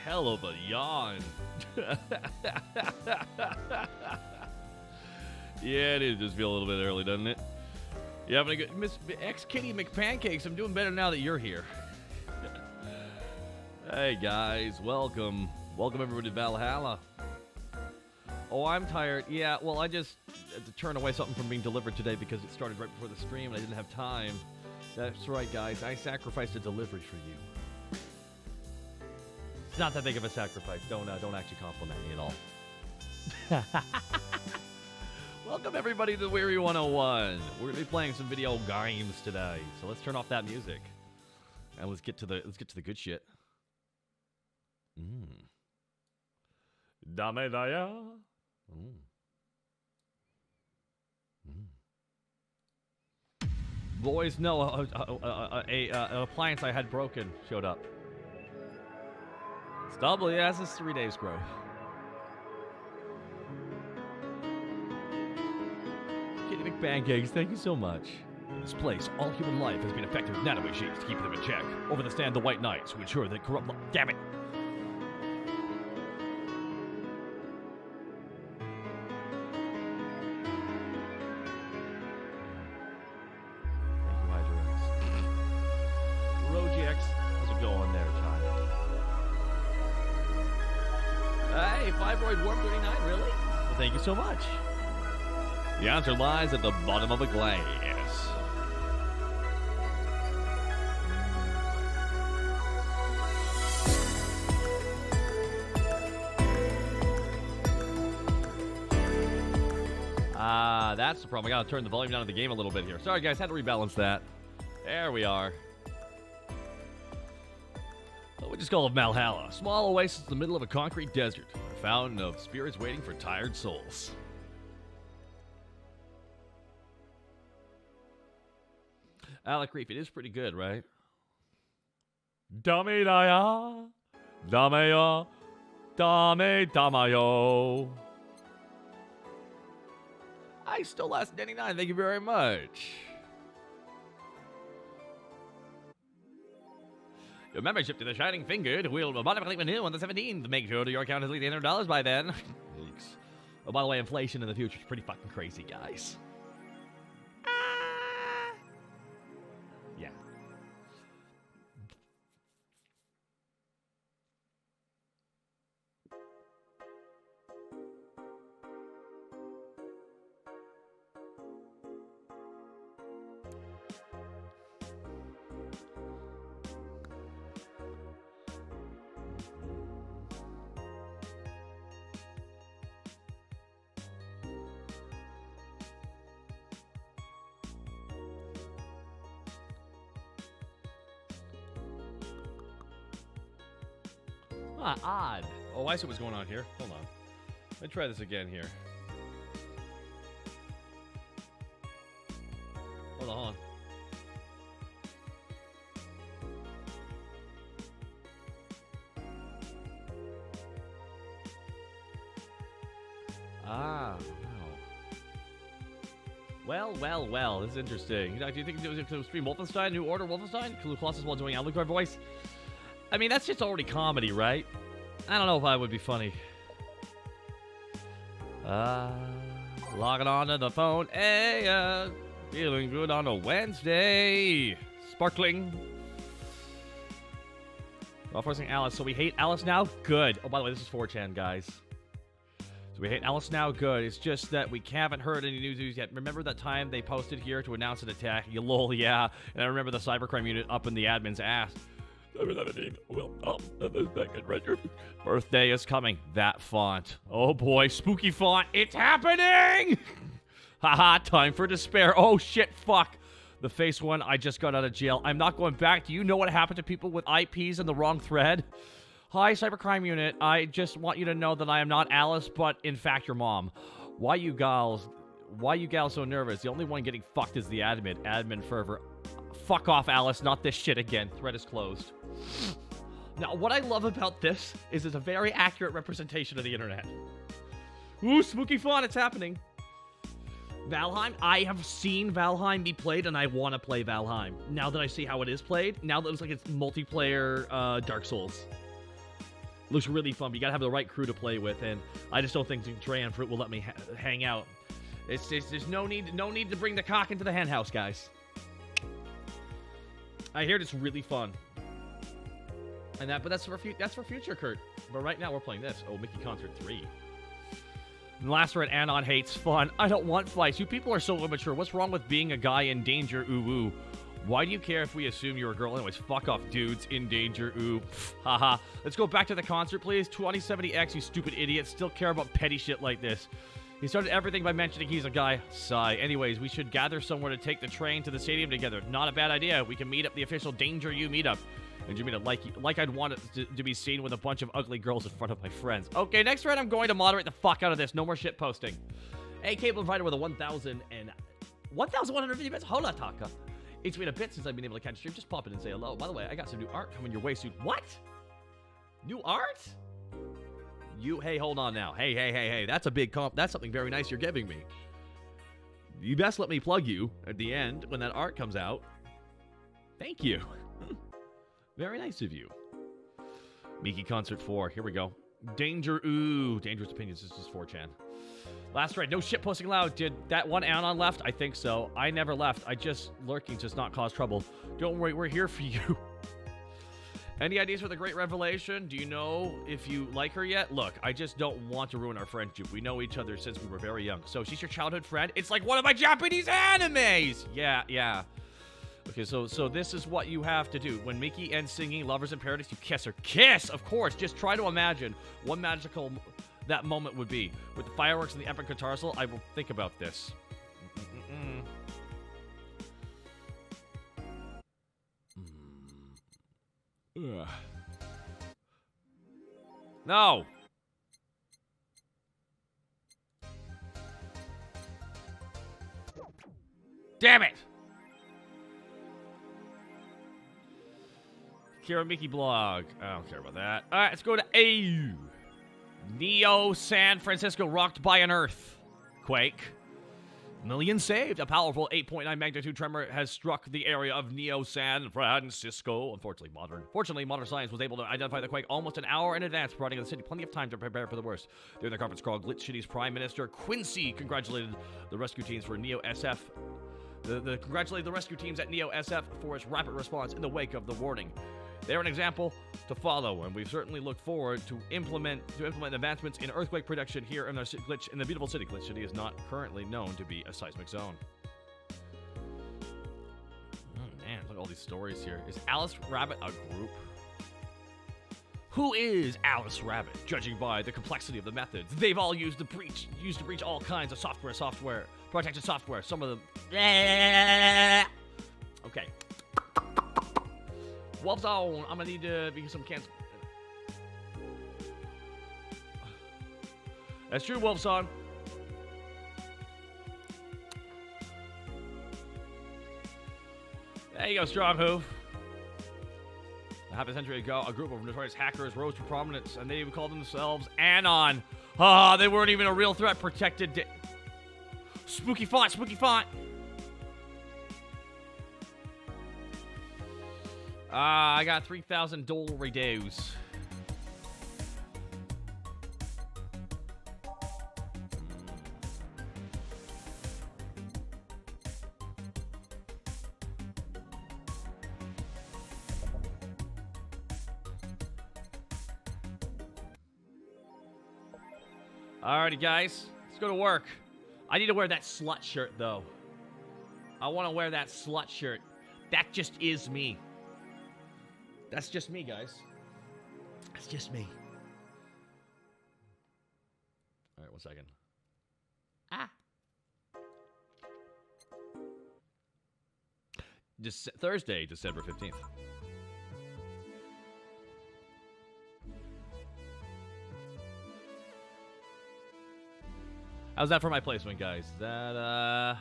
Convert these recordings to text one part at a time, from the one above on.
hell of a yawn. Yeah, it is. Just feel a little bit early, doesn't it? You having a good Miss X Kitty McPancakes? I'm doing better now that you're here. Hey guys, welcome everybody to Valhalla. Oh, I'm tired. Yeah, well, I just had to turn away something from being delivered today because it started right before the stream and I didn't have time. That's right, guys. I sacrificed a delivery for you. It's not that big of a sacrifice. Don't actually compliment me at all. Welcome everybody to Weary 101. We're gonna be playing some video games today, so let's turn off that music and let's get to the good shit. Dame daya. Boys, no, an appliance I had broken showed up. Stubble, yeah, this is 3 days growth. Kitty McPancakes, thank you so much. In this place, all human life has been affected with nano machines to keep them in check. Over the stand the White Knights who ensure that corrupt... Damn it! Thank you so much. The answer lies at the bottom of a glass. That's the problem. I gotta turn the volume down of the game a little bit here. Sorry, guys, had to rebalance that. There we are. We just call it Valhalla. A small oasis in the middle of a concrete desert. A fountain of spirits waiting for tired souls. Alec Reef, it is pretty good, right? Dame daya, dame ya, dame damayo. I still last 99. Thank you very much. Your membership to the Shining Fingered will automatically renew on the 17th. Make sure your account has at least $800 by then. Thanks. Oh, by the way, inflation in the future is pretty fucking crazy, guys. Yeah. Odd. Oh, I see what's going on here. Hold on. Let me try this again here. Hold on. Wow. Well. This is interesting. Do you think it was stream Wolfenstein, New Order Wolfenstein? Colossus while doing Alucard voice? I mean, that's just already comedy, right? I don't know if I would be funny. Logging on to the phone. Hey, feeling good on a Wednesday. Sparkling. Not forcing Alice. So we hate Alice now? Good. Oh, by the way, this is 4chan, guys. So we hate Alice now? Good. It's just that we haven't heard any news yet. Remember that time they posted here to announce an attack? You lol, yeah. And I remember the cybercrime unit up in the admin's ass. Birthday is coming. That font. Oh boy, spooky font. It's happening! Haha, time for despair. Oh shit, fuck. The face one, I just got out of jail. I'm not going back. Do you know what happened to people with IPs in the wrong thread? Hi, cybercrime unit. I just want you to know that I am not Alice, but in fact your mom. Why you gals so nervous? The only one getting fucked is the admin. Admin fervor. Fuck off, Alice. Not this shit again. Thread is closed. Now, what I love about this is it's a very accurate representation of the internet. Ooh, spooky font. It's happening. Valheim, I have seen Valheim be played, and I want to play Valheim. Now that I see how it is played, now that it looks like it's multiplayer Dark Souls. Looks really fun, but you gotta have the right crew to play with, and I just don't think Dre and Fruit will let me hang out. There's no need to bring the cock into the hen house, guys. I hear it's really fun. But that's for future, Kurt. But right now we're playing this. Oh, Mickey Concert 3. And last red, Anon hates fun. I don't want fights. You people are so immature. What's wrong with being a guy in danger? Ooh, ooh. Why do you care if we assume you're a girl? Anyways, fuck off, dudes. In danger. Ooh. Haha. Let's go back to the concert, please. 2070X, you stupid idiot. Still care about petty shit like this. He started everything by mentioning he's a guy. Sigh. Anyways, we should gather somewhere to take the train to the stadium together. Not a bad idea. We can meet up the official Danger U meetup. And you mean it like I'd want it to be seen with a bunch of ugly girls in front of my friends. Okay, next round I'm going to moderate the fuck out of this. No more shit posting. Hey, Cable Invider with a 1,150 bits. Hola, Taka. It's been a bit since I've been able to catch a stream. Just pop in and say hello. By the way, I got some new art coming your way soon. What? New art? Hey, hold on now. Hey. That's a big comp. That's something very nice you're giving me. You best let me plug you at the end when that art comes out. Thank you. Very nice of you. Miki Concert 4. Here we go. Danger. Ooh. Dangerous Opinions. This is 4chan. Last right. No shit posting allowed. Did that one Anon left? I think so. I never left. I just lurking does not cause trouble. Don't worry. We're here for you. Any ideas for the Great Revelation? Do you know if you like her yet? Look, I just don't want to ruin our friendship. We know each other since we were very young. So she's your childhood friend? It's like one of my Japanese animes! Yeah. Okay, so this is what you have to do. When Mickey ends singing Lovers in Paradise, you kiss her. Kiss! Of course! Just try to imagine what magical that moment would be. With the fireworks and the epic guitar I will think about this. Ugh. No! Damn it! Kira Mickey blog. I don't care about that. Alright, let's go to A. Neo San Francisco rocked by an earthquake. Millions saved. A powerful 8.9 magnitude tremor has struck the area of Neo San Francisco. Fortunately, modern science was able to identify the quake almost an hour in advance, providing the city plenty of time to prepare for the worst. During the conference call, Glitch City's Prime Minister Quincy congratulated the rescue teams for Neo SF. Congratulated the rescue teams at Neo SF for its rapid response in the wake of the warning. They're an example to follow, and we certainly look forward to implement advancements in earthquake protection here in the beautiful city. Glitch City is not currently known to be a seismic zone. Oh man, look at all these stories here. Is Alice Rabbit a group? Who is Alice Rabbit? Judging by the complexity of the methods they've all used to breach all kinds of protected software. Some of them. Okay. Wolf Zone, I'm gonna need to be some cancel. That's true, Wolf Zone. There you go, Strong Hoof. Half a century ago, a group of notorious hackers rose to prominence, and they even called themselves Anon. They weren't even a real threat. Protected. Spooky font. I got 3,000 $3,000 dues. Alrighty, guys. Let's go to work. I need to wear that slut shirt, though. I want to wear that slut shirt. That just is me. That's just me, guys. That's just me. All right, 1 second. Thursday, December 15th. How's that for my placement, guys? That,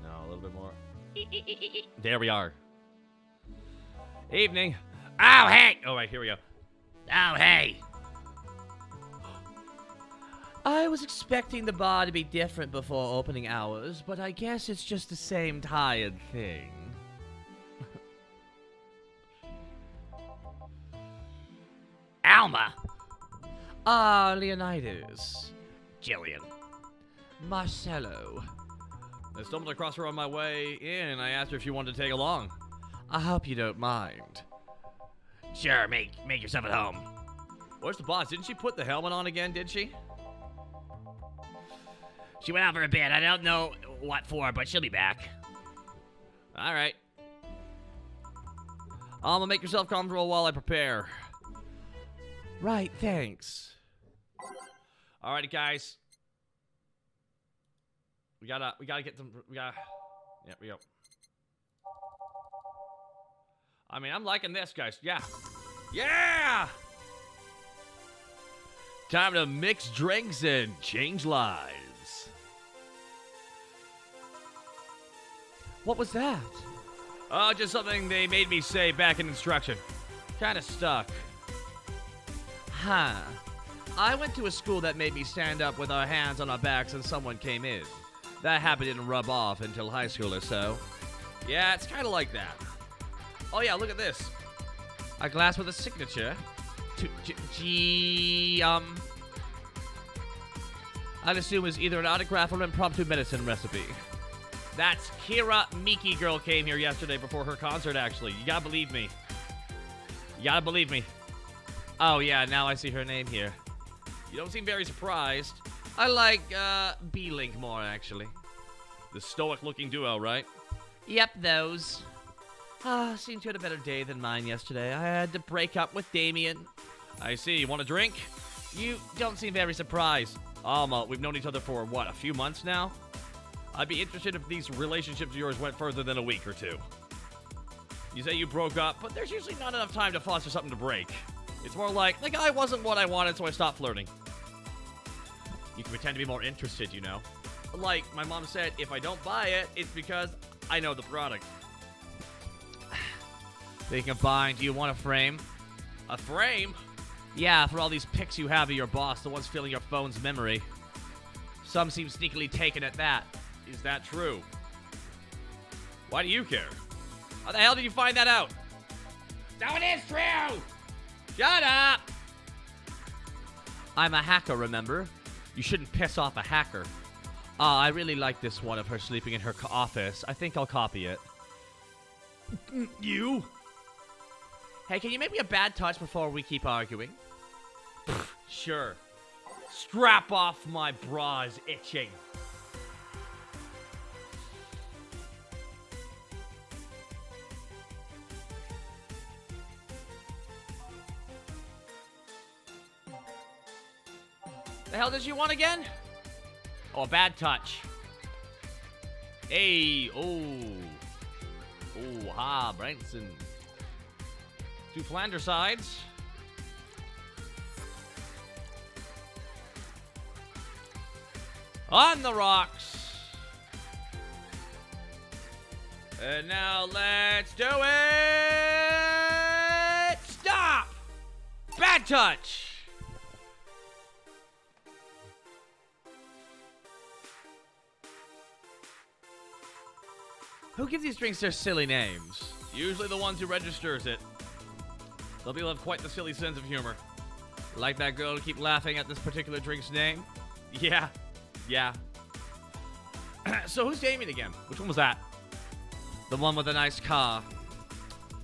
no, a little bit more. There we are. Evening. Oh, hey! Oh, right, here we go. Oh, hey! I was expecting the bar to be different before opening hours, but I guess it's just the same tired thing. Alma. Leonidas. Jillian. Marcello. I stumbled across her on my way in, and I asked her if she wanted to take along. I hope you don't mind. Sure, make yourself at home. Where's the boss? Didn't she put the helmet on again, did she? She went out for a bit. I don't know what for, but she'll be back. All right. Alma, make yourself comfortable while I prepare. Right, thanks. Alrighty, guys. We gotta get some. Yeah, we go. I mean, I'm liking this, guys. Yeah. Yeah! Time to mix drinks and change lives. What was that? Oh, just something they made me say back in instruction. Kinda stuck. Huh. I went to a school that made me stand up with our hands on our backs and someone came in. That habit didn't rub off until high school or so. Yeah, it's kinda like that. Oh yeah, look at this. A glass with a signature. I'd assume is either an autograph or an impromptu medicine recipe. That's Kira Miki girl came here yesterday before her concert, actually. You gotta believe me. You gotta believe me. Oh yeah, now I see her name here. You don't seem very surprised. I like, B-Link more, actually. The stoic-looking duo, right? Yep, those. Seems you had a better day than mine yesterday. I had to break up with Damien. I see. You want a drink? You don't seem very surprised. Alma, we've known each other for, what, a few months now? I'd be interested if these relationships of yours went further than a week or two. You say you broke up, but there's usually not enough time to foster something to break. It's more like, the guy wasn't what I wanted, so I stopped flirting. You can pretend to be more interested, you know. Like, my mom said, if I don't buy it, it's because I know the product. Thinking of buying, do you want a frame? A frame? Yeah, for all these pics you have of your boss, the ones filling your phone's memory. Some seem sneakily taken at that. Is that true? Why do you care? How the hell did you find that out? So it is true! Shut up! I'm a hacker, remember? You shouldn't piss off a hacker. I really like this one of her sleeping in her office. I think I'll copy it. You? Hey, can you make me a bad touch before we keep arguing? Sure. Strap off, my bra is itching. The hell did you want again? Oh, a bad touch. Hey, oh. Oh, ha, Branson. 2 Flanders sides. On the rocks. And now let's do it. Stop. Bad touch. Who gives these drinks their silly names? Usually the ones who registers it. Some people have quite the silly sense of humor. Like that girl to keep laughing at this particular drink's name? Yeah. Yeah. So who's Damien again? Which one was that? The one with the nice car.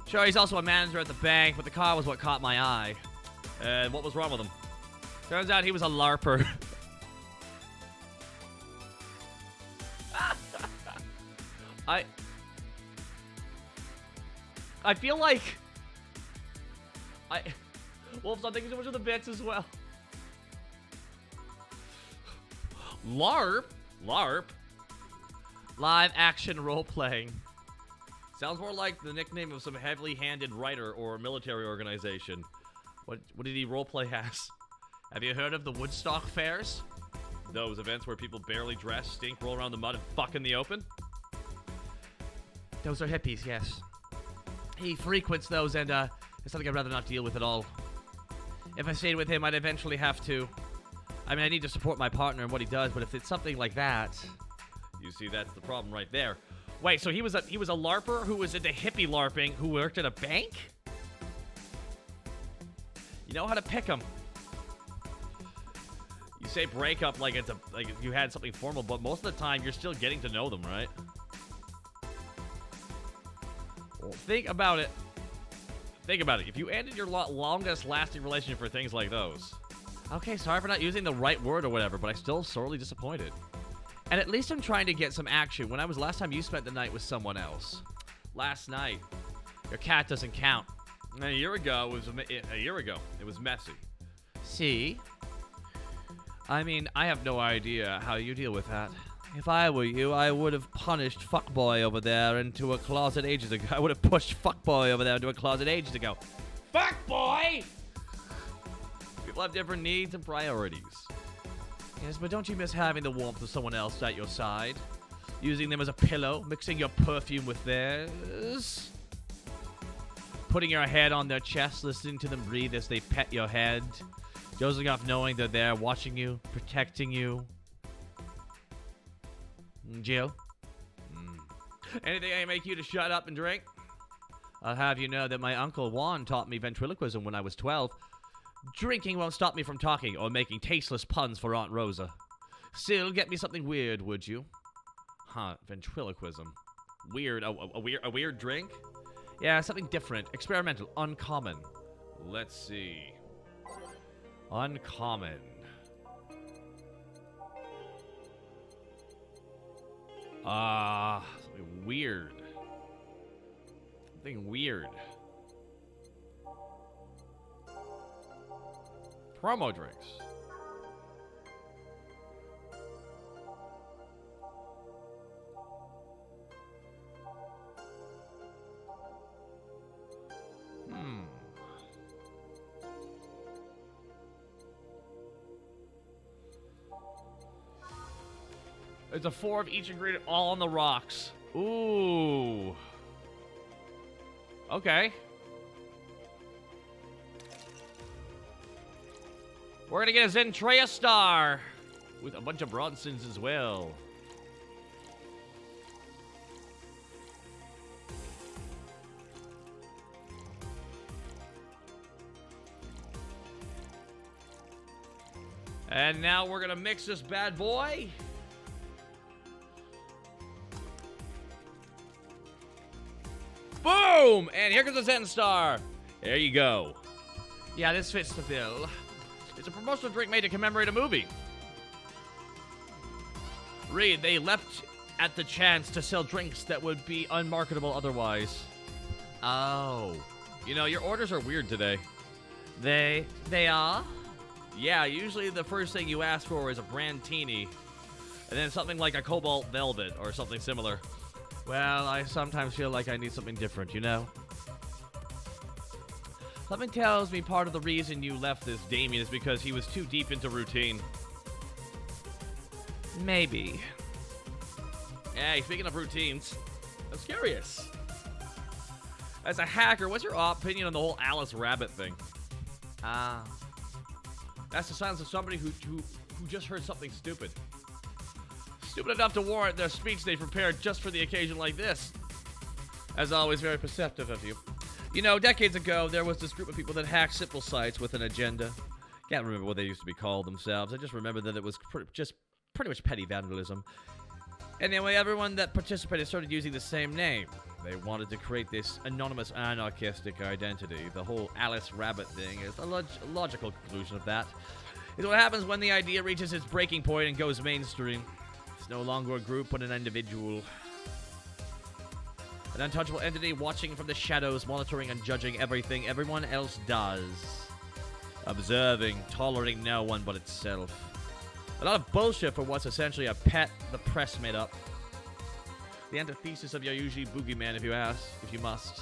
Sure, he's also a manager at the bank, but the car was what caught my eye. And what was wrong with him? Turns out he was a LARPer. I feel like Wolf's not thinking too much of the bits as well. LARP? LARP? Live action role playing. Sounds more like the nickname of some heavily handed writer or military organization. What did he role play as? Have you heard of the Woodstock fairs? Those events where people barely dress, stink, roll around the mud, and fuck in the open? Those are hippies, yes. He frequents those, and it's something I'd rather not deal with at all. If I stayed with him, I'd eventually have to. I mean, I need to support my partner and what he does, but if it's something like that... You see, that's the problem right there. Wait, so he was a LARPer who was into hippie LARPing who worked at a bank? You know how to pick them. You say break up like it's like you had something formal, but most of the time you're still getting to know them, right? Well, think about it. Think about it. If you ended your longest lasting relationship for things like those. Okay, sorry for not using the right word or whatever, but I'm still sorely disappointed. And at least I'm trying to get some action. When was last time you spent the night with someone else? Last night. Your cat doesn't count. A year ago, it was messy. See? I mean, I have no idea how you deal with that. If I were you, I would have punished fuckboy over there into a closet ages ago. I would have pushed fuckboy over there into a closet ages ago. Fuckboy! People have different needs and priorities. Yes, but don't you miss having the warmth of someone else at your side? Using them as a pillow, mixing your perfume with theirs? Putting your head on their chest, listening to them breathe as they pet your head? Dozing off knowing that they're watching you, protecting you? Jill? Anything I make you to shut up and drink? I'll have you know that my uncle Juan taught me ventriloquism when I was 12. Drinking won't stop me from talking or making tasteless puns for Aunt Rosa. Still, get me something weird, would you? Huh, ventriloquism. Weird. A weird drink? Yeah, something different, experimental, uncommon. Let's see. Uncommon. Something weird. Something weird. Promo drinks. It's a 4 of each ingredient, all on the rocks. Ooh. Okay. We're gonna get a Zentrea star with a bunch of Bronsons as well. And now we're gonna mix this bad boy. Boom! And here comes the Zen Star. There you go. Yeah, this fits the bill. It's a promotional drink made to commemorate a movie. Read, they leapt at the chance to sell drinks that would be unmarketable otherwise. Oh. You know, your orders are weird today. They are? Yeah, usually the first thing you ask for is a Brandtini, and then something like a Cobalt Velvet or something similar. Well, I sometimes feel like I need something different, you know? Something tells me part of the reason you left this Damien is because he was too deep into routine. Maybe. Hey, speaking of routines, I was curious. As a hacker, what's your opinion on the whole Alice Rabbit thing? That's the silence of somebody who just heard something stupid. Stupid enough to warrant their speech they prepared just for the occasion like this. As always, very perceptive of you. You know, decades ago, there was this group of people that hacked simple sites with an agenda. Can't remember what they used to be called themselves. I just remember that it was pretty much petty vandalism. Anyway, everyone that participated started using the same name. They wanted to create this anonymous anarchistic identity. The whole Alice Rabbit thing is a logical conclusion of that. It's what happens when the idea reaches its breaking point and goes mainstream. It's no longer a group, but an individual. An untouchable entity watching from the shadows, monitoring and judging everything everyone else does. Observing, tolerating no one but itself. A lot of bullshit for what's essentially a pet the press made up. The antithesis of your usually boogeyman, if you must.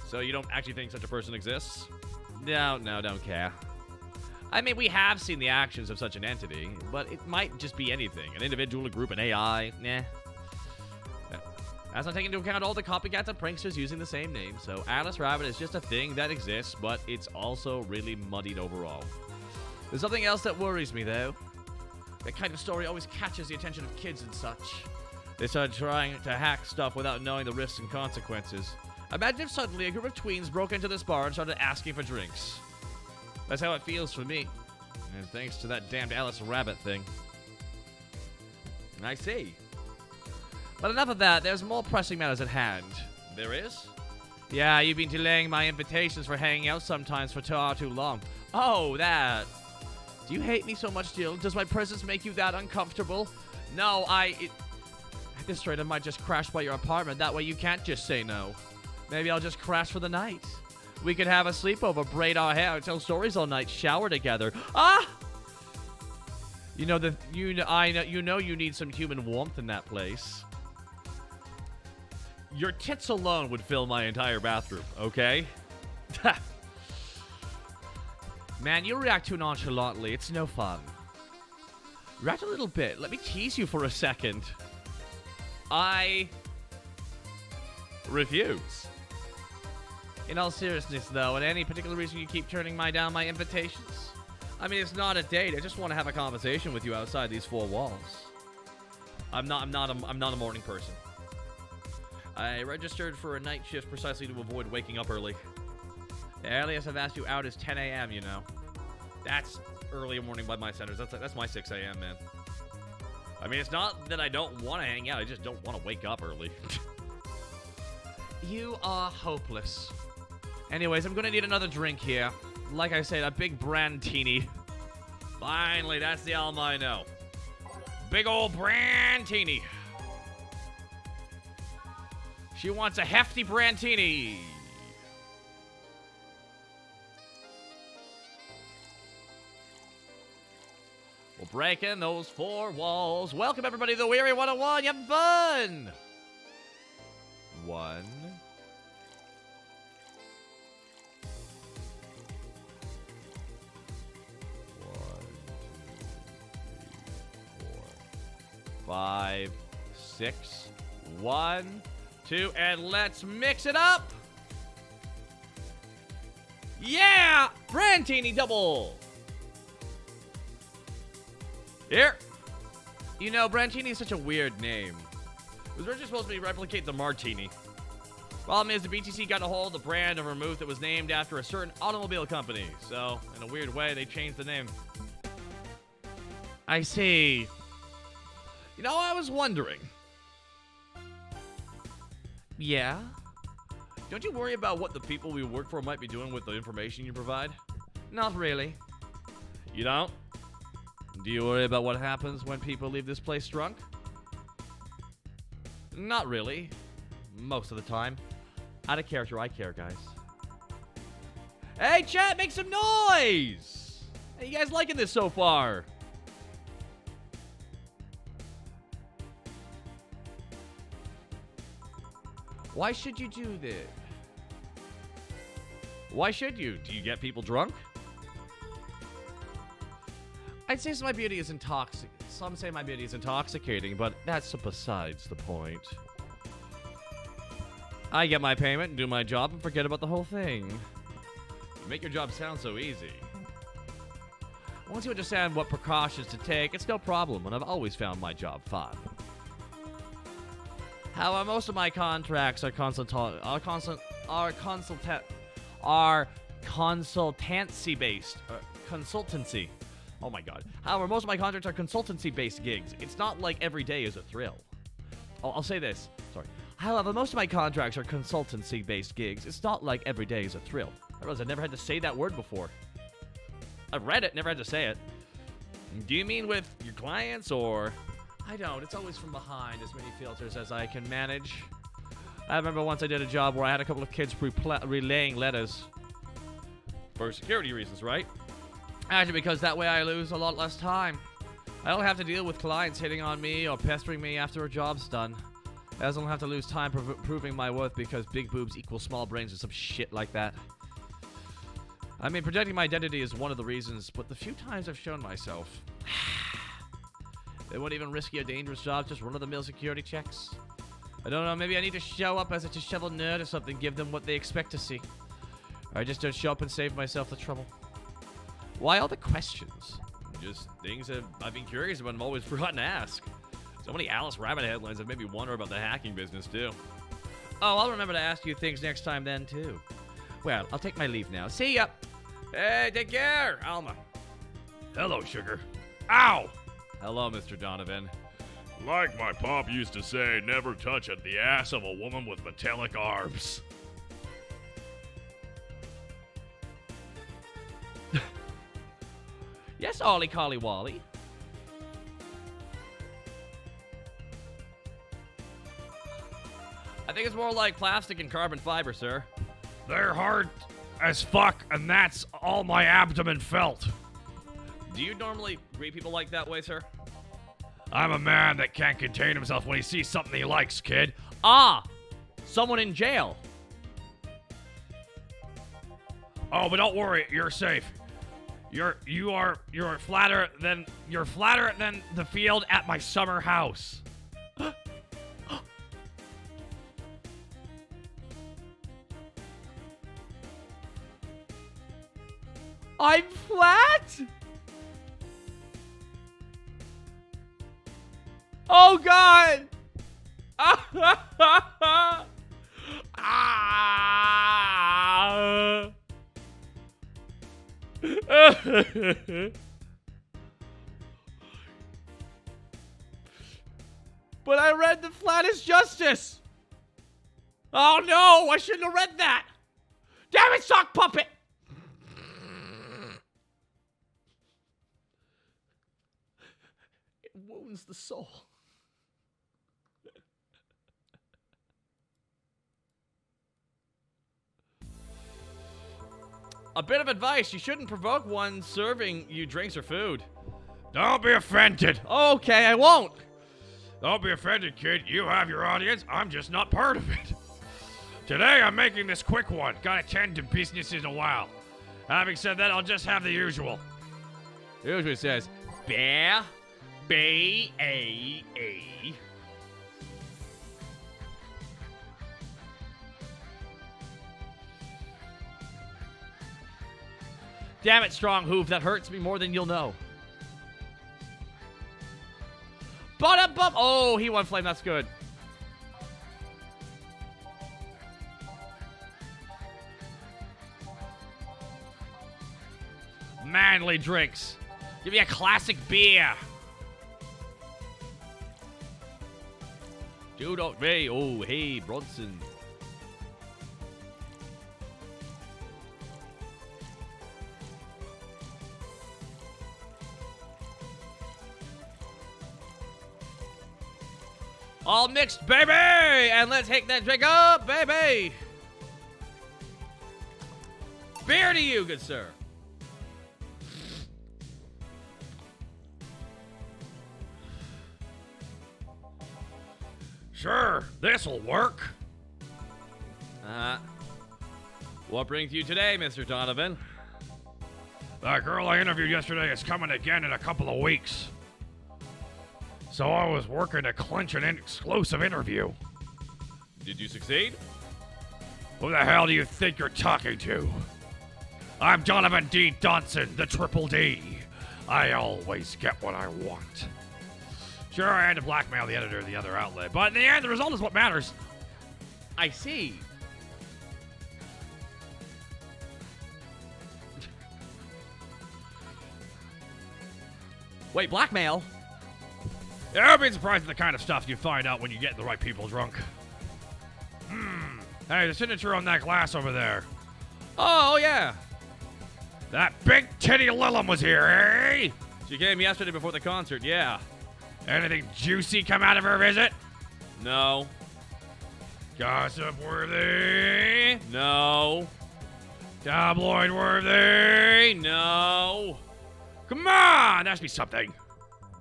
So you don't actually think such a person exists? No, don't care. I mean, we have seen the actions of such an entity, but it might just be anything. An individual, a group, an AI, nah. That's not taking into account all the copycats and pranksters using the same name, so Alice Rabbit is just a thing that exists, but it's also really muddied overall. There's something else that worries me, though. That kind of story always catches the attention of kids and such. They started trying to hack stuff without knowing the risks and consequences. Imagine if suddenly a group of tweens broke into this bar and started asking for drinks. That's how it feels for me. And thanks to that damned Alice Rabbit thing. I see. But enough of that, there's more pressing matters at hand. There is? Yeah, you've been delaying my invitations for hanging out sometimes for too long. Oh, that. Do you hate me so much, Jill? Does my presence make you that uncomfortable? No, at this rate, I might just crash by your apartment. That way you can't just say no. Maybe I'll just crash for the night. We could have a sleepover, braid our hair, tell stories all night, shower together. Ah! You know you need some human warmth in that place. Your tits alone would fill my entire bathroom, okay? Man, you react too nonchalantly. It's no fun. React a little bit. Let me tease you for a second. I refuse. In all seriousness, though, and any particular reason you keep turning down my invitations? I mean, it's not a date. I just want to have a conversation with you outside these four walls. I'm not a morning person. I registered for a night shift precisely to avoid waking up early. The earliest I've asked you out is 10 a.m., you know. That's early morning by my standards. That's my 6 a.m., man. I mean, it's not that I don't want to hang out. I just don't want to wake up early. You are hopeless. Anyways, I'm going to need another drink here. Like I said, a big Brandtini. Finally, that's the album I know. Big old Brandtini. She wants a hefty Brandtini. We're breaking those four walls. Welcome, everybody, to the Weary 101. You have fun. 1, 5, 6, 1, 2, and let's mix it up. Yeah! Brandtini double. Here. You know, Brandtini is such a weird name. It was originally supposed to replicate the Martini. Problem is, the BTC got a hold of the brand of vermouth that was named after a certain automobile company. So, in a weird way, they changed the name. I see. You know, I was wondering. Yeah? Don't you worry about what the people we work for might be doing with the information you provide? Not really. You don't? Do you worry about what happens when people leave this place drunk? Not really. Most of the time. Out of character, I care, guys. Hey, chat, make some noise! Hey, you guys liking this so far? Why should you do this? Why should you? Do you get people drunk? I'd say my beauty is intoxicating. Some say my beauty is intoxicating, but that's besides the point. I get my payment and do my job and forget about the whole thing. You make your job sound so easy. Once you understand what precautions to take, it's no problem, and I've always found my job fun. However, most of my contracts are consultancy-based. Consultancy. Oh my god. However, most of my contracts are consultancy-based gigs. It's not like every day is a thrill. I'll say this. Sorry. However, most of my contracts are consultancy-based gigs. It's not like every day is a thrill. I realize I've never had to say that word before. I've read it, never had to say it. Do you mean with your clients, or... I don't. It's always from behind, as many filters as I can manage. I remember once I did a job where I had a couple of kids relaying letters. For security reasons, right? Actually, because that way I lose a lot less time. I don't have to deal with clients hitting on me or pestering me after a job's done. I also don't have to lose time proving my worth because big boobs equal small brains or some shit like that. I mean, protecting my identity is one of the reasons, but the few times I've shown myself... They wouldn't even risk a dangerous job, just run-of-the-mill security checks. I don't know, maybe I need to show up as a disheveled nerd or something, give them what they expect to see. Or I just don't show up and save myself the trouble. Why all the questions? Just things that I've been curious about and I've always forgotten to ask. So many Alice Rabbit headlines that made me wonder about the hacking business, too. Oh, I'll remember to ask you things next time then, too. Well, I'll take my leave now. See ya! Hey, take care, Alma. Hello, sugar. Ow! Hello, Mr. Donovan. Like my pop used to say, never touch at the ass of a woman with metallic arms. Yes, Ollie Collie Wally. I think it's more like plastic and carbon fiber, sir. They're hard as fuck, and that's all my abdomen felt. Do you normally greet people like that way, sir? I'm a man that can't contain himself when he sees something he likes, kid. Ah! Someone in jail. Oh, but don't worry, you're safe. You're flatter than the field at my summer house. I'm flat? Oh, God! Ah! But I read the flat is justice. Oh, no! I shouldn't have read that. Damn it, sock puppet! It wounds the soul. A bit of advice, you shouldn't provoke one serving you drinks or food. Don't be offended. Okay, I won't. Don't be offended, kid. You have your audience. I'm just not part of it. Today, I'm making this quick one. Gotta tend to business in a while. Having said that, I'll just have the usual. Usually says, bear, B-A-A. Damn it, strong hoof, that hurts me more than you'll know. Ba-da-bum. Oh, he won flame, that's good. Manly drinks. Give me a classic beer. Dude, oh, hey, oh, hey, Bronson. All mixed, baby! And let's take that drink up, baby! Beer to you, good sir. Sure, this'll work. What brings you today, Mr. Donovan? That girl I interviewed yesterday is coming again in a couple of weeks. So I was working to clinch an exclusive interview. Did you succeed? Who the hell do you think you're talking to? I'm Donovan D. Dodson, the Triple D. I always get what I want. Sure, I had to blackmail the editor of the other outlet, but in the end, the result is what matters. I see. Wait, blackmail? Yeah, I've been surprised at the kind of stuff you find out when you get the right people drunk. Hey, the signature on that glass over there. Oh, yeah. That big titty Lillum was here, eh? She came yesterday before the concert, yeah. Anything juicy come out of her visit? No. Gossip worthy? No. Tabloid worthy? No. Come on, that should be something.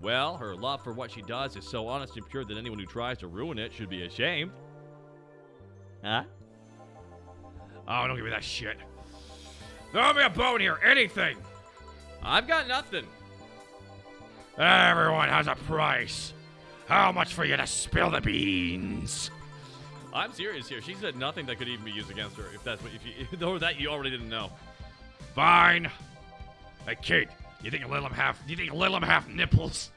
Well, her love for what she does is so honest and pure that anyone who tries to ruin it should be ashamed. Huh? Oh, don't give me that shit. Throw me a bone here, anything. I've got nothing. Everyone has a price. How much for you to spill the beans? I'm serious here. She said nothing that could even be used against her. If that's what, if you, or that you already didn't know. Fine. Hey, kid, do you think Lillum have nipples?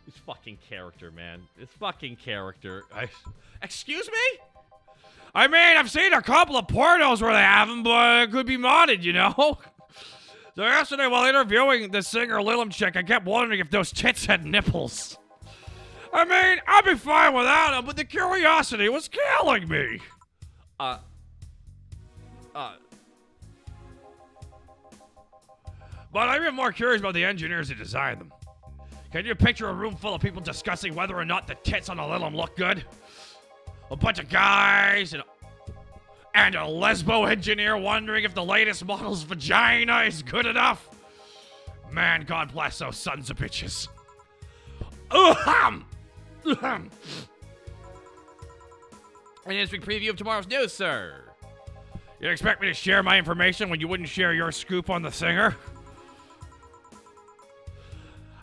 It's fucking character, man. It's fucking character. Excuse me? I mean, I've seen a couple of pornos where they have them, but it could be modded, you know? So yesterday, while interviewing the singer Lilum chick, I kept wondering if those tits had nipples. I mean, I'd be fine without them, but the curiosity was killing me. But I'm even more curious about the engineers who designed them. Can you picture a room full of people discussing whether or not the tits on a Lilum look good? A bunch of guys and a lesbo engineer wondering if the latest model's vagina is good enough. Man, God bless those sons of bitches. An interesting preview of tomorrow's news, sir. You expect me to share my information when you wouldn't share your scoop on the singer?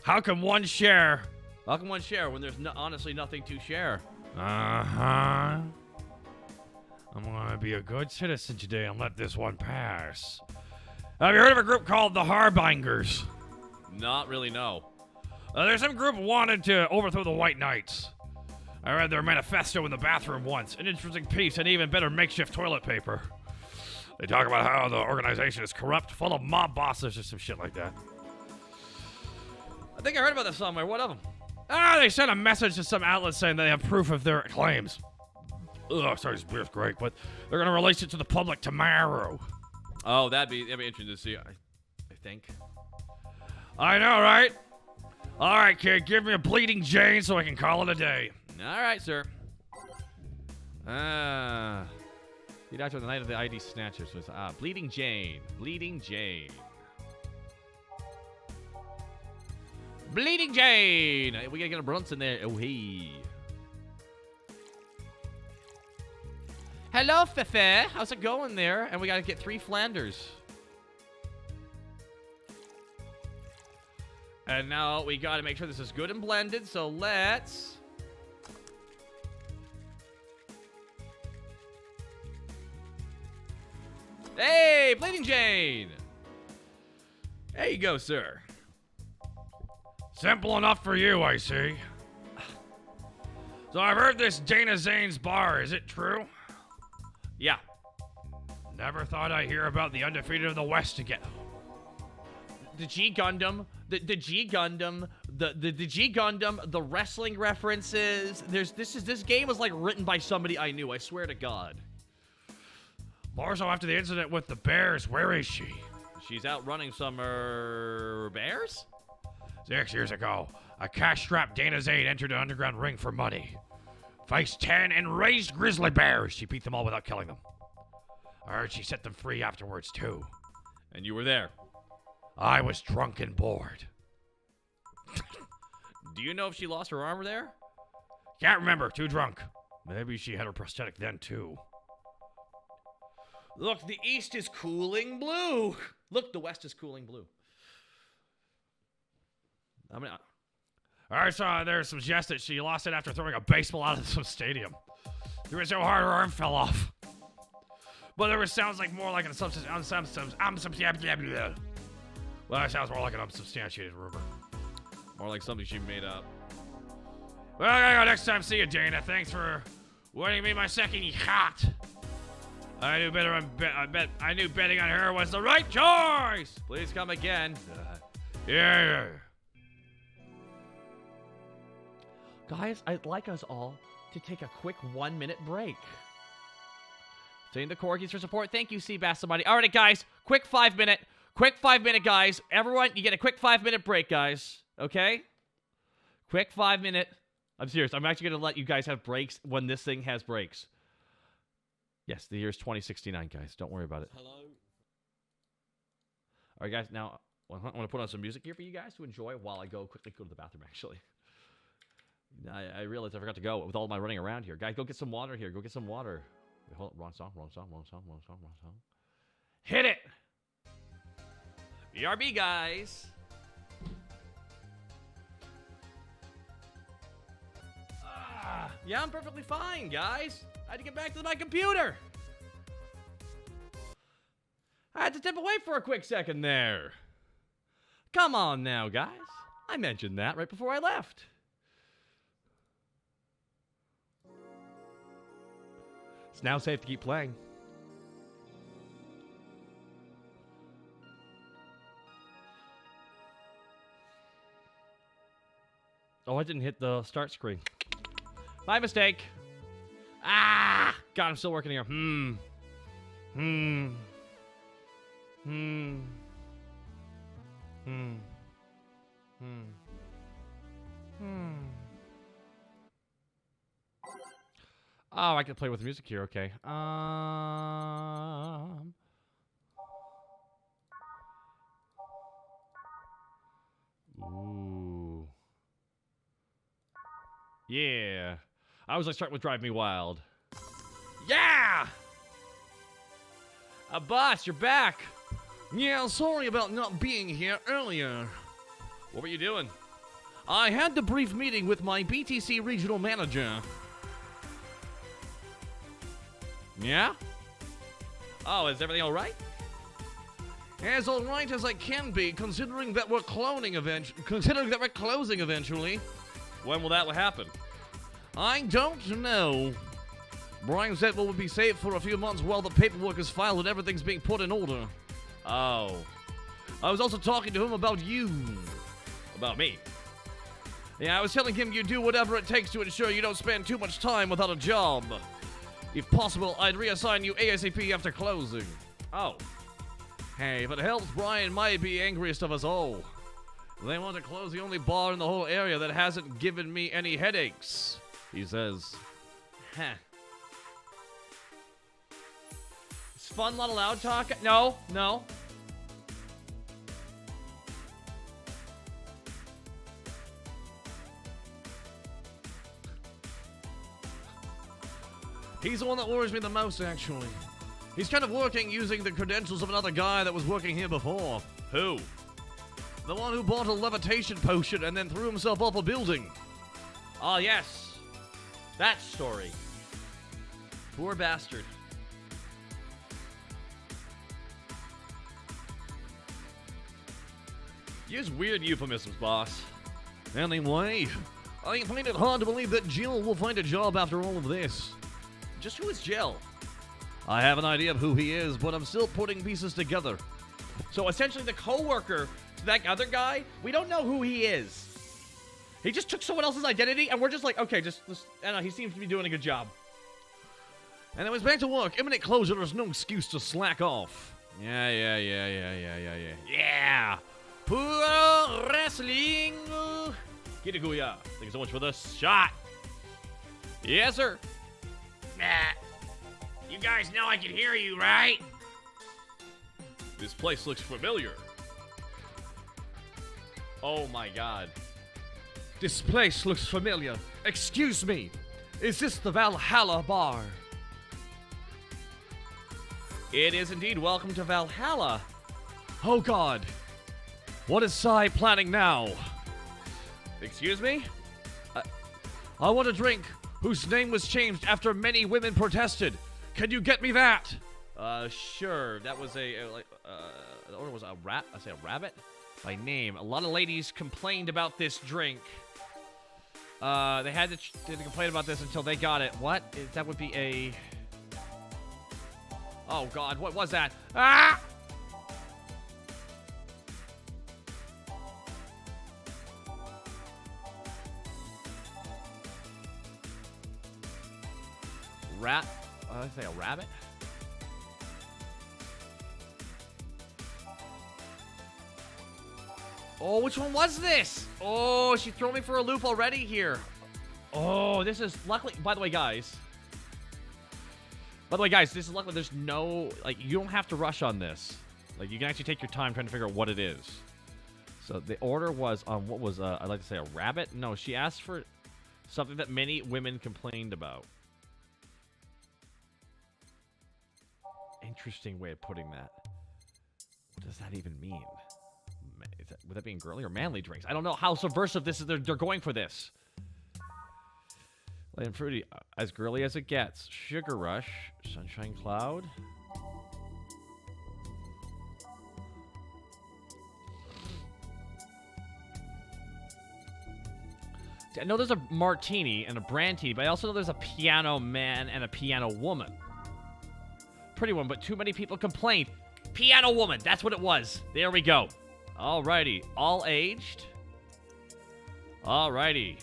How can one share? How can one share when there's honestly nothing to share? Uh-huh. I'm gonna be a good citizen today and let this one pass. Have you heard of a group called the Harbingers? Not really, no. There's some group wanted to overthrow the White Knights. I read their manifesto in the bathroom once. An interesting piece and even better makeshift toilet paper. They talk about how the organization is corrupt, full of mob bosses or some shit like that. I think I heard about this somewhere. What of them? They sent a message to some outlets saying they have proof of their claims. Ugh, sorry, this beer's great, but they're gonna release it to the public tomorrow. Oh, that'd be interesting to see, I think. I know, right? All right, kid, give me a bleeding Jane so I can call it a day. All right, sir. The doctor on the night of the ID snatchers was Bleeding Jane. Bleeding Jane. Bleeding Jane. We gotta get a Brunson there. Oh, hey. Hello, Fefe. How's it going there? And we gotta get 3 Flanders. And now we gotta make sure this is good and blended, so let's... Hey, Bleeding Jane! There you go, sir. Simple enough for you, I see. So I've heard this Dana Zane's bar. Is it true? Yeah. Never thought I'd hear about the undefeated of the West again. The G Gundam, the G Gundam, the G Gundam, the wrestling references. This game was like written by somebody I knew. I swear to God. More so after the incident with the bears. Where is she? She's out running some bears. 6 years ago, a cash-strapped Dana Zane entered an underground ring for money. Faced 10 enraged grizzly bears. She beat them all without killing them. I heard she set them free afterwards, too. And you were there. I was drunk and bored. Do you know if she lost her armor there? Can't remember. Too drunk. Maybe she had her prosthetic then, too. Look, the east is cooling blue. Look, the west is cooling blue. I mean, I saw there's some suggests that she lost it after throwing a baseball out of some stadium. Threw it so hard her arm fell off. But there was sounds like more like an well, that sounds more like an unsubstantiated rumor. more like something she made up. Well, I gotta go next time. See you, Dana. Thanks for winning me my second yacht. I knew better. I knew betting on her was the right choice. Please come again. Yeah. Guys, I'd like us all to take a quick 1-minute break. Saying the corgis for support. Thank you, Seabass somebody. All right, guys. Quick 5 minute. Quick 5 minute, guys. Everyone, you get a quick 5-minute break, guys. Okay? Quick 5 minute. I'm serious. I'm actually going to let you guys have breaks when this thing has breaks. Yes, the year's 2069, guys. Don't worry about it. Hello. All right, guys. Now, I'm going to put on some music here for you guys to enjoy while I quickly go to the bathroom, actually. I realized I forgot to go with all my running around here. Guys, go get some water here. Go get some water. Wait, hold on. Wrong song. Hit it! BRB, guys. Yeah, I'm perfectly fine, guys. I had to get back to my computer. I had to step away for a quick second there. Come on now, guys. I mentioned that right before I left. now safe to keep playing. Oh, I didn't hit the start screen. My mistake. Ah! God, I'm still working here. Oh, I can play with the music here. Okay. Ooh. Yeah. I was like starting with Drive Me Wild. Yeah! Boss, you're back. Yeah, sorry about not being here earlier. What were you doing? I had the brief meeting with my BTC regional manager. Yeah? Oh, is everything alright? As alright as I can be, considering that we're closing eventually. When will that happen? I don't know. Brian said we'll be safe for a few months while the paperwork is filed and everything's being put in order. Oh. I was also talking to him about you. About me? Yeah, I was telling him you do whatever it takes to ensure you don't spend too much time without a job. If possible, I'd reassign you ASAP after closing. Oh. Hey, if it helps, Brian might be angriest of us all. They want to close the only bar in the whole area that hasn't given me any headaches, he says. Huh. Is fun not allowed talk? No, no. He's the one that worries me the most, actually. He's kind of working using the credentials of another guy that was working here before. Who? The one who bought a levitation potion and then threw himself off a building. Ah, yes. That story. Poor bastard. Use weird euphemisms, boss. Anyway, I find it hard to believe that Jill will find a job after all of this. Just who is Jill? I have an idea of who he is, but I'm still putting pieces together. So essentially the co-worker to that other guy, we don't know who he is. He just took someone else's identity, and we're just like, okay, just I don't know, he seems to be doing a good job. And then was back to work. Imminent closure, there's no excuse to slack off. Yeah. Yeah! Pro wrestling! Kiriguya, thank you so much for the shot. Yes, sir. You guys know I can hear you, right? This place looks familiar. Oh my god. This place looks familiar. Excuse me. Is this the Valhalla bar? It is indeed. Welcome to Valhalla. Oh god. What is Sai planning now? Excuse me? I want a drink whose name was changed after many women protested. Can you get me that? Sure. That was the order was a rat. I say a rabbit by name. A lot of ladies complained about this drink. They had to complain about this until they got it. What? That would be a... Oh, God. What was that? Ah! Rat? I say a rabbit? Oh, which one was this? Oh, she threw me for a loop already here. Oh, this is luckily. By the way, guys, this is luckily. There's no you don't have to rush on this. Like, you can actually take your time trying to figure out what it is. So the order was on what was I'd like to say a rabbit. No, she asked for something that many women complained about. Interesting way of putting that. What does that even mean? Would that be girly or manly drinks? I don't know how subversive this is. They're going for this. Light and fruity, as girly as it gets. Sugar Rush, Sunshine Cloud. I know there's a martini and a brandini, but I also know there's a piano man and a piano woman. pretty one, but too many people complained. Piano woman, that's what it was. There we go. Alrighty, all aged. Alrighty.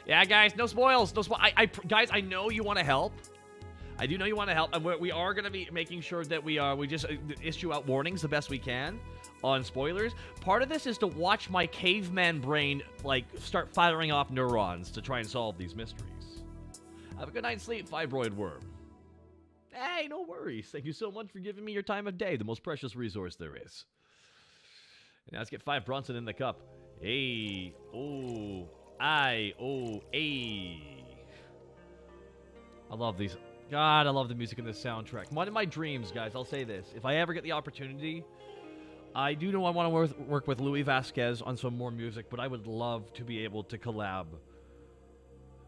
Yeah, guys, no spoils. No spoil. Guys, I know you want to help. I do know you want to help, and we are going to be making sure that we just issue out warnings the best we can on spoilers. Part of this is to watch my caveman brain, like, start firing off neurons to try and solve these mysteries. Have a good night's sleep, fibroid worm. Hey, no worries. Thank you so much for giving me your time of day, the most precious resource there is. Now let's get 5 Bronson in the cup. Hey, oh, I love these. God, I love the music in this soundtrack. One of my dreams, guys, I'll say this. If I ever get the opportunity, I do know I want to work with Louis Vasquez on some more music, but I would love to be able to collab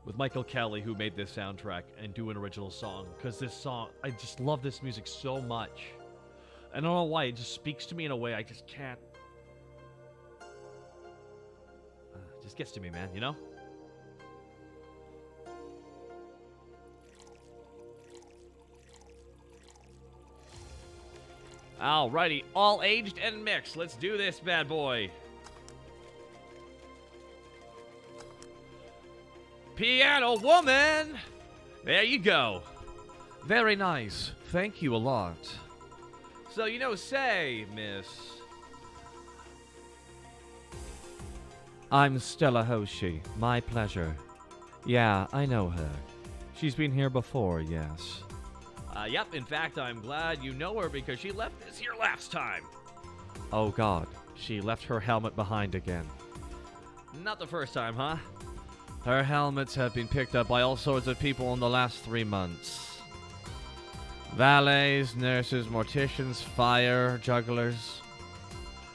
with Michael Kelly, who made this soundtrack, and do an original song. Because this song, I just love this music so much. I don't know why, it just speaks to me in a way I just can't. It just gets to me, man, you know? Alrighty, all aged and mixed. Let's do this bad boy. Piano woman! There you go. Very nice. Thank you a lot. So, say, miss. I'm Stella Hoshi. My pleasure. Yeah, I know her. She's been here before, yes. Yep, in fact, I'm glad you know her because she left this here last time. Oh, God. She left her helmet behind again. Not the first time, huh? Her helmets have been picked up by all sorts of people in the last 3 months. Valets, nurses, morticians, fire, jugglers.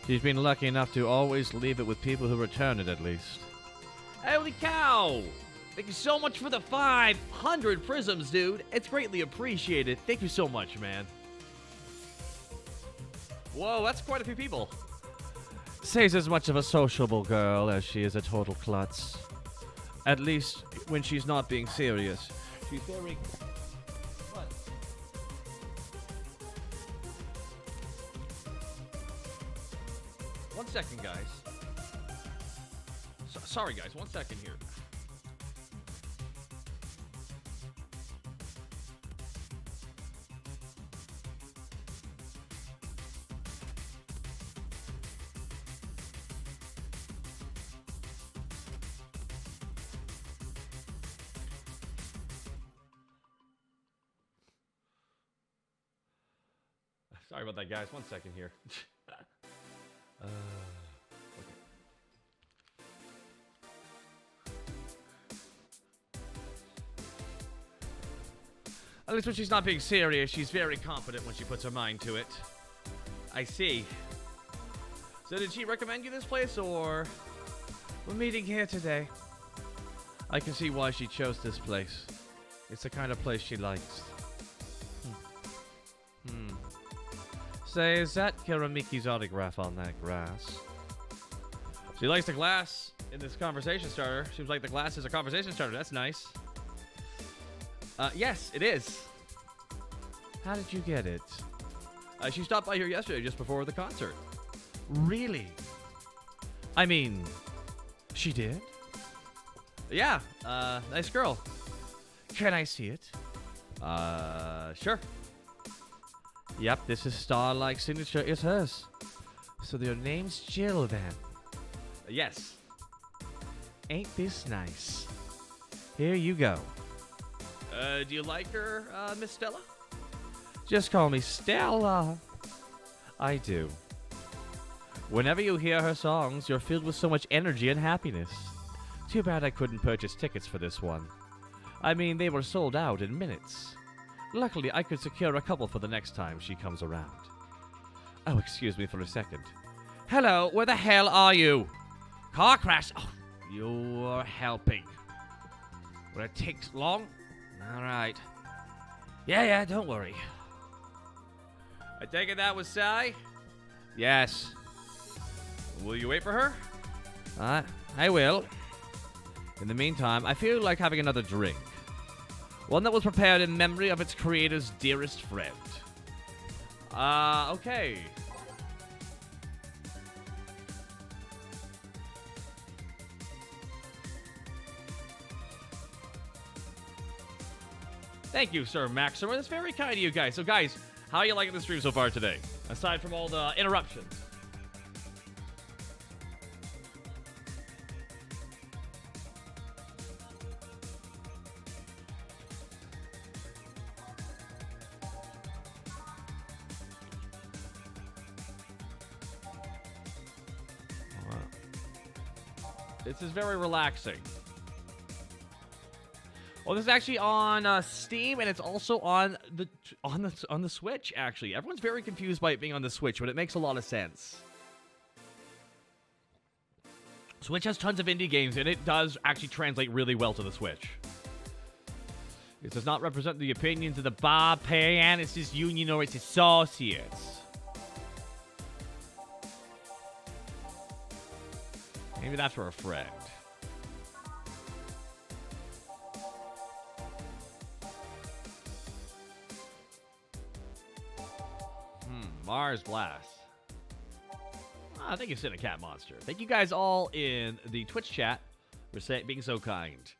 She's been lucky enough to always leave it with people who return it, at least. Holy cow! Thank you so much for the 500 prisms, dude. It's greatly appreciated. Thank you so much, man. Whoa, that's quite a few people. Say's as much of a sociable girl as she is a total klutz. At least when she's not being serious. She's very... What? One second, guys. Sorry, guys. 1 second here. Sorry about that, guys. 1 second here. Okay. At least when she's not being serious, she's very confident when she puts her mind to it. I see. So did she recommend you this place, or... We're meeting here today. I can see why she chose this place. It's the kind of place she likes. Say, is that Karamiki's autograph on that grass? She likes the glass in this conversation starter. Seems like the glass is a conversation starter. That's nice. Yes, it is. How did you get it? She stopped by here yesterday just before the concert. Really? I mean, she did? Yeah, nice girl. Can I see it? Sure. Yep, this is star-like signature is hers. So your name's Jill, then? Yes. Ain't this nice? Here you go. Do you like her, Miss Stella? Just call me Stella. I do. Whenever you hear her songs, you're filled with so much energy and happiness. Too bad I couldn't purchase tickets for this one. I mean, they were sold out in minutes. Luckily, I could secure a couple for the next time she comes around. Oh, excuse me for a second. Hello, where the hell are you? Car crash. Oh, you're helping. Will it take long? All right. Yeah, don't worry. I take it that was Sai? Yes. Will you wait for her? I will. In the meantime, I feel like having another drink. One that was prepared in memory of its creator's dearest friend. Okay. Thank you, Sir Max. That's very kind of you guys. So, guys, how are you liking the stream so far today? Aside from all the interruptions. This is very relaxing. Oh, this is actually on Steam, and it's also on the Switch. Actually, everyone's very confused by it being on the Switch, but it makes a lot of sense. Switch has tons of indie games, and it does actually translate really well to the Switch. It does not represent the opinions of the Bob Pianist's union or its associates. Maybe that's for a friend. Mars Blast. Thank you, Cinna Cat Monster. Thank you guys all in the Twitch chat for being so kind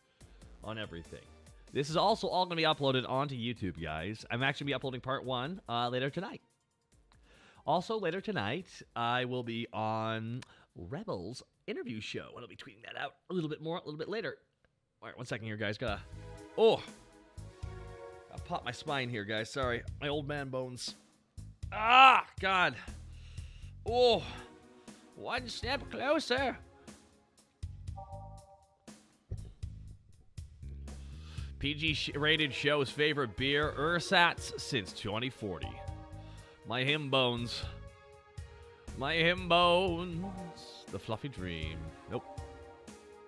on everything. This is also all going to be uploaded onto YouTube, guys. I'm actually going to be uploading part 1 later tonight. Also, later tonight, I will be on Rebels interview show, and I'll be tweeting that out a little bit later. All right, one second here, guys. Gotta pop my spine here, guys. Sorry, my old man bones. Ah, God. Oh, one step closer. PG-rated show's favorite beer, ersatz since 2040. My him bones. My him bones. The fluffy dream. Nope.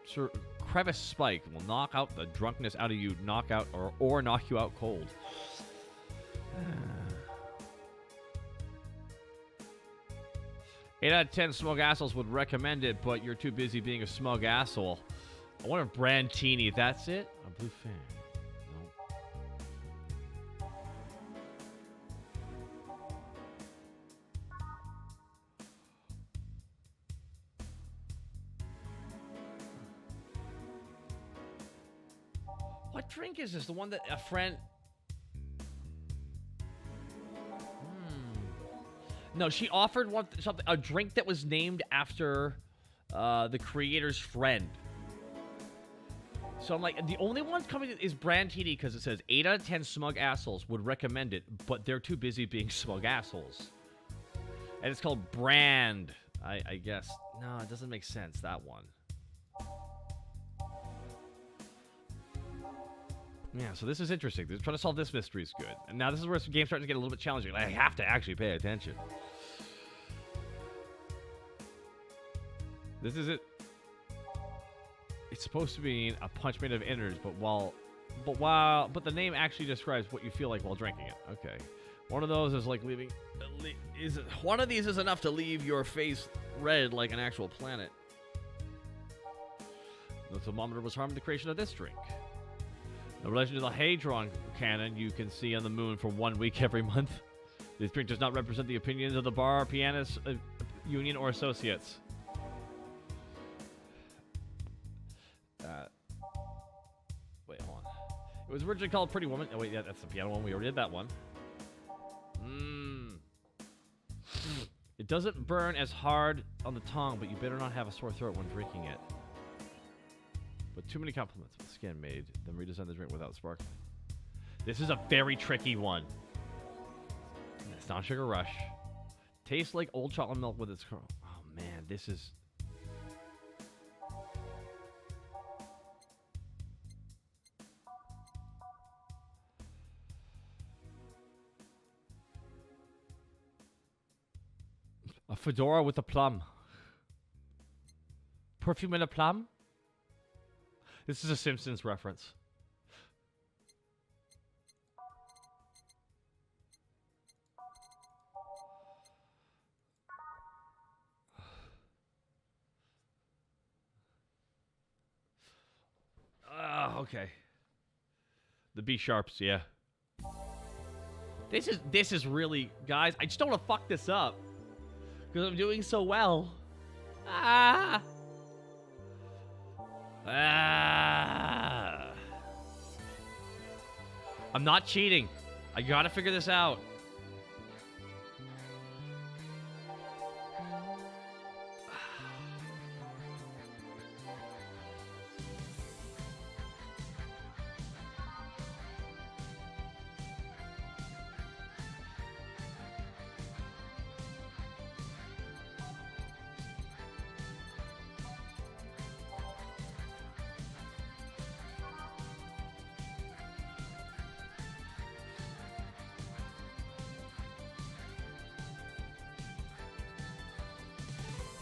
Sir Crevice Spike will knock out the drunkenness out of you, knock you out cold. 8 out of 10 smug assholes would recommend it, but you're too busy being a smug asshole. I wonder if Brandtini, that's it? A blue fan. What drink is this? The one that a friend... No, she offered a drink that was named after the creator's friend. So I'm like, the only one coming is Brandtini because it says 8 out of 10 smug assholes would recommend it, but they're too busy being smug assholes. And it's called Brand, I guess. No, it doesn't make sense, that one. Yeah, so this is interesting. Trying to solve this mystery is good. And now this is where some games start to get a little bit challenging. I have to actually pay attention. This is it. It's supposed to be a punch made of innards, but the name actually describes what you feel like while drinking it. Okay. One of those is like leaving. One of these is enough to leave your face red like an actual planet. The thermometer was harmed in the creation of this drink. In relation to the Hadron cannon you can see on the moon for 1 week every month. This drink does not represent the opinions of the Bar Pianists Union or Associates. Wait, hold on. It was originally called Pretty Woman. Oh, wait, yeah, that's the piano one. We already did that one. It doesn't burn as hard on the tongue, but you better not have a sore throat when drinking it. But too many compliments of the skin made them redesign the drink without sparkling. This is a very tricky one. It's not Sugar Rush. Tastes like old chocolate milk with its... Oh, man, this is... A fedora with a plum. Perfume and a plum? This is a Simpsons reference. Okay. The B sharps, yeah. This is really, guys, I just don't want to fuck this up. Because I'm doing so well. Ah. Ah. I'm not cheating. I gotta figure this out.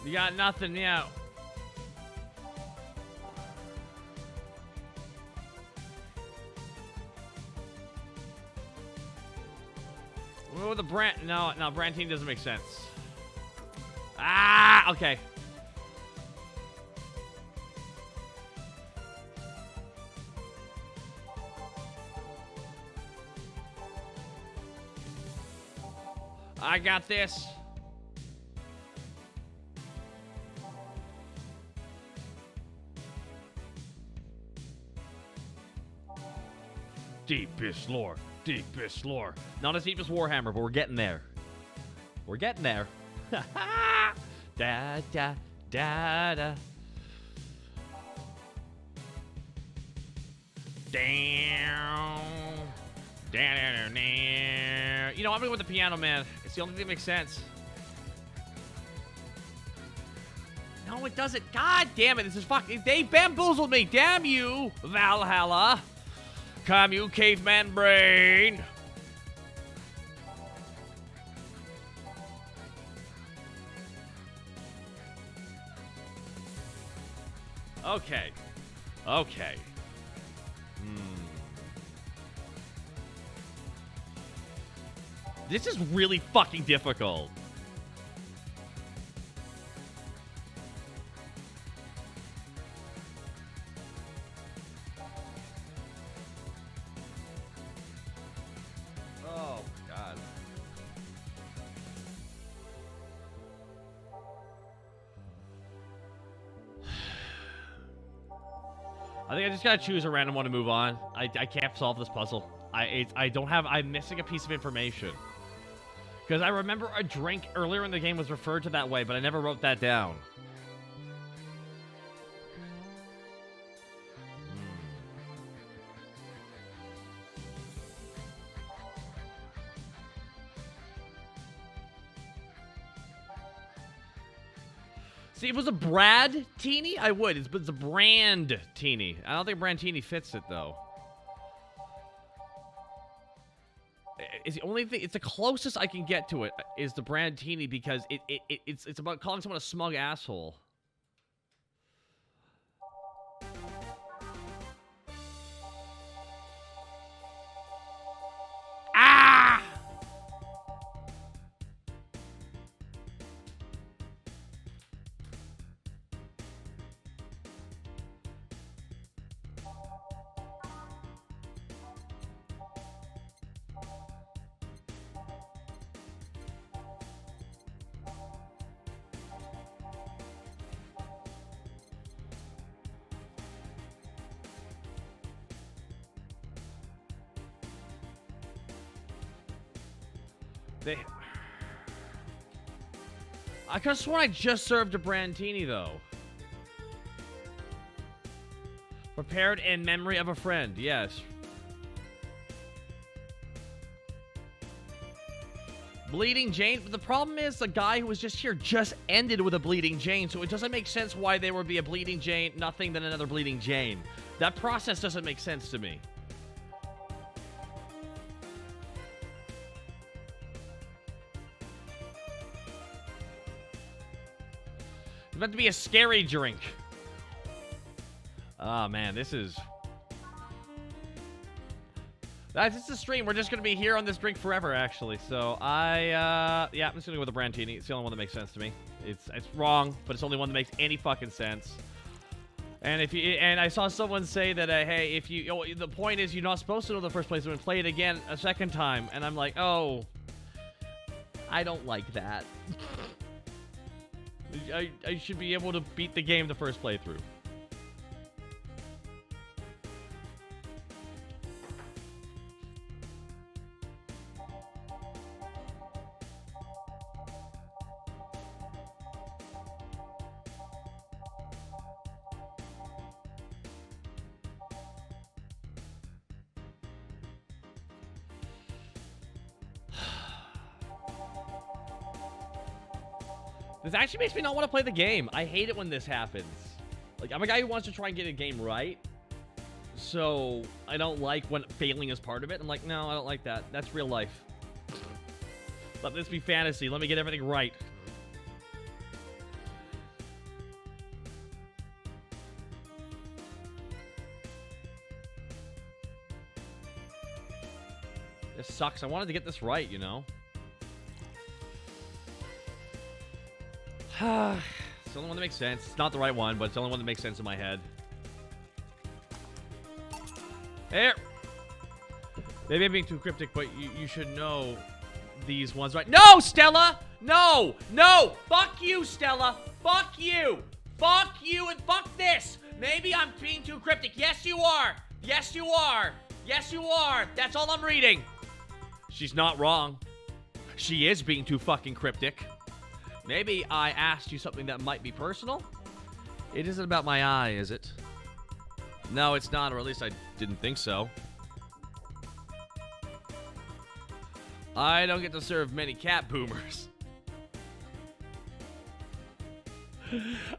You got nothing, yeah. Oh, the brand. No, brand team doesn't make sense. Ah, okay. I got this. Deepest lore. Deepest lore. Not as deep as Warhammer, but we're getting there. We're getting there. Da da da da. Damn. You know, I'm gonna go with the piano, man. It's the only thing that makes sense. No, it doesn't. God damn it. This is fucking. They bamboozled me. Damn you, Valhalla. Come, you caveman brain. Okay. Okay. This is really fucking difficult. Oh, God. I think I just gotta choose a random one to move on. I can't solve this puzzle. I don't have. I'm missing a piece of information. Because I remember a drink earlier in the game was referred to that way, but I never wrote that down. See, if it was a Brad Teeny, I would. It's a brand Teeny. I don't think brand Teeny fits it, though. It's the only thing. It's the closest I can get to it is the brand Teeny because it's about calling someone a smug asshole. Ah! I could have sworn I just served a Brandini, though. Prepared in memory of a friend, yes. Bleeding Jane, but the problem is the guy who was just here just ended with a Bleeding Jane, so it doesn't make sense why there would be a Bleeding Jane, nothing than another Bleeding Jane. That process doesn't make sense to me. It's meant to be a scary drink. Oh, man, this is... That's just a stream. We're just going to be here on this drink forever, actually. So, yeah, I'm just going to go with the Brandini. It's the only one that makes sense to me. It's wrong, but it's the only one that makes any fucking sense. And I saw someone say that, hey, if you, the point is you're not supposed to know the first playthrough and play it again a second time. And I'm like, oh, I don't like that. I should be able to beat the game the first playthrough. This actually makes me not want to play the game. I hate it when this happens. Like, I'm a guy who wants to try and get a game right. So, I don't like when failing is part of it. I'm like, no, I don't like that. That's real life. Let this be fantasy. Let me get everything right. This sucks. I wanted to get this right, you know? It's the only one that makes sense. It's not the right one, but it's the only one that makes sense in my head. There. Maybe I'm being too cryptic, but you should know these ones, right? No, Stella! No! No! Fuck you, Stella! Fuck you! Fuck you and fuck this! Maybe I'm being too cryptic. Yes, you are! Yes, you are! Yes, you are! That's all I'm reading. She's not wrong. She is being too fucking cryptic. Maybe I asked you something that might be personal? It isn't about my eye, is it? No, it's not, or at least I didn't think so. I don't get to serve many cat boomers.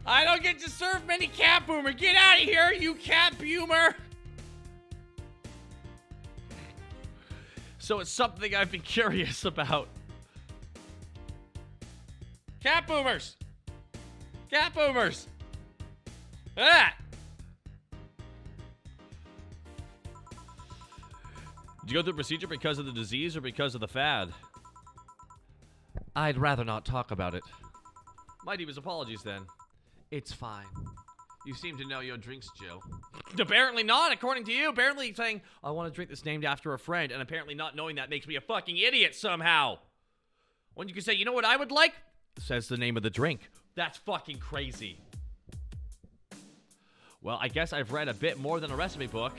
I don't get to serve many cat boomer. Get out of here, you cat boomer! So it's something I've been curious about. Cat boomers! Cat boomers! Ah! Did you go through the procedure because of the disease or because of the fad? I'd rather not talk about it. My deepest apologies then. It's fine. You seem to know your drinks, Joe. Apparently not, according to you. Apparently saying, I want to drink this named after a friend, and apparently not knowing that makes me a fucking idiot somehow. When you can say, you know what I would like? Says the name of the drink. That's fucking crazy. Well, I guess I've read a bit more than a recipe book.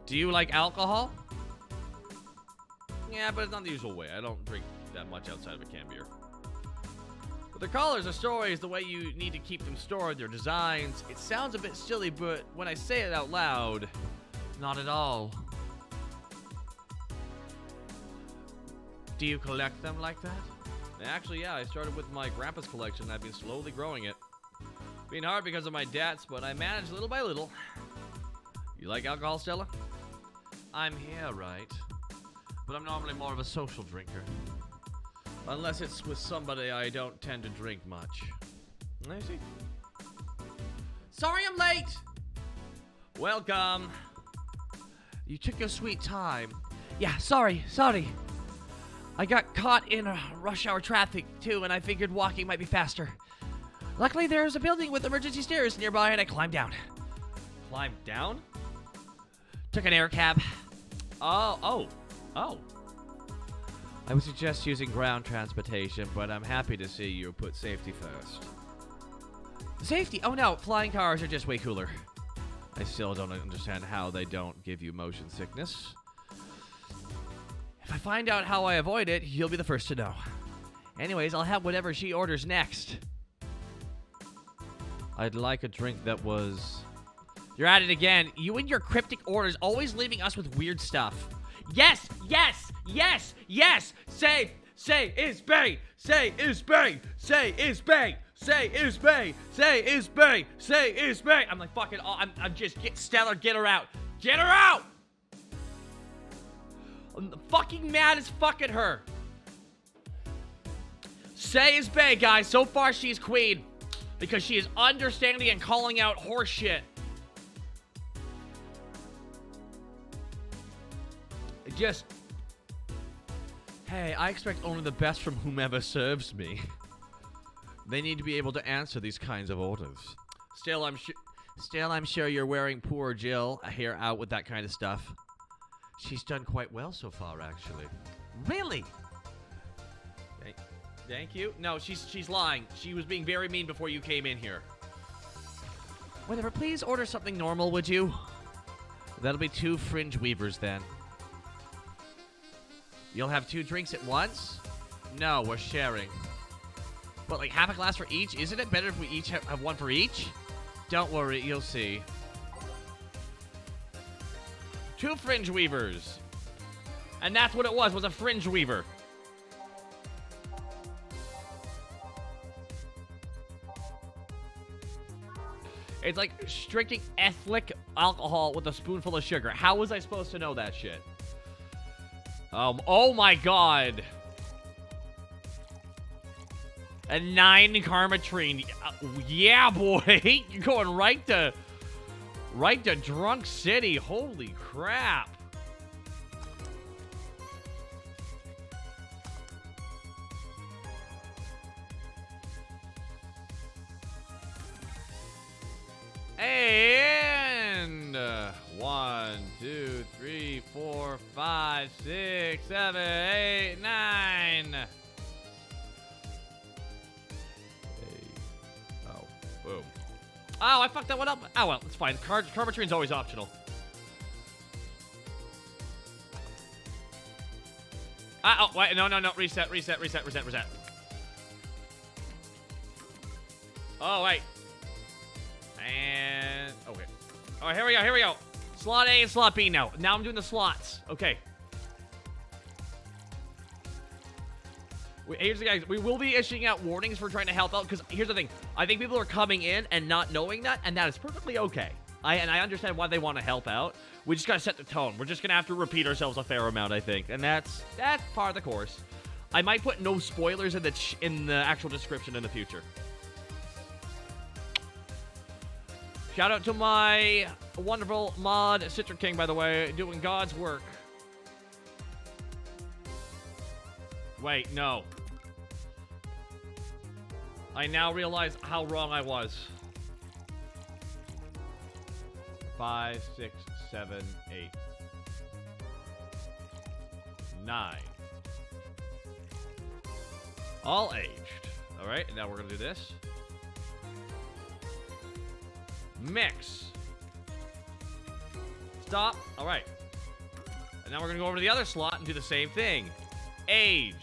Do you like alcohol? Yeah, but it's not the usual way. I don't drink that much outside of a can beer. But the colors are stories, the way you need to keep them stored, their designs. It sounds a bit silly, but when I say it out loud, not at all. Do you collect them like that? Actually, yeah, I started with my grandpa's collection. I've been slowly growing it. Been hard because of my debts, but I managed little by little. You like alcohol, Stella? I'm here, right? But I'm normally more of a social drinker. Unless it's with somebody I don't tend to drink much. I see. Sorry I'm late! Welcome. You took your sweet time. Yeah, sorry. I got caught in rush hour traffic, too, and I figured walking might be faster. Luckily, there's a building with emergency stairs nearby, and I climbed down. Climbed down? Took an air cab. Oh. I would suggest using ground transportation, but I'm happy to see you put safety first. Safety? Oh no, flying cars are just way cooler. I still don't understand how they don't give you motion sickness. If I find out how I avoid it, you'll be the first to know. Anyways, I'll have whatever she orders next. I'd like a drink that was... You're at it again. You and your cryptic orders always leaving us with weird stuff. Yes! Say is bay! Say is bay! Say is bay! Say is bay! Say is bay! Say is bay! I'm like, fucking, I'm just, Stellar, get her out! Get her out! I'm fucking mad as fuck at her. Say is bay, guys. So far, she's queen. Because she is understanding and calling out horseshit. Just... Hey, I expect only the best from whomever serves me. They need to be able to answer these kinds of orders. Still, Still, I'm sure you're wearing poor Jill here out with that kind of stuff. She's done quite well so far, actually. Really? Thank you. No, she's lying. She was being very mean before you came in here. Whatever, please order something normal, would you? That'll be 2 fringe weavers then. You'll have 2 drinks at once? No, we're sharing. But like half a glass for each? Isn't it better if we each have 1 for each? Don't worry, you'll see. 2 fringe weavers. And that's what it was a fringe weaver. It's like drinking ethnic alcohol with a spoonful of sugar. How was I supposed to know that shit? Oh my god. A 9 Karmatrine. Yeah, boy. You're going right to Drunk City. Holy crap. And 1, 2, 3, 4, 5, 6, 7, 8, 9. Oh, boom. Oh, I fucked that one up. Oh, well, it's fine. Karmatrine's always optional. Oh, wait, no. Reset. Oh, wait. And, okay. All right, here we go. Slot A and slot B now. Now I'm doing the slots. Okay. Here's the guys. We will be issuing out warnings for trying to help out, because here's the thing. I think people are coming in and not knowing that, and that is perfectly okay. I understand why they want to help out. We just got to set the tone. We're just going to have to repeat ourselves a fair amount, I think. And that's part of the course. I might put no spoilers in the actual description in the future. Shout out to my wonderful mod, Citric King, by the way, doing God's work. Wait, no. I now realize how wrong I was. 5, 6, 7, 8, 9. All aged. All right, and now we're going to do this. Mix. Stop. All right. And now we're going to go over to the other slot and do the same thing. Aged.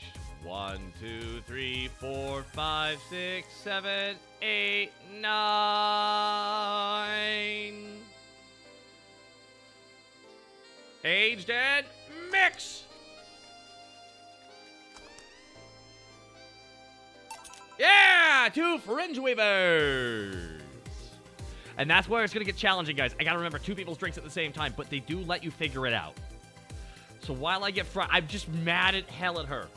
1, 2, 3, 4, 5, 6, 7, 8, 9. Aged and mix. Yeah! 2 fringe weavers. And that's where it's going to get challenging, guys. I got to remember 2 people's drinks at the same time, but they do let you figure it out. So while I get I'm just mad at hell at her.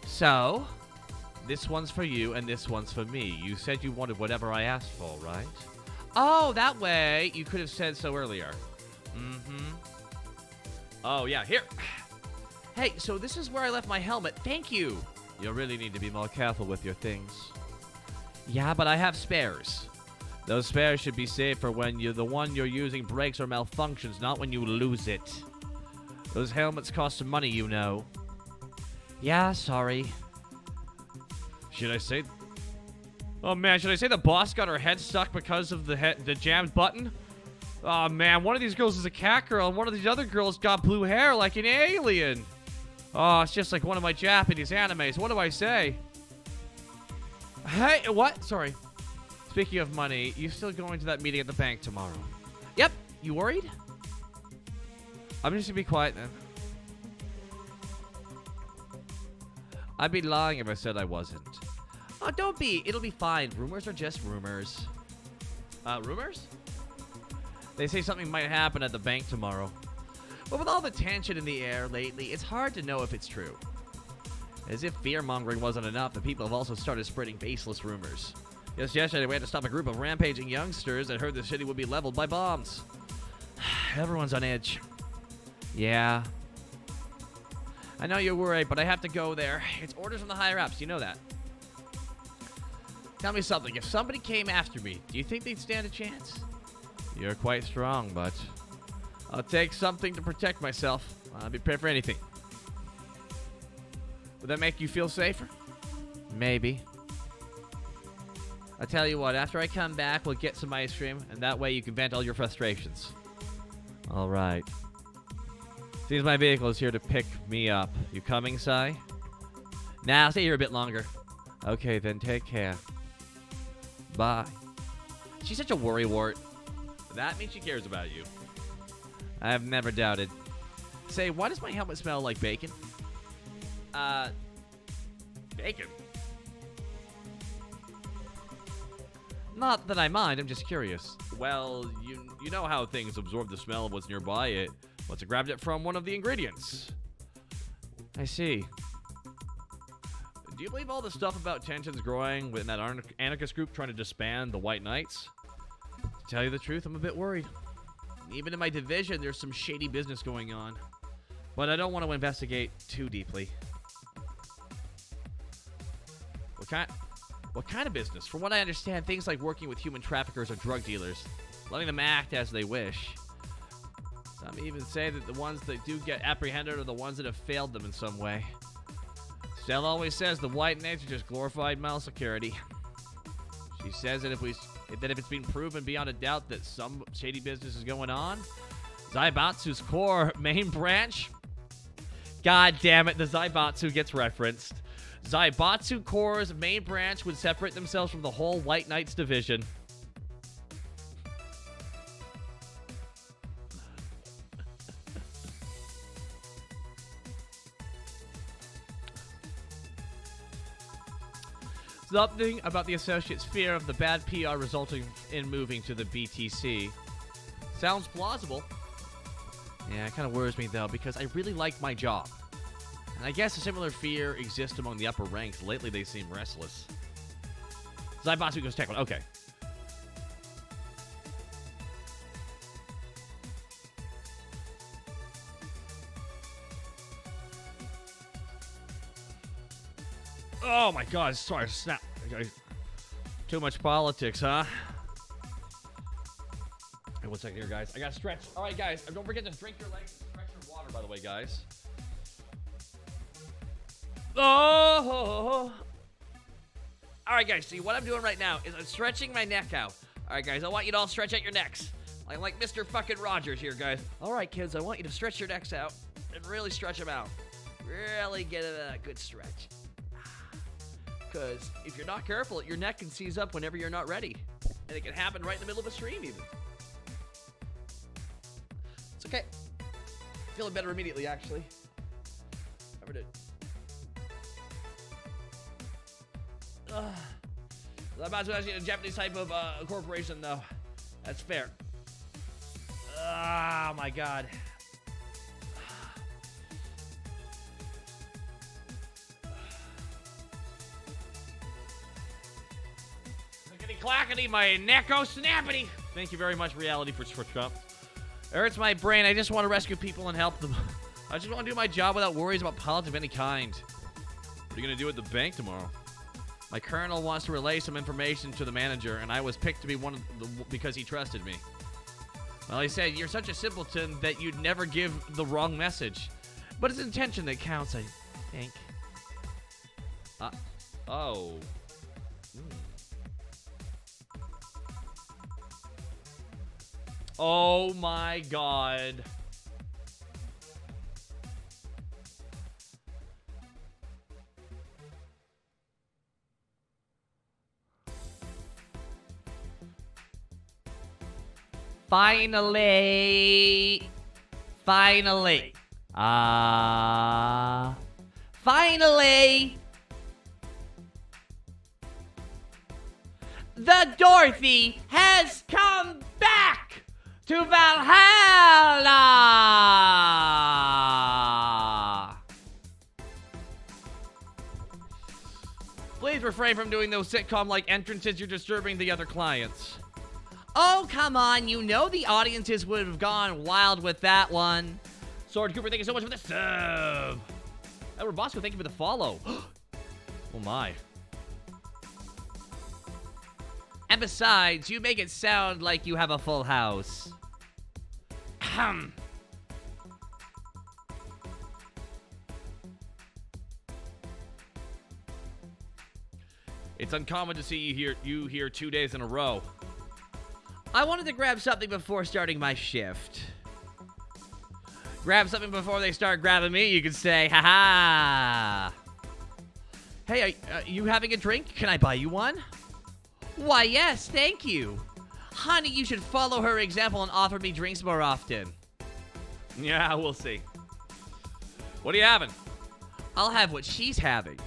So, this one's for you and this one's for me. You said you wanted whatever I asked for, right? Oh, that way. You could have said so earlier. Mm-hmm. Oh, yeah. Here. Hey, so this is where I left my helmet. Thank you. You really need to be more careful with your things. Yeah, but I have spares. Those spares should be saved for when the one you're using breaks or malfunctions, not when you lose it. Those helmets cost some money, you know. Yeah, sorry. Should I say... Oh, man, should I say the boss got her head stuck because of the jammed button? Oh, man, one of these girls is a cat girl, and one of these other girls got blue hair like an alien. Oh, it's just like one of my Japanese animes. What do I say? Hey, what? Sorry. Speaking of money, you still going to that meeting at the bank tomorrow? Yep. You worried? I'm just gonna be quiet then. I'd be lying if I said I wasn't. Oh, don't be. It'll be fine. Rumors are just rumors. Rumors? They say something might happen at the bank tomorrow. But with all the tension in the air lately, it's hard to know if it's true. As if fear-mongering wasn't enough, the people have also started spreading baseless rumors. Just yesterday, we had to stop a group of rampaging youngsters that heard the city would be leveled by bombs. Everyone's on edge. Yeah. I know you're worried, but I have to go there. It's orders from the higher-ups, you know that. Tell me something. If somebody came after me, do you think they'd stand a chance? You're quite strong, but I'll take something to protect myself. I'll be prepared for anything. Would that make you feel safer? Maybe. I'll tell you what, after I come back, we'll get some ice cream, and that way you can vent all your frustrations. All right. Seems my vehicle is here to pick me up. You coming, Sai? Nah, I'll stay here a bit longer. Okay, then take care. Bye. She's such a worrywart. That means she cares about you. I have never doubted. Say, why does my helmet smell like bacon? Bacon. Not that I mind, I'm just curious. Well, you know how things absorb the smell of what's nearby. It must have grabbed it from one of the ingredients. I see. Do you believe all the stuff about tensions growing within that anarchist group trying to disband the White Knights? To tell you the truth, I'm a bit worried. Even in my division, there's some shady business going on. But I don't want to investigate too deeply. What kind of business? From what I understand, things like working with human traffickers or drug dealers, letting them act as they wish. Some even say that the ones that do get apprehended are the ones that have failed them in some way. Stella always says the White Knights are just glorified mall security. She says that if it's been proven beyond a doubt that some shady business is going on, Zaibatsu's core main branch. God damn it, the Zaibatsu gets referenced. Zaibatsu Corps' main branch would separate themselves from the whole White Knights division. Something about the Associates' fear of the bad PR resulting in moving to the BTC. Sounds plausible. Yeah, it kind of worries me, though, because I really like my job. And I guess a similar fear exists among the upper ranks. Lately, they seem restless. Zaibatsu goes Tech1. Okay. Oh my god, sorry, snap. Too much politics, huh? Hey, 1 second here, guys. I gotta stretch. All right, guys, don't forget to drink your legs and stretch your water, by the way, guys. Oh! All right, guys, see, what I'm doing right now is I'm stretching my neck out. All right, guys, I want you to all stretch out your necks. I'm like Mr. fucking Rogers here, guys. All right, kids, I want you to stretch your necks out and really stretch them out. Really get a good stretch. Because if you're not careful, your neck can seize up whenever you're not ready. And it can happen right in the middle of a stream, even. It's okay. Feeling better immediately, actually. Never did. I'm about to ask you a Japanese type of corporation, though. That's fair. Oh, my God. Clackety, my necko snappity. Thank you very much, reality for Trump. It hurts my brain. I just want to rescue people and help them. I just want to do my job without worries about politics of any kind. What are you gonna do at the bank tomorrow? My colonel wants to relay some information to the manager, and I was picked to be one of the because he trusted me. Well, he said, you're such a simpleton that you'd never give the wrong message. But it's intention that counts, I think. Oh. Oh my God. Finally. Finally. Finally. The Dorothy has come back to Valhalla! Please refrain from doing those sitcom-like entrances. You're disturbing the other clients. Oh, come on. You know the audiences would have gone wild with that one. Sword Cooper, thank you so much for the sub. Edward Bosco, thank you for the follow. Oh, my. And besides, you make it sound like you have a full house. Ahem. It's uncommon to see you here 2 days in a row. I wanted to grab something before starting my shift. Grab something before they start grabbing me, you could say, ha-ha. Hey, are you having a drink? Can I buy you one? Why, yes, thank you. Honey, you should follow her example and offer me drinks more often. Yeah, we'll see. What are you having? I'll have what she's having.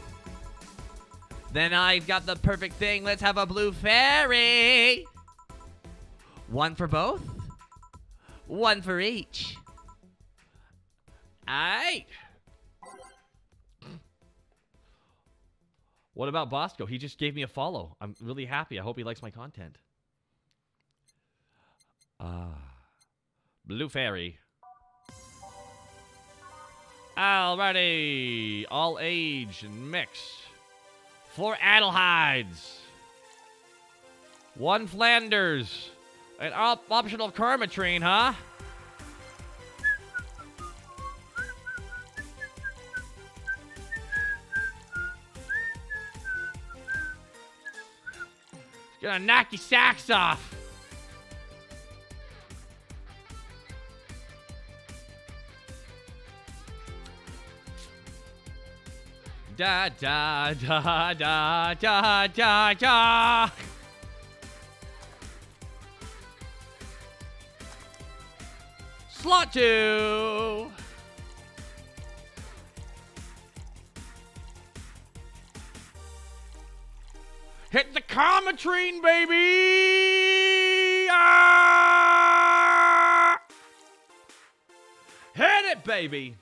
Then I've got the perfect thing. Let's have a blue fairy. One for both? One for each. Aight. What about Bosco? He just gave me a follow. I'm really happy. I hope he likes my content. Blue Fairy. Alrighty. All age and mix. 4 Adelheids. 1 Flanders. An optional Karmatrine, huh? Gonna knock your socks off. Da da da da da da da. Slot 2. Hit the Karmatrine, baby! Ah! Hit it, baby!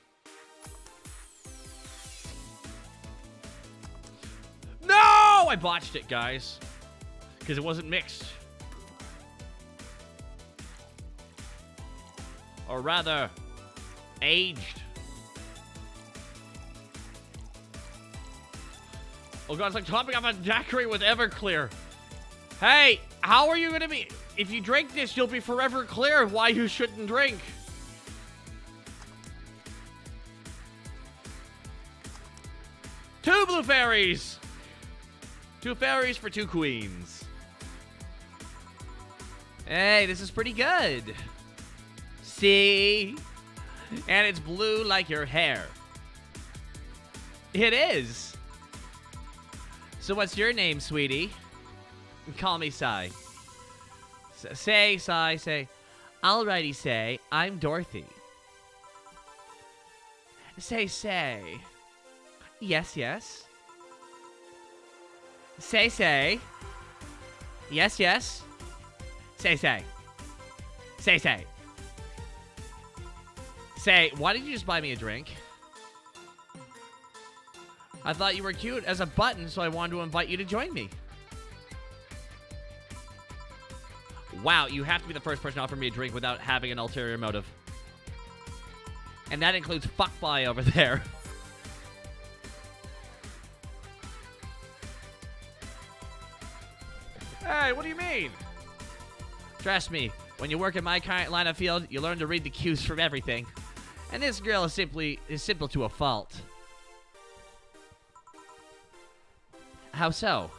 No! I botched it, guys. Because it wasn't mixed. Or rather, aged. Oh god, it's like topping off a daiquiri with Everclear. Hey, how are you gonna be? If you drink this, you'll be forever clear of why you shouldn't drink. Two blue fairies. 2 fairies for 2 queens. Hey, this is pretty good. See? And it's blue like your hair. It is. So what's your name, sweetie? Call me Sai. Say, Sai, say. Alrighty, say. I'm Dorothy. Say. Yes, yes. Say. Yes, yes. Say. Say, why did you just buy me a drink? I thought you were cute as a button, so I wanted to invite you to join me. Wow, you have to be the first person to offer me a drink without having an ulterior motive. And that includes fuckboy over there. Hey, what do you mean? Trust me, when you work in my current line of field, you learn to read the cues from everything. And this girl is simple to a fault. How so?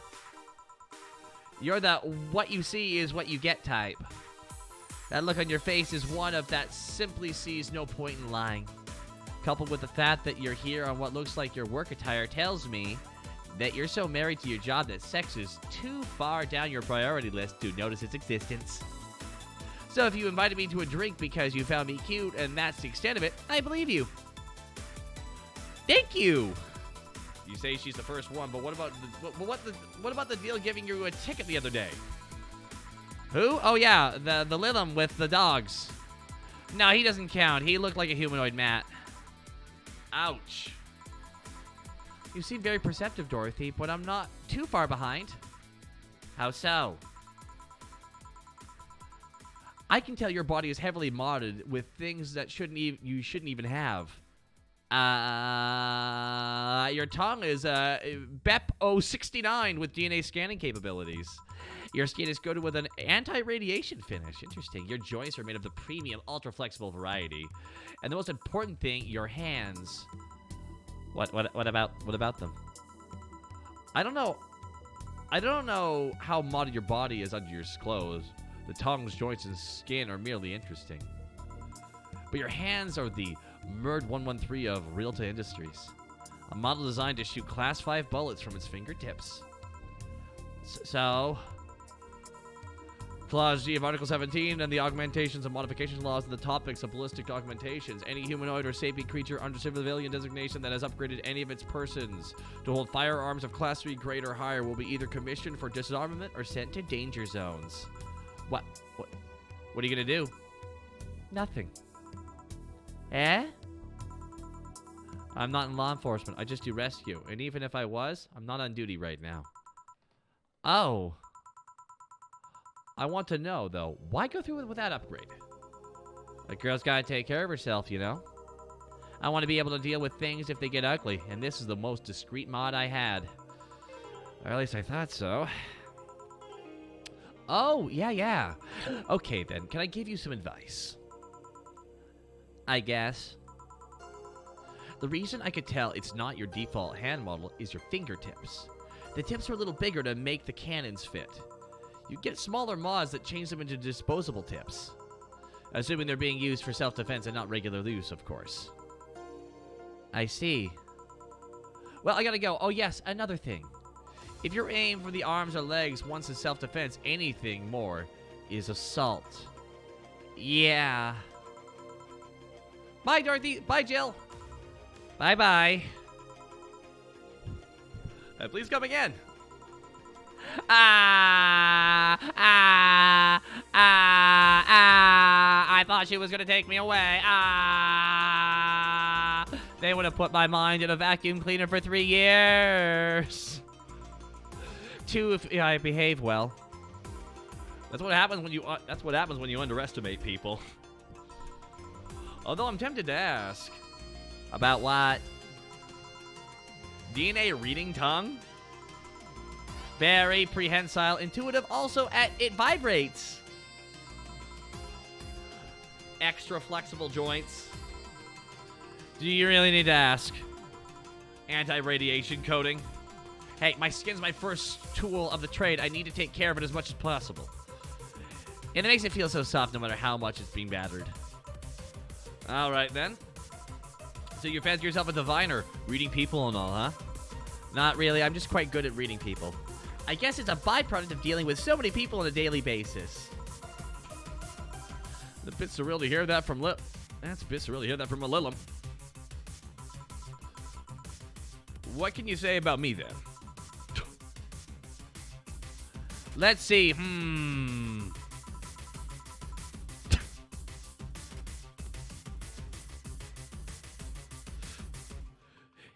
You're the what you see is what you get type. That look on your face is one of that simply sees no point in lying. Coupled with the fact that you're here on what looks like your work attire tells me that you're so married to your job that sex is too far down your priority list to notice its existence. So if you invited me to a drink because you found me cute and that's the extent of it, I believe you. Thank you. You say she's the first one, but what about what about the deal giving you a ticket the other day? Who? Oh yeah, the Lilum with the dogs. No, he doesn't count. He looked like a humanoid Matt. Ouch. You seem very perceptive, Dorothy, but I'm not too far behind. How so? I can tell your body is heavily modded with things that you shouldn't even have. Your tongue is BEP 069 with DNA scanning capabilities. Your skin is coated with an anti-radiation finish. Interesting. Your joints are made of the premium, ultra-flexible variety. And the most important thing, your hands. What about them? I don't know. I don't know how modded your body is under your clothes. The tongues, joints, and skin are merely interesting. But your hands are the MERD 113 of Realta Industries. A model designed to shoot Class 5 bullets from its fingertips. So, Clause G of Article 17 and the augmentations and modifications laws and the topics of ballistic augmentations. Any humanoid or sapient creature under civilian designation that has upgraded any of its persons to hold firearms of Class 3 grade or higher will be either commissioned for disarmament or sent to danger zones. What are you gonna do? Nothing. Eh? I'm not in law enforcement. I just do rescue. And even if I was, I'm not on duty right now. Oh. I want to know, though, why go through with that upgrade? A girl's gotta take care of herself, you know? I want to be able to deal with things if they get ugly, and this is the most discreet mod I had. Or at least I thought so. Oh, yeah. Okay, then, can I give you some advice? I guess. The reason I could tell it's not your default hand model is your fingertips. The tips are a little bigger to make the cannons fit. You get smaller mods that change them into disposable tips. Assuming they're being used for self-defense and not regular use, of course. I see. Well, I gotta go. Oh, yes, another thing. If you're aiming for the arms or legs once in self-defense, anything more is assault. Yeah. Bye, Dorothy. Bye, Jill. Bye-bye. Please come again. I thought she was going to take me away. They would have put my mind in a vacuum cleaner for 3 years. 2 if I behave well. That's what happens when you underestimate people. Although I'm tempted to ask. About what? DNA reading tongue? Very prehensile, intuitive, also it vibrates. Extra flexible joints. Do you really need to ask? Anti-radiation coating. Hey, my skin's my first tool of the trade. I need to take care of it as much as possible. And it makes it feel so soft no matter how much it's being battered. Alright then. So you fancy yourself a diviner, reading people and all, huh? Not really, I'm just quite good at reading people. I guess it's a byproduct of dealing with so many people on a daily basis. It's a bit surreal to hear that from That's a bit surreal to hear that from a Lilum. What can you say about me, then? Let's see,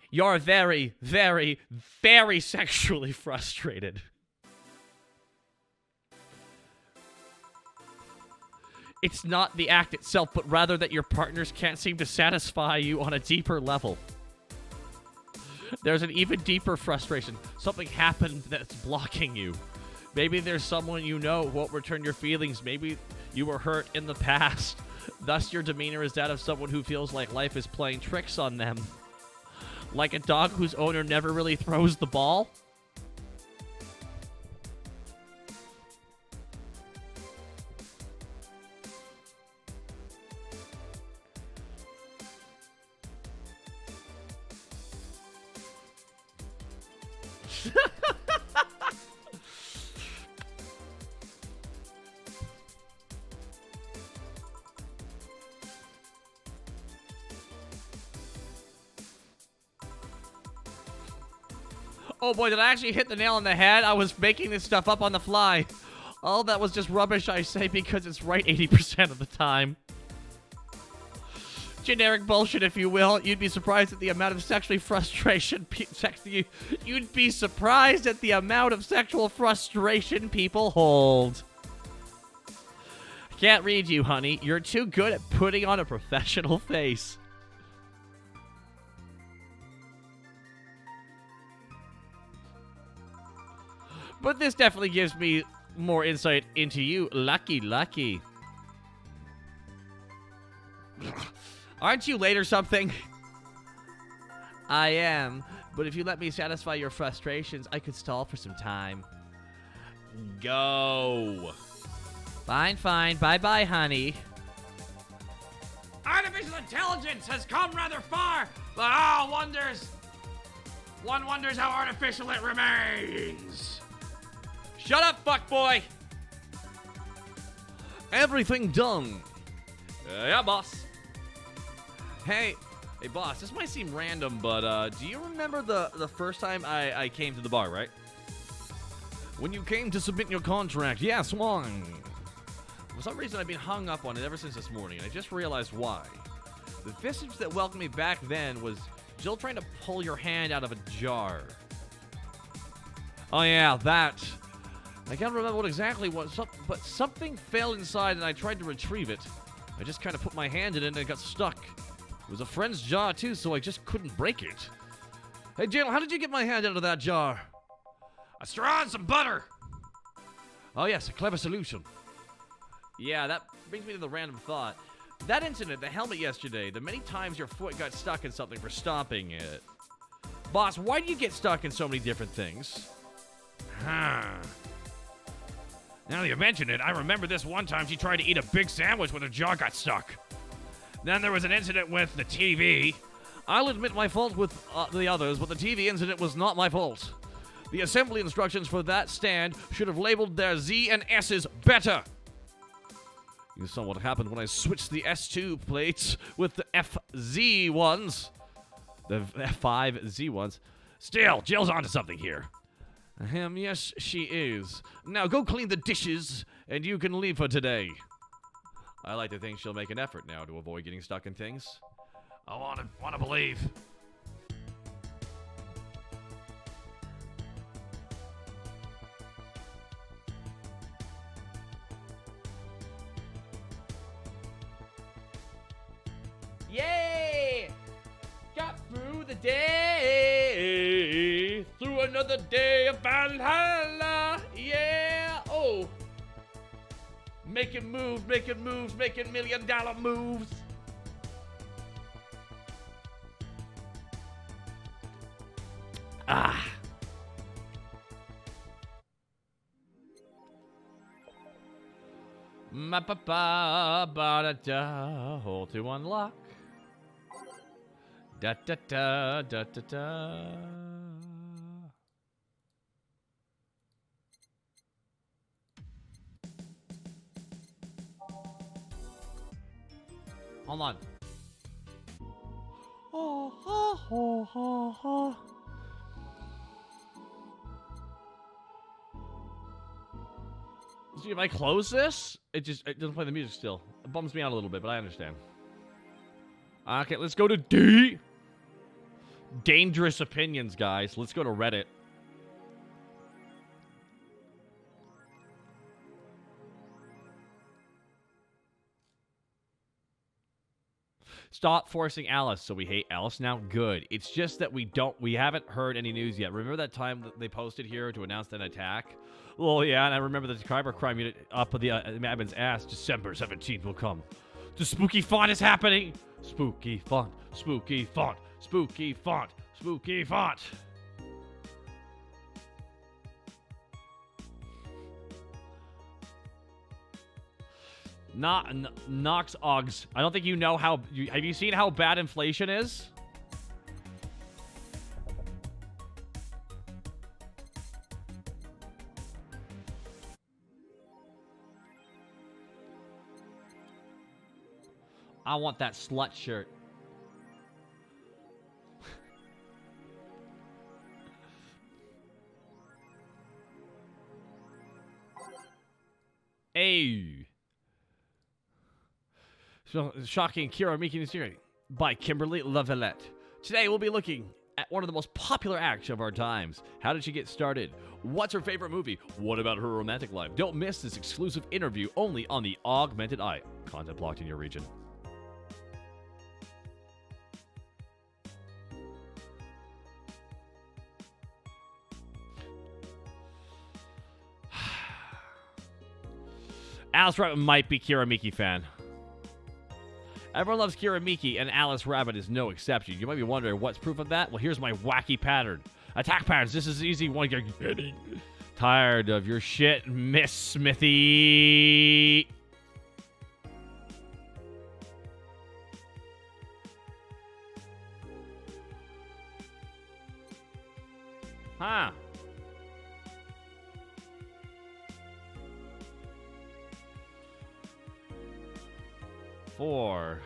You're very, very, very sexually frustrated. It's not the act itself, but rather that your partners can't seem to satisfy you on a deeper level. There's an even deeper frustration. Something happened that's blocking you. Maybe there's someone you know who won't return your feelings. Maybe you were hurt in the past. Thus, your demeanor is that of someone who feels like life is playing tricks on them. Like a dog whose owner never really throws the ball? Oh boy, did I actually hit the nail on the head? I was making this stuff up on the fly. All that was just rubbish, I say, because it's right 80% of the time. Generic bullshit, if you will. You'd be surprised at the amount of sexually frustration you'd be surprised at the amount of sexual frustration people hold. I can't read you, honey. You're too good at putting on a professional face. But this definitely gives me more insight into you. Lucky. Aren't you late or something? I am, but if you let me satisfy your frustrations, I could stall for some time. Go. Fine. Bye, honey. Artificial intelligence has come rather far, but one wonders how artificial it remains. Shut up, fuckboy. Everything done. Yeah, boss. Hey, boss, this might seem random, but do you remember the first time I came to the bar, right? When you came to submit your contract, yes, why? For some reason, I've been hung up on it ever since this morning, and I just realized why. The visage that welcomed me back then was Jill trying to pull your hand out of a jar. Oh yeah, that. I can't remember what exactly was, but something fell inside and I tried to retrieve it. I just kind of put my hand in it and it got stuck. It was a friend's jar too, so I just couldn't break it. Hey Jill, how did you get my hand out of that jar? A straw and some butter. Oh yes, a clever solution. Yeah, that brings me to the random thought. That incident, the helmet yesterday, the many times your foot got stuck in something for stomping it. Boss, why do you get stuck in so many different things? Now that you mention it, I remember this one time she tried to eat a big sandwich when her jaw got stuck. Then there was an incident with the TV. I'll admit my fault with the others, but the TV incident was not my fault. The assembly instructions for that stand should have labeled their Z and S's better. You saw what happened when I switched the S2 plates with the FZ ones. The F5Z ones. Still, Jill's onto something here. Yes, she is. Now go clean the dishes, and you can leave for today. I like to think she'll make an effort now to avoid getting stuck in things. I want to believe. Yay! Got through the day, through another day of Valhalla. Yeah! Oh! Making moves, making $1 million moves. Ah! Ma pa pa ba da da, hole to unlock. Da da da da da da. Hold on. Oh, oh, oh, oh, oh. See, if I close this, it doesn't play the music still. It bums me out a little bit, but I understand. Okay, let's go to D. Dangerous opinions, guys. Let's go to Reddit. Stop forcing Alice. So we hate Alice now? Good. It's just that we haven't heard any news yet. Remember that time that they posted here to announce an attack? Well, yeah, and I remember the cybercrime unit up with the admin's ass. December 17th will come. The spooky font is happening. Spooky font. Spooky font. Spooky font. Spooky font. Nox Oggs. I don't think you know how... have you seen how bad inflation is? I want that slut shirt. Hey. So, shocking Kira Miki Nisiri by Kimberly Lavalette. Today we'll be looking at one of the most popular acts of our times. How did she get started? What's her favorite movie? What about her romantic life? Don't miss this exclusive interview only on the Augmented Eye. Content blocked in your region. Alice Rabbit might be Kira Miki fan. Everyone loves Kira Miki, and Alice Rabbit is no exception. You might be wondering, what's proof of that? Well, here's my wacky pattern. Attack patterns. This is easy one you're getting. Tired of your shit, Miss Smithy. Huh. Four.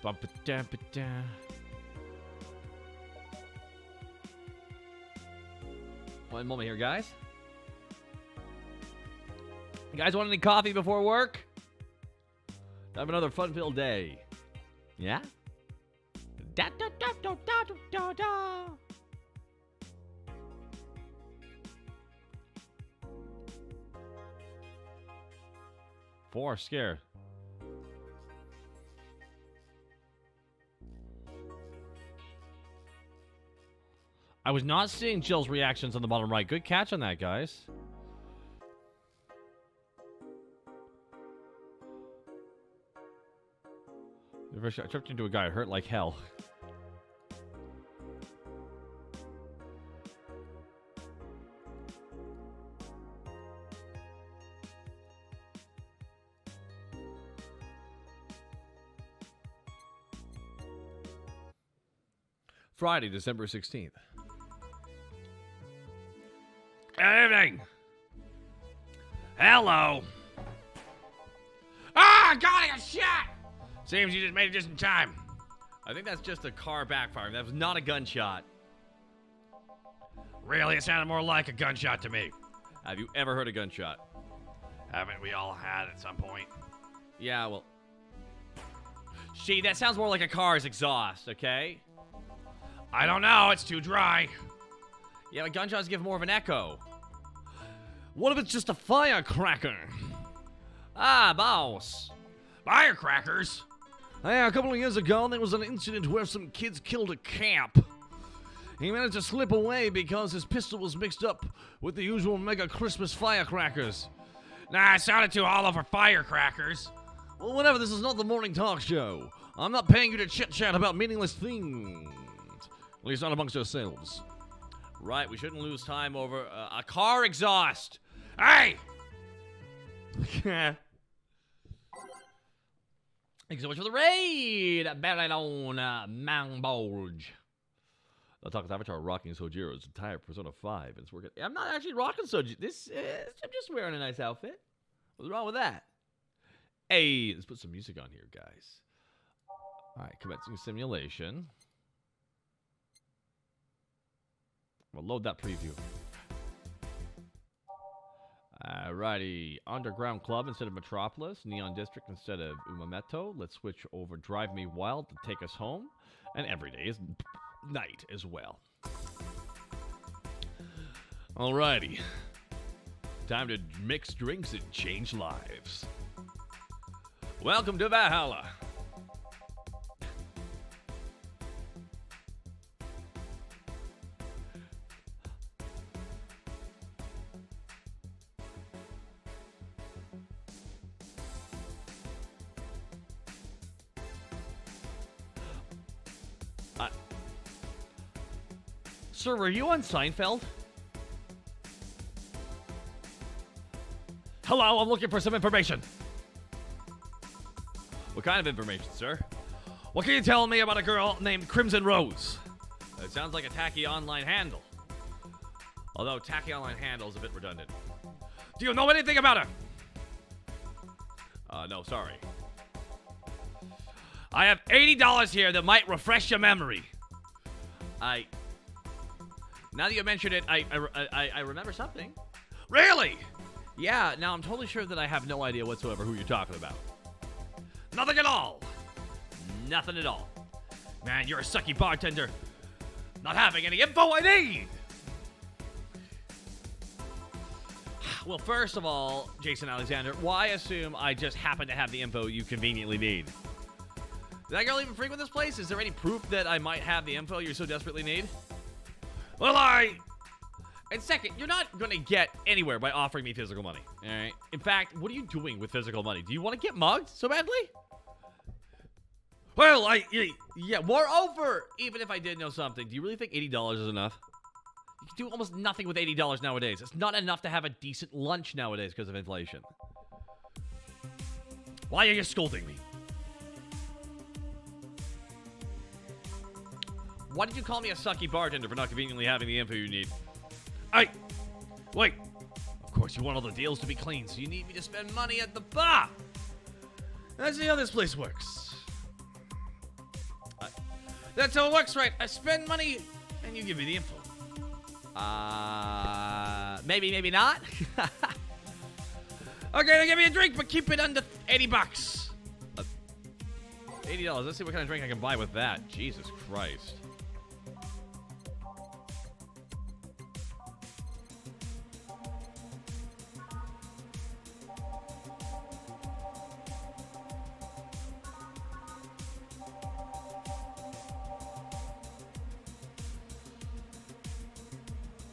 Bum-ba-da-ba-da. One moment here, guys. You guys want any coffee before work? Have another fun-filled day. Yeah? Da, da, da, da, da, da, da. Four, scared. I was not seeing Jill's reactions on the bottom right. Good catch on that, guys. I tripped into a guy. It hurt like hell. Friday, December 16th. Good evening. Hello. Ah, God, I got shot. Seems you just made it just in time. I think that's just a car backfiring. That was not a gunshot. Really, it sounded more like a gunshot to me. Have you ever heard a gunshot? Haven't we all had at some point? Yeah, well... Gee, that sounds more like a car's exhaust, okay? I don't know. It's too dry. Yeah, but gunshots give more of an echo. What if it's just a firecracker? Ah, boss. Firecrackers? Yeah, a couple of years ago, there was an incident where some kids killed a camp. He managed to slip away because his pistol was mixed up with the usual mega Christmas firecrackers. Nah, it sounded too hollow for firecrackers. Well, whatever, this is not the morning talk show. I'm not paying you to chit-chat about meaningless things. At least not amongst ourselves. Right, we shouldn't lose time over a car exhaust. Hey! Thanks so much for the raid, Barilon Mount Bulge. I'll talk with Avatar rocking Sojiro's entire Persona 5. It's working. I'm not actually rocking Soji. I'm just wearing a nice outfit. What's wrong with that? Hey, let's put some music on here, guys. All right, commencing simulation. We'll load that preview. Alrighty, Underground Club instead of Metropolis, Neon District instead of Umameto. Let's switch over Drive Me Wild to take us home, and every day is night as well. Alrighty, time to mix drinks and change lives. Welcome to Valhalla. Sir, were you on Seinfeld? Hello, I'm looking for some information. What kind of information, sir? What can you tell me about a girl named Crimson Rose? It sounds like a tacky online handle. Although tacky online handle is a bit redundant. Do you know anything about her? No, sorry. I have $80 here that might refresh your memory. Now that you mentioned it, I remember something. Really? Yeah, now I'm totally sure that I have no idea whatsoever who you're talking about. Nothing at all. Nothing at all. Man, you're a sucky bartender. Not having any info I need. Well, first of all, Jason Alexander, why assume I just happen to have the info you conveniently need? Did that girl even frequent this place? Is there any proof that I might have the info you so desperately need? Well, And second, you're not going to get anywhere by offering me physical money. All right? In fact, what are you doing with physical money? Do you want to get mugged so badly? Well, yeah, moreover, even if I did know something, do you really think $80 is enough? You can do almost nothing with $80 nowadays. It's not enough to have a decent lunch nowadays because of inflation. Why are you scolding me? Why did you call me a sucky bartender for not conveniently having the info you need? Wait. Of course, you want all the deals to be clean, so you need me to spend money at the bar. That's how this place works. That's how it works, right? I spend money, and you give me the info. Maybe, maybe not. Okay, then give me a drink, but keep it under $80. $80. Let's see what kind of drink I can buy with that. Jesus Christ.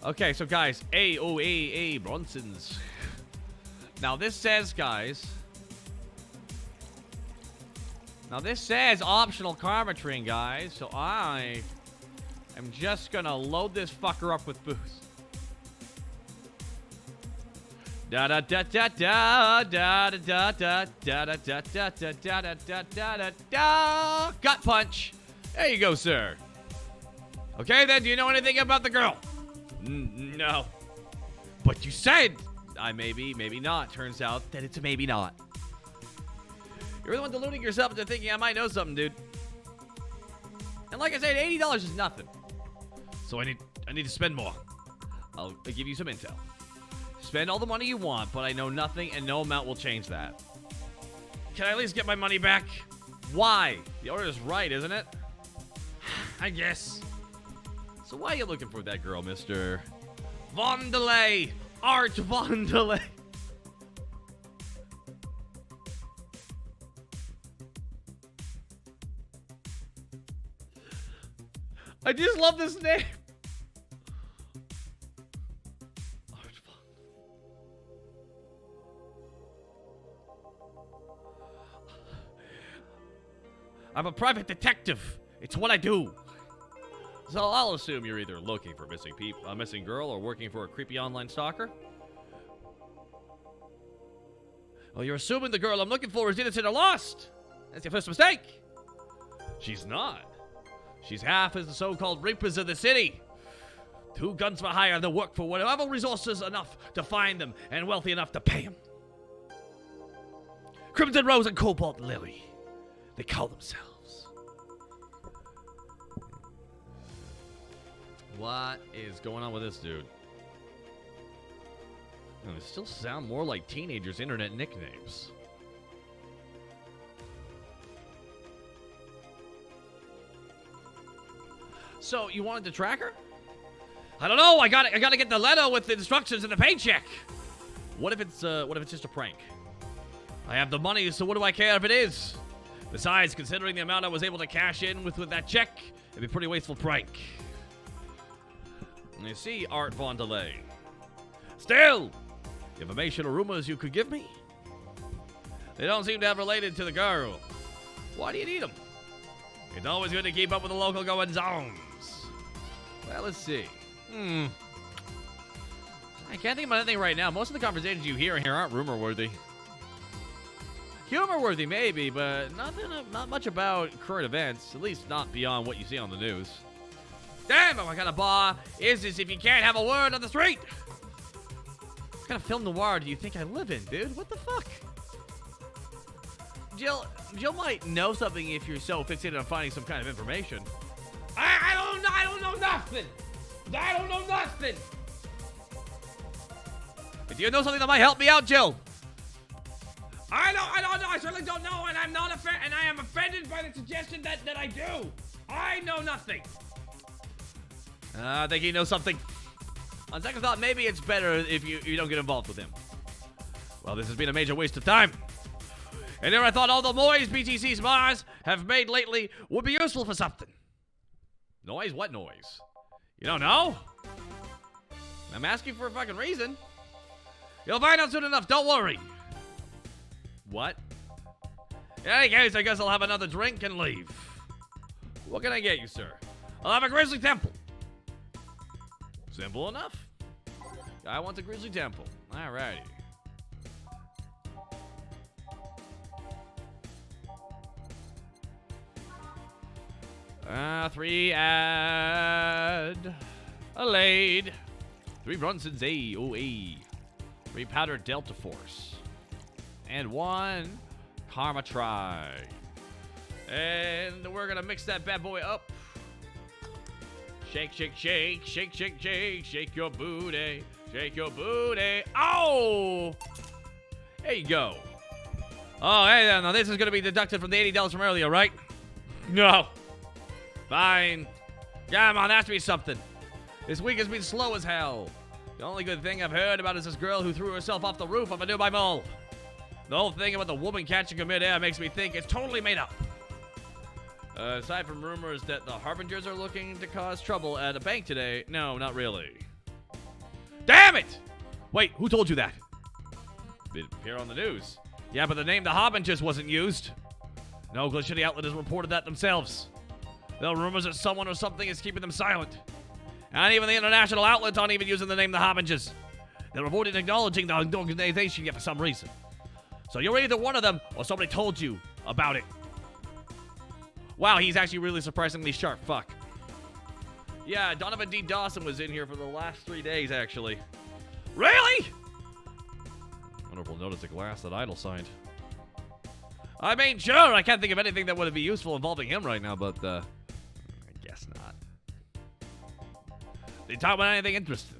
Okay, so guys, AOAA Bronson's. Now this says, guys. Now this says optional karma train, guys. So I am just gonna load this fucker up with booze. Da da da da da da da da da da da da da da da da da da. Gut punch. There you go, sir. Okay, then, do you know anything about the girl? No. But you said maybe, maybe not. Turns out that it's a maybe not. You're the one deluding yourself into thinking I might know something, dude. And like I said, $80 is nothing. So I need to spend more. I'll give you some intel. Spend all the money you want, but I know nothing and no amount will change that. Can I at least get my money back? Why? The order is right, isn't it? I guess. So why are you looking for that girl, Mr. Vondelay? Art Vondelay. I just love this name. Art I'm a private detective. It's what I do. So I'll assume you're either looking for a missing girl or working for a creepy online stalker. Well, you're assuming the girl I'm looking for is innocent or lost. That's your first mistake. She's not. She's half as the so-called reapers of the city. 2 guns for hire that work for whatever resources enough to find them and wealthy enough to pay them. Crimson Rose and Cobalt Lily. They call themselves. What is going on with this dude? Oh, they still sound more like teenagers' internet nicknames. So, you wanted to track her? I don't know. I gotta get the letter with the instructions and the paycheck. What if it's just a prank? I have the money, so what do I care if it is? Besides, considering the amount I was able to cash in with that check, it'd be a pretty wasteful prank. You see, Art Vondelay. Still, Information or rumors you could give me? They don't seem to have related to the girl. Why do you need them? it's always good to keep up with the local goings-ons. Well, let's see. I can't think about anything right now. Most of the conversations you hear here aren't rumor-worthy. Humor-worthy, maybe, but not much about current events. At least not beyond what you see on the news. Damn, what kind of bar is this if you can't have a word on the street? What kind of film noir do you think I live in, dude? What the fuck? Jill might know something if you're so fixated on finding some kind of information. I don't know nothing. I don't know nothing. Do you know something that might help me out, Jill? I don't know. I certainly don't know, and I am offended by the suggestion that I do. I know nothing. I think he knows something. On second thought, maybe it's better if you don't get involved with him. Well, this has been a major waste of time. And there I thought all the noise BTC's Mars have made lately would be useful for something. Noise? What noise? You don't know? I'm asking for a fucking reason. You'll find out soon enough, don't worry. What? In any case, I guess I'll have another drink and leave. What can I get you, sir? I'll have a grizzly temple. Simple enough. I want a grizzly temple. Alrighty. Three ad. A laid. 3 Brunson's AOE. 3 powdered Delta Force. And 1 Karma Try. And we're gonna mix that bad boy up. Shake, shake, shake, shake, shake, shake, shake your booty, shake your booty. Oh! There you go. Oh, hey, now this is gonna be deducted from the $80 from earlier, right? No. Fine. Come on, ask me something. This week has been slow as hell. The only good thing I've heard about is this girl who threw herself off the roof of a nearby mall. The whole thing about the woman catching her midair makes me think it's totally made up. Aside from rumors that the Harbingers are looking to cause trouble at a bank today, no, not really. Damn it! Wait, who told you that? It appeared on the news. Yeah, but the name the Harbingers wasn't used. No, because the outlet has reported that themselves. There are rumors that someone or something is keeping them silent. And even the international outlets aren't even using the name the Harbingers. They're avoiding acknowledging the organization yet for some reason. So you're either one of them or somebody told you about it. Wow, he's actually really surprisingly sharp. Fuck. Yeah, Donovan D. Dawson was in here for the last 3 days, actually. Really? Wonderful notice of glass that Idol signed. I mean, sure, I can't think of anything that would be useful involving him right now, but, I guess not. Did he talk about anything interesting?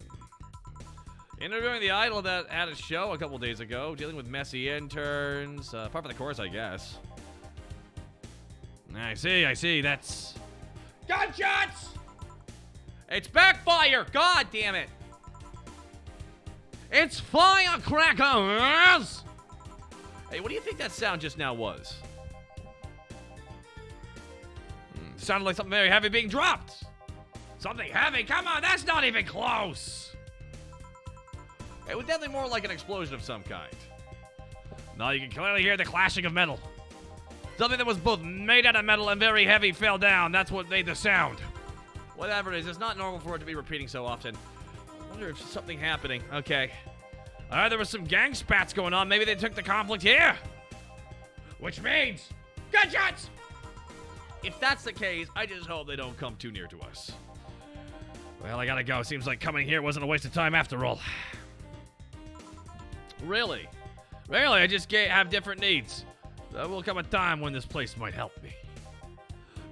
Interviewing the Idol that had a show a couple days ago, dealing with messy interns, part of the course, I guess. I see, that's... Gunshots! It's backfire! God damn it! It's firecrackers! Hey, what do you think that sound just now was? Sounded like something very heavy being dropped. Something heavy? Come on, that's not even close! It was definitely more like an explosion of some kind. Now you can clearly hear the clashing of metal. Something that was both made out of metal and very heavy fell down. That's what made the sound. Whatever it is, it's not normal for it to be repeating so often. I wonder if something happening. Okay. There was some gang spats going on. Maybe they took the conflict here. Which means gunshots! If that's the case, I just hope they don't come too near to us. Well, I gotta go. Seems like coming here wasn't a waste of time after all. Really? Really, I just have different needs. There will come a time when this place might help me.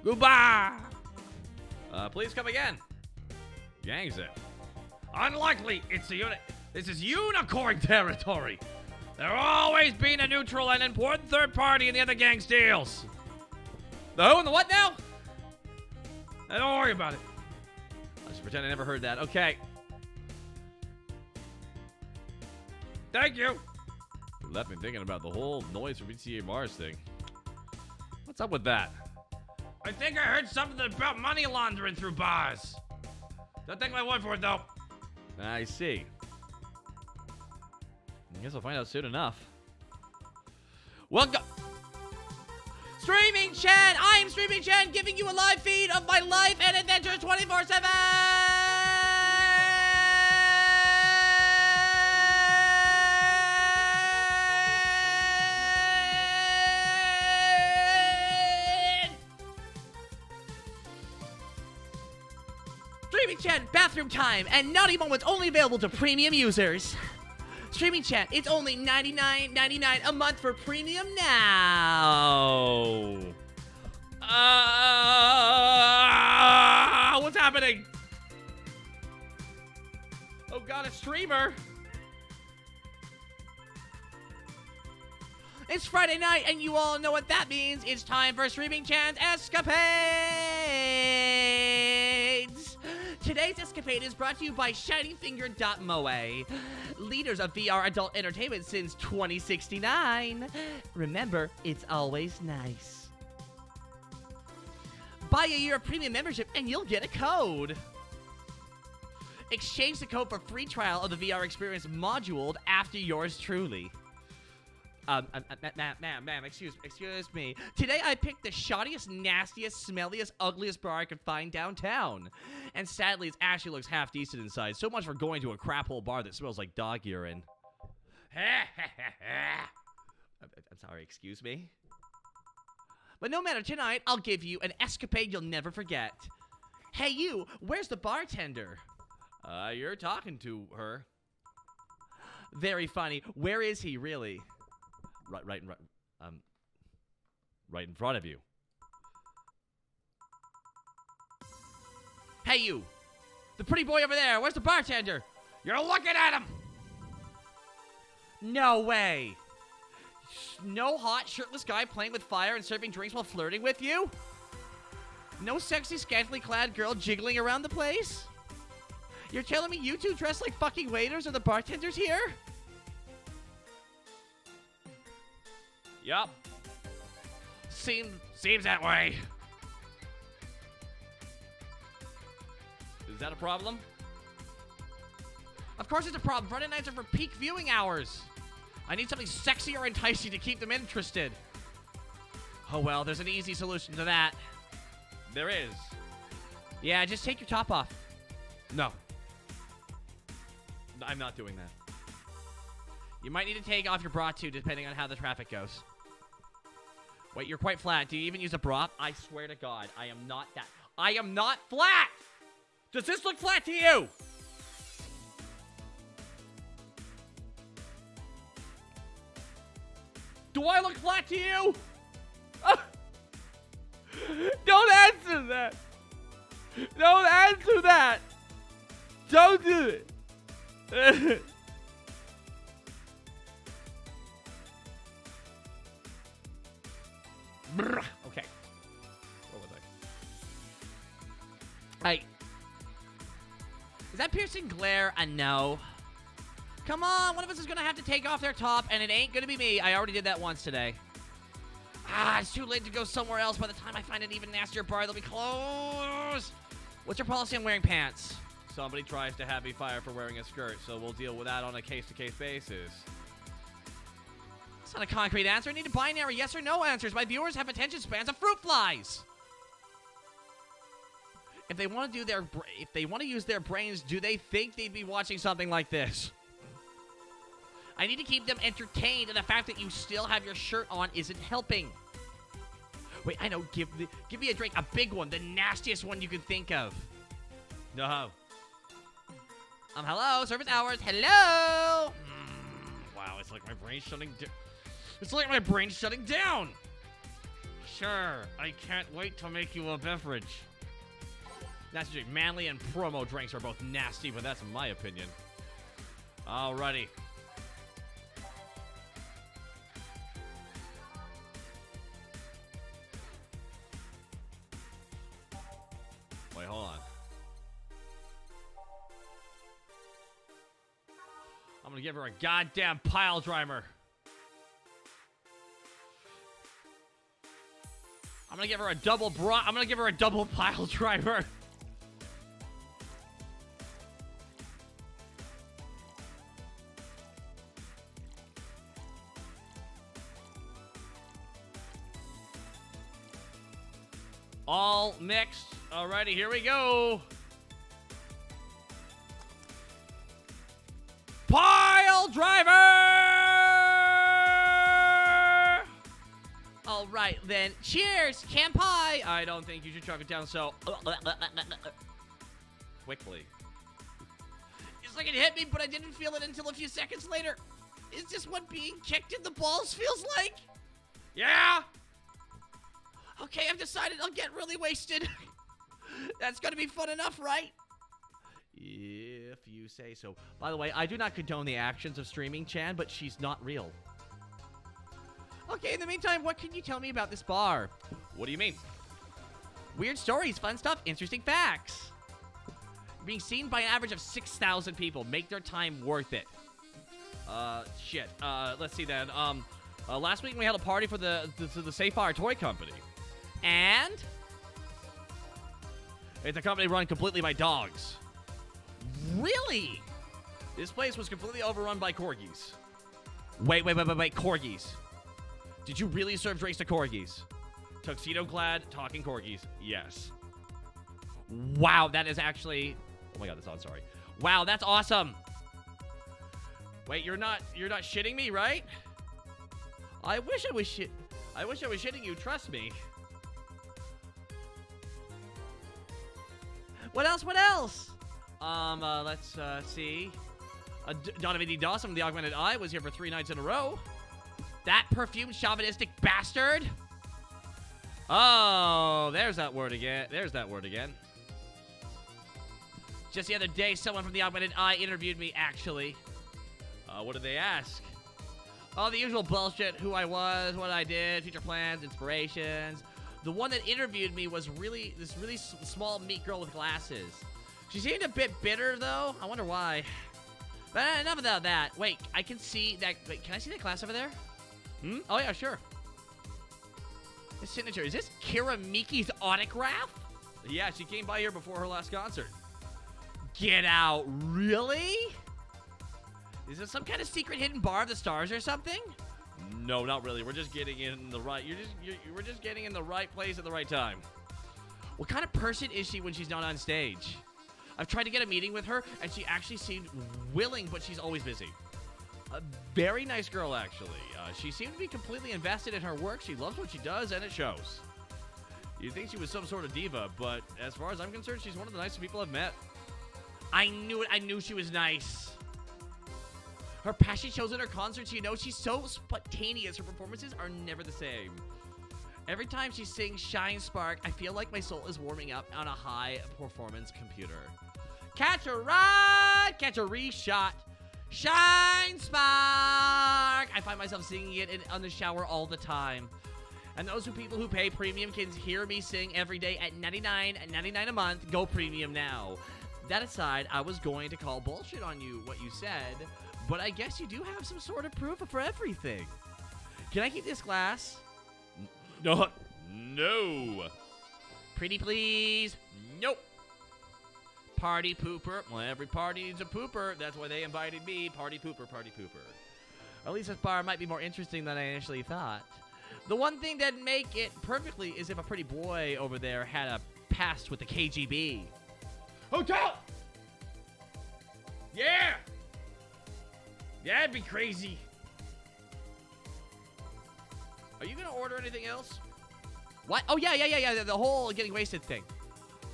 Goodbye! Please come again. Gang's in. Unlikely. It's the unit. This is unicorn territory. There always been a neutral and important third party in the other gang's deals. The who and the what now? Don't worry about it. I'll just pretend I never heard that. Okay. Thank you. You left me thinking about the whole noise from BTA Mars thing. What's up with that? I think I heard something about money laundering through bars. Don't take my word for it, though. I see. I guess I'll find out soon enough. Welcome. Streaming Chan! I am Streaming Chan, giving you a live feed of my life and adventures 24/7! Streaming Chat bathroom time and naughty moments only available to premium users. Streaming Chat, it's only $99.99 a month for premium now. What's happening? Oh god, a streamer. It's Friday night, and you all know what that means. It's time for Streaming Chan's Escapades! Today's escapade is brought to you by ShinyFinger.moe, leaders of VR adult entertainment since 2069. Remember, it's always nice. Buy a year of premium membership, and you'll get a code. Exchange the code for free trial of the VR experience module after yours truly. Ma'am, excuse me. Today I picked the shoddiest, nastiest, smelliest, ugliest bar I could find downtown. And sadly, it actually looks half decent inside. So much for going to a crap hole bar that smells like dog urine. I'm sorry, excuse me? But no matter, tonight, I'll give you an escapade you'll never forget. Hey, you, where's the bartender? You're talking to her. Very funny. Where is he, really? Right in front of you. Hey, you, the pretty boy over there, where's the bartender? You're looking at him! No way. No hot, shirtless guy playing with fire and serving drinks while flirting with you? No sexy, scantily clad girl jiggling around the place? You're telling me you two dress like fucking waiters are the bartenders here? Yup. Seems that way. Is that a problem? Of course it's a problem. Friday nights are for peak viewing hours. I need something sexy or enticing to keep them interested. Oh well, there's an easy solution to that. There is. Yeah, just take your top off. No. I'm not doing that. You might need to take off your bra too, depending on how the traffic goes. Wait, you're quite flat. Do you even use a bra? I swear to God, I am not that. I am not flat! Does this look flat to you? Do I look flat to you? Don't answer that. Don't answer that. Don't do it. Okay. What was I? Is that piercing glare a no? Come on, one of us is gonna have to take off their top, and it ain't gonna be me. I already did that once today. It's too late to go somewhere else. By the time I find an even nastier bar, they'll be closed. What's your policy on wearing pants? Somebody tries to have me fired for wearing a skirt, so we'll deal with that on a case-to-case basis. It's not a concrete answer. I need a binary yes or no answers. My viewers have attention spans of fruit flies. If they want to use their brains, do they think they'd be watching something like this? I need to keep them entertained, and the fact that you still have your shirt on isn't helping. Wait, I know. Give me a drink, a big one, the nastiest one you can think of. No. Hello, service hours. Hello. Wow, it's like my brain's shutting down. It's like my brain's shutting down. Sure, I can't wait to make you a beverage. That's just manly and promo drinks are both nasty, but that's my opinion. Alrighty. Wait, hold on. I'm gonna give her a goddamn pile driver. I'm gonna give her a double I'm gonna give her a double pile driver. All mixed. Alrighty, here we go. Pile driver! All right, then. Cheers, Campai. I don't think you should chug it down so Quickly. It's like it hit me, but I didn't feel it until a few seconds later. Is this what being kicked in the balls feels like? Yeah! Okay, I've decided I'll get really wasted. That's gonna be fun enough, right? If you say so. By the way, I do not condone the actions of streaming Chan, but she's not real. Okay, in the meantime, what can you tell me about this bar? What do you mean? Weird stories, fun stuff, interesting facts. Being seen by an average of 6,000 people. Make their time worth it. Shit. Let's see then. Last week we had a party for the Safire Toy Company. And? It's a company run completely by dogs. Really? This place was completely overrun by corgis. Wait, corgis. Did you really serve drinks to corgis? Tuxedo-clad, talking corgis. Yes. Wow, that is actually... Oh my god, that's on, sorry. Wow, that's awesome. Wait, you're not shitting me, right? I wish I was shitting you, trust me. What else? Let's see. Donovan D. Dawson from the Augmented Eye was here for 3 nights in a row. That perfumed chauvinistic bastard. Oh, there's that word again. Just the other day, someone from the Augmented Eye interviewed me, actually. What did they ask? Oh, the usual bullshit. Who I was, what I did, future plans, inspirations. The one that interviewed me was this really small meat girl with glasses. She seemed a bit bitter, though. I wonder why. But enough about that. Wait, I can see that. Wait, can I see that glass over there? Oh, yeah, sure. His signature. Is this Kira Miki's autograph? Yeah, she came by here before her last concert. Get out. Really? Is this some kind of secret hidden bar of the stars or something? No, not really. We're just getting in the right... We're just getting in the right place at the right time. What kind of person is she when she's not on stage? I've tried to get a meeting with her, and she actually seemed willing, but she's always busy. A very nice girl, actually. She seemed to be completely invested in her work. She loves what she does, and it shows. You'd think she was some sort of diva, but as far as I'm concerned, she's one of the nicest people I've met. I knew it. I knew she was nice. Her passion shows at her concerts. You know, she's so spontaneous. Her performances are never the same. Every time she sings Shine Spark, I feel like my soul is warming up on a high-performance computer. Catch a ride, catch a reshot. Shine Spark! I find myself singing it on the shower all the time. And those people who pay premium can hear me sing every day at $99.99 a month. Go premium now. That aside, I was going to call bullshit on you, what you said, but I guess you do have some sort of proof for everything. Can I keep this glass? No. Pretty please? Nope. Party pooper. Well, every party needs a pooper. That's why they invited me. Party pooper, party pooper. Or at least this bar might be more interesting than I initially thought. The one thing that'd make it perfectly is if a pretty boy over there had a past with the KGB. Hotel! Yeah! That'd be crazy. Are you gonna order anything else? What? Oh, yeah. The whole getting wasted thing.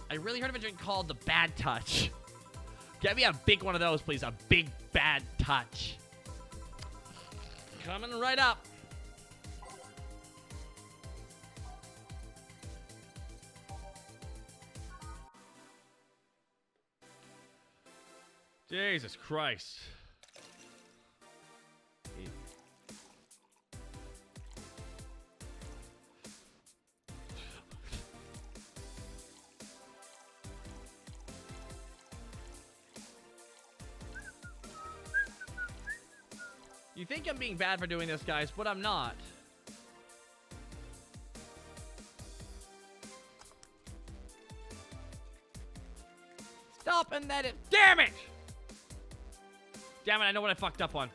I really heard of a drink called the Bad Touch. Get me a big one of those, please. A big Bad Touch. Coming right up. Jesus Christ. You think I'm being bad for doing this, guys, but I'm not. Stop and let it... Damn it! Damn it, I know what I fucked up on.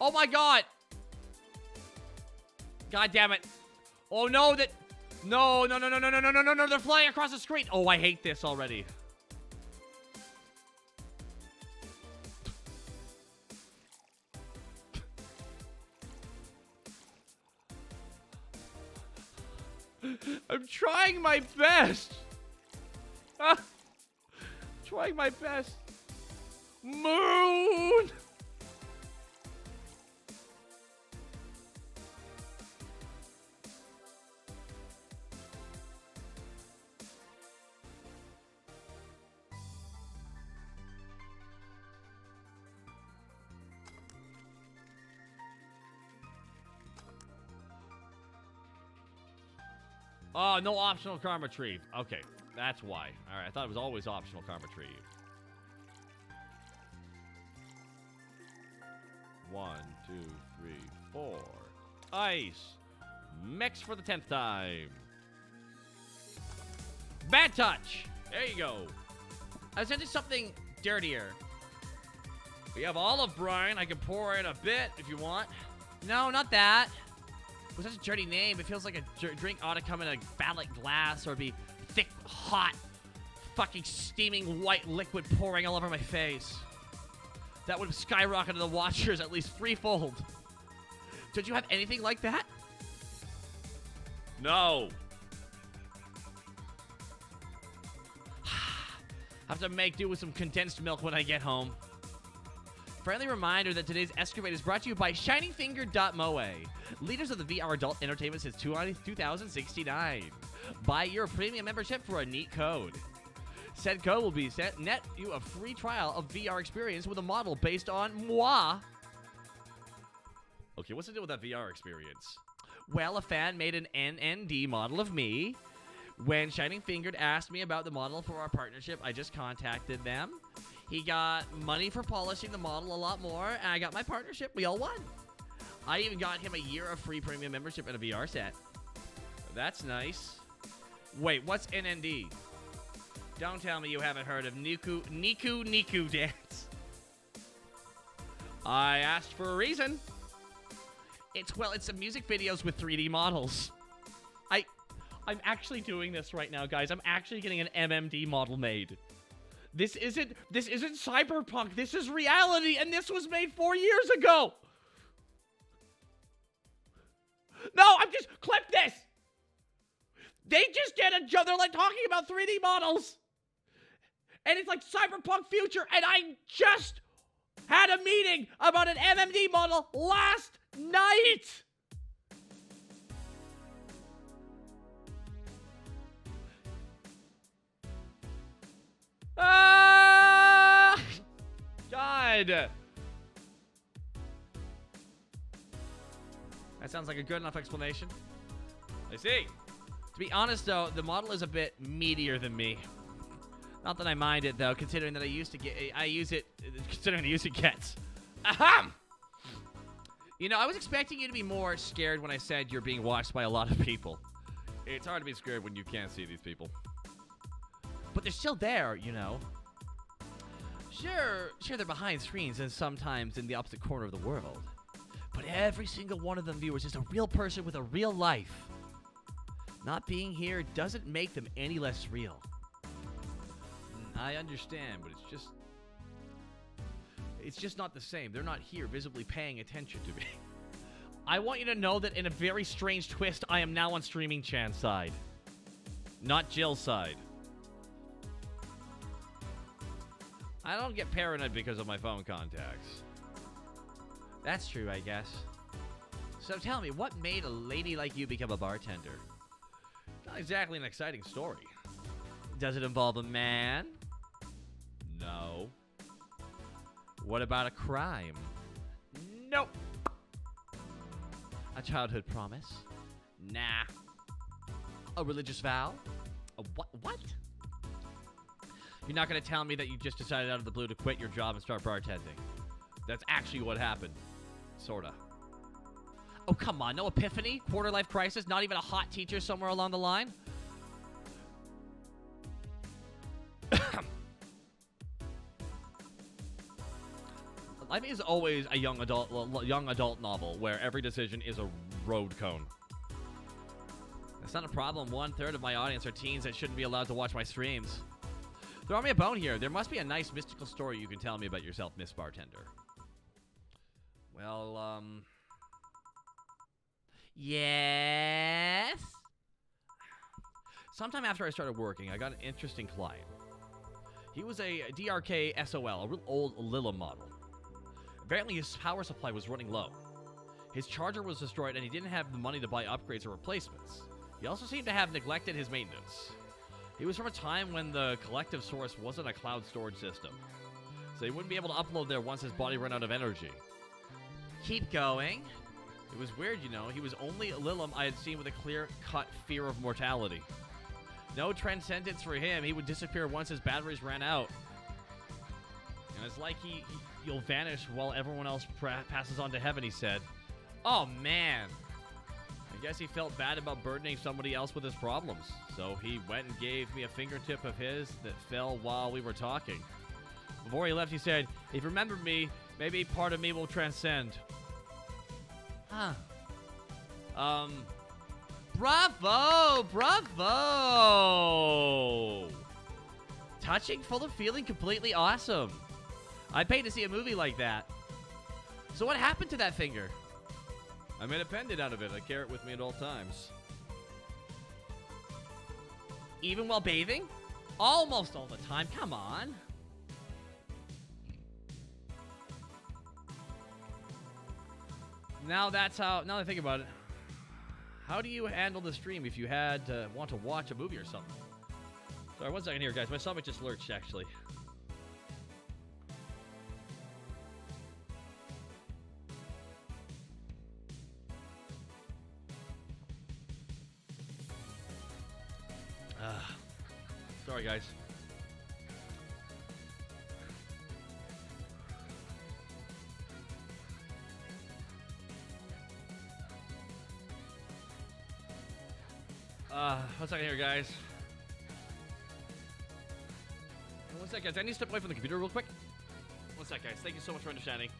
Oh my god! God damn it. Oh no, that... No, they're flying across the screen. Oh, I hate this already. I'm trying my best. Trying my best. Moon! Oh, no optional karma retrieve. Okay, that's why. All right, I thought it was always optional karma retrieve. 1, 2, 3, 4. Ice. Mix for the 10th time. Bad touch. There you go. I was into something dirtier. We have olive brine. I can pour in a bit if you want. No, not that. It was such a dirty name. It feels like a drink ought to come in a phallic glass or be thick, hot, fucking steaming white liquid pouring all over my face. That would have skyrocketed the watchers at least threefold. Did you have anything like that? No. Have to make do with some condensed milk when I get home. Friendly reminder that today's Escapade is brought to you by ShiningFinger.moe, leaders of the VR adult entertainment since 2069. Buy your premium membership for a neat code. Said code will be sent net you a free trial of VR experience with a model based on moi. Okay, what's the deal with that VR experience? Well, a fan made an NND model of me. When Shining Fingered asked me about the model for our partnership, I just contacted them. He got money for polishing the model a lot more, and I got my partnership. We all won. I even got him a year of free premium membership and a VR set. That's nice. Wait, what's NND? Don't tell me you haven't heard of Niku Dance. I asked for a reason. It's some music videos with 3D models. I'm actually doing this right now, guys. I'm actually getting an MMD model made. This isn't cyberpunk. This is reality, and this was made 4 years ago. No, I'm just clip this. They just did a joke. They're like talking about 3D models, and it's like cyberpunk future. And I just had a meeting about an MMD model last night. God. That sounds like a good enough explanation. I see. To be honest, though, the model is a bit meatier than me. Not that I mind it, though, considering that I use it gets. Ahem! You know, I was expecting you to be more scared when I said you're being watched by a lot of people. It's hard to be scared when you can't see these people. But they're still there, you know. Sure, they're behind screens and sometimes in the opposite corner of the world. But every single one of them viewers is a real person with a real life. Not being here doesn't make them any less real. I understand, but it's just not the same. They're not here visibly paying attention to me. I want you to know that in a very strange twist, I am now on Streaming Chan's side. Not Jill's side. I don't get paranoid because of my phone contacts. That's true, I guess. So tell me, what made a lady like you become a bartender? Not exactly an exciting story. Does it involve a man? No. What about a crime? Nope. A childhood promise? Nah. A religious vow? A what? You're not going to tell me that you just decided out of the blue to quit your job and start bartending. That's actually what happened. Sorta. Oh, come on. No epiphany? Quarter-life crisis? Not even a hot teacher somewhere along the line? Life is always a young adult novel where every decision is a road cone. That's not a problem. 1/3 of my audience are teens that shouldn't be allowed to watch my streams. Throw me a bone here. There must be a nice mystical story you can tell me about yourself, Miss Bartender. Well, Yes? Sometime after I started working, I got an interesting client. He was a DRK SOL, a real old Lilla model. Apparently his power supply was running low. His charger was destroyed and he didn't have the money to buy upgrades or replacements. He also seemed to have neglected his maintenance. He was from a time when the collective source wasn't a cloud storage system, so he wouldn't be able to upload there once his body ran out of energy. Keep going. It was weird, you know. He was only a Lilum I had seen with a clear-cut fear of mortality. No transcendence for him. He would disappear once his batteries ran out. And it's like you'll vanish while everyone else passes on to heaven, he said. Oh, man. guess he felt bad about burdening somebody else with his problems. So he went and gave me a fingertip of his that fell while we were talking. Before he left, he said, if you remember me, maybe part of me will transcend. Huh. Bravo! Bravo! Touching, full of feeling, completely awesome. I'd pay to see a movie like that. So what happened to that finger? I made a pendant out of it. I carry it with me at all times. Even while bathing? Almost all the time. Come on. Now that's how... Now that I think about it, how do you handle the stream if you had to want to watch a movie or something? Sorry, 1 second here, guys. My stomach just lurched, actually. Sorry, guys. One second here, guys. 1 sec, guys. I need to step away from the computer real quick. 1 sec, guys. Thank you so much for understanding.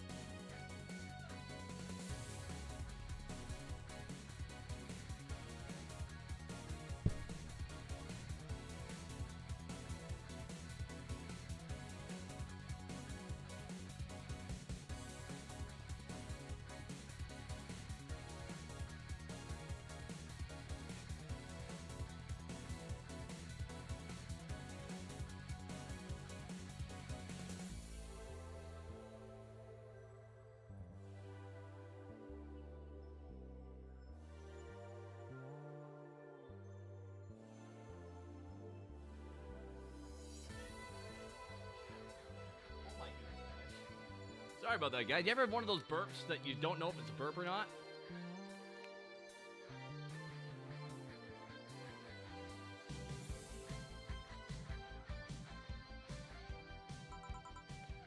Sorry about that, guys. You ever have one of those burps that you don't know if it's a burp or not?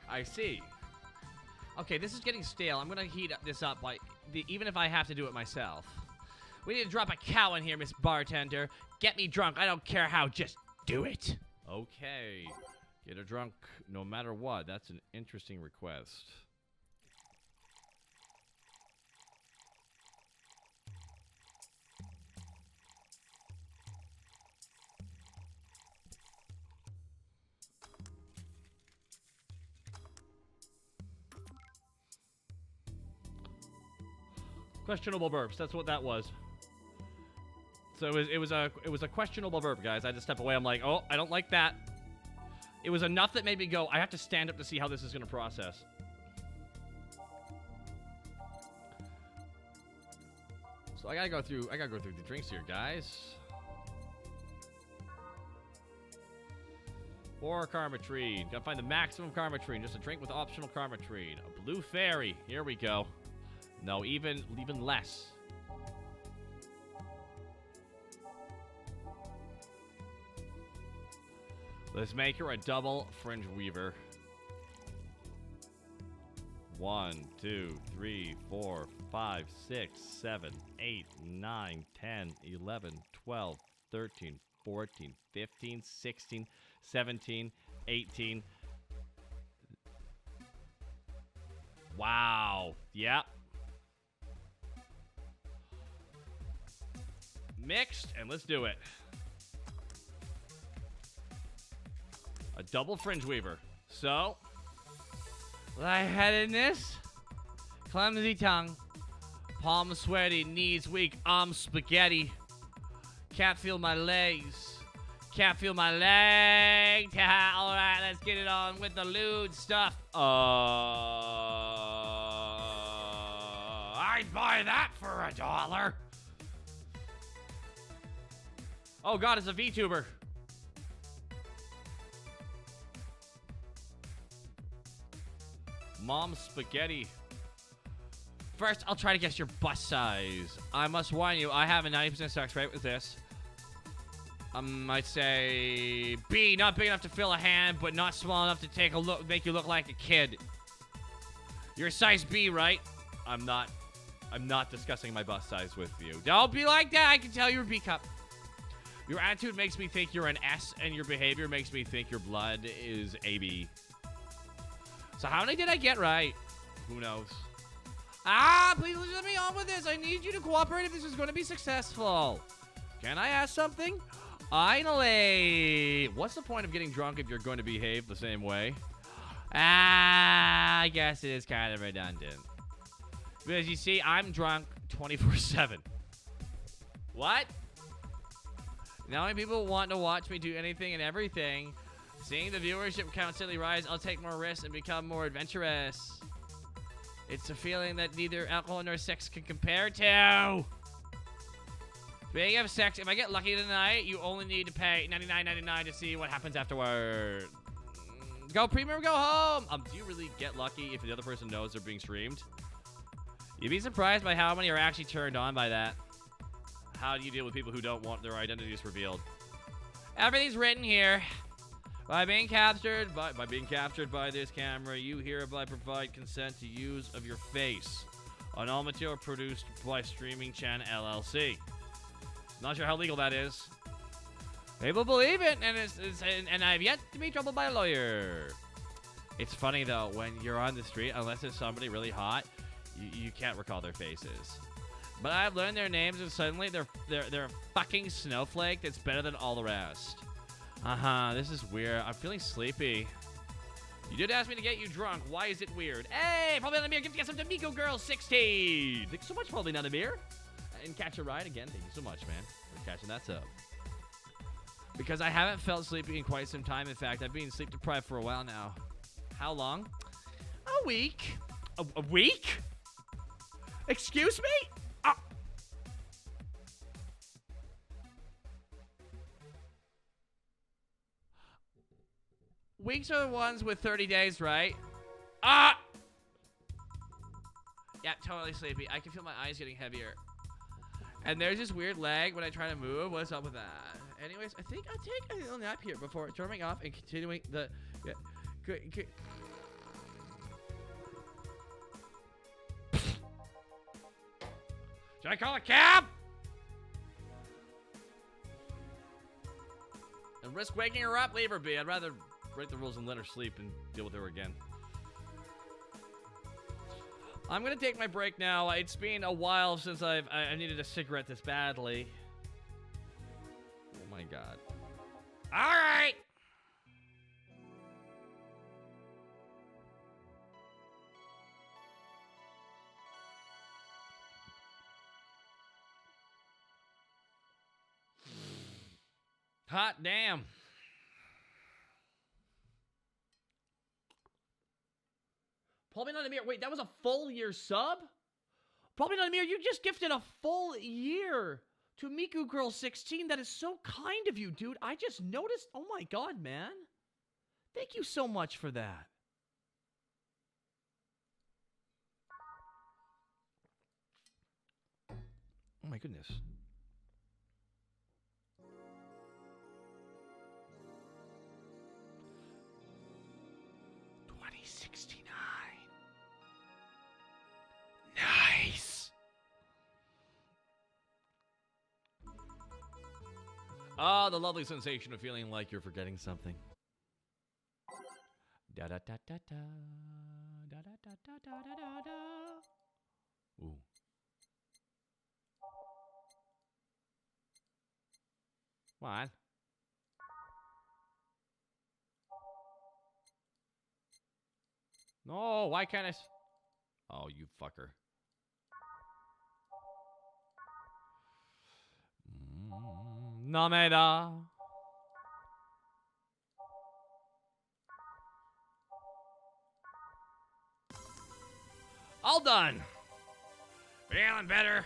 I see. Okay, this is getting stale. I'm gonna heat this up by even if I have to do it myself. We need to drop a cow in here, Miss Bartender. Get me drunk. I don't care how. Just do it. Okay. Get her drunk no matter what. That's an interesting request. Questionable burps. That's what that was. So it was a questionable burp, guys. I had to step away. I'm like, oh, I don't like that. It was enough that made me go, I have to stand up to see how this is going to process. So I gotta go through the drinks here, guys. 4 Karmatrine. Gotta find the maximum Karmatrine. Just a drink with optional Karmatrine. A blue fairy. Here we go. No, even less. Let's make her a double fringe weaver. 1, 2, 3, 4, 5, 6, 7, 8, 9, 10, 11, 12, 13, 14, 15, 16, 17, 18. Wow. Yep. Mixed, and let's do it. A double fringe weaver. So, lightheadedness, clumsy tongue, palm sweaty, knees weak, arms spaghetti. Can't feel my legs. Can't feel my legs. All right, let's get it on with the lewd stuff. I'd buy that for $1. Oh God, it's a VTuber. Mom spaghetti. First, I'll try to guess your bust size. I must warn you, I have a 90% success rate with this. I might say B, not big enough to fill a hand, but not small enough to take a look, make you look like a kid. You're size B, right? I'm not I'm not discussing my bust size with you. Don't be like that. I can tell you're a B cup. Your attitude makes me think you're an S, and your behavior makes me think your blood is AB. So how many did I get right? Who knows? Please let me on with this. I need you to cooperate if this is going to be successful. Can I ask something? Finally. What's the point of getting drunk if you're going to behave the same way? I guess it is kind of redundant. Because you see, I'm drunk 24/7. What? Now when people want to watch me do anything and everything, seeing the viewership constantly rise, I'll take more risks and become more adventurous. It's a feeling that neither alcohol nor sex can compare to. Speaking of sex, if I get lucky tonight, you only need to pay $99.99 to see what happens afterward. Go premium, go home. Do you really get lucky if the other person knows they're being streamed? You'd be surprised by how many are actually turned on by that. How do you deal with people who don't want their identities revealed? Everything's written here. By being captured by this camera, you hereby provide consent to use of your face on all material produced by Streaming Chan LLC. Not sure how legal that is. People believe it, and I've yet to be troubled by a lawyer. It's funny though, when you're on the street, unless it's somebody really hot, you can't recall their faces. But I've learned their names, and suddenly they're a fucking snowflake that's better than all the rest. This is weird. I'm feeling sleepy. You did ask me to get you drunk. Why is it weird? Hey, Probably Not a Beer, give us some to Miko Girl 16. Thanks so much, Probably Not a Beer. And Catch a Ride again. Thank you so much, man, for catching that sub. Because I haven't felt sleepy in quite some time. In fact, I've been sleep deprived for a while now. How long? A week. A week? Excuse me? Weeks are the ones with 30 days, right? Yeah, totally sleepy. I can feel my eyes getting heavier. And there's this weird lag when I try to move. What's up with that? Anyways, I think I'll take a little nap here before turning off and continuing the... Yeah, good. Should I call a cab? And risk waking her up, leave her be. I'd rather break the rules and let her sleep and deal with her again. I'm gonna take my break now. It's been a while since I needed a cigarette this badly. Oh my god. All right. Hot damn. Probably Not a Mere. Wait, that was a full year sub? Probably Not a Mere. You just gifted a full year to Miku Girl 16. That is so kind of you, dude. I just noticed. Oh my god, man. Thank you so much for that. Oh my goodness. 2069. Nice. Ah, the lovely sensation of feeling like you're forgetting something. Da da da da da da da da da da da da. Ooh. What? No, why can't I? Oh, you fucker. Nameda. All done. Feeling better?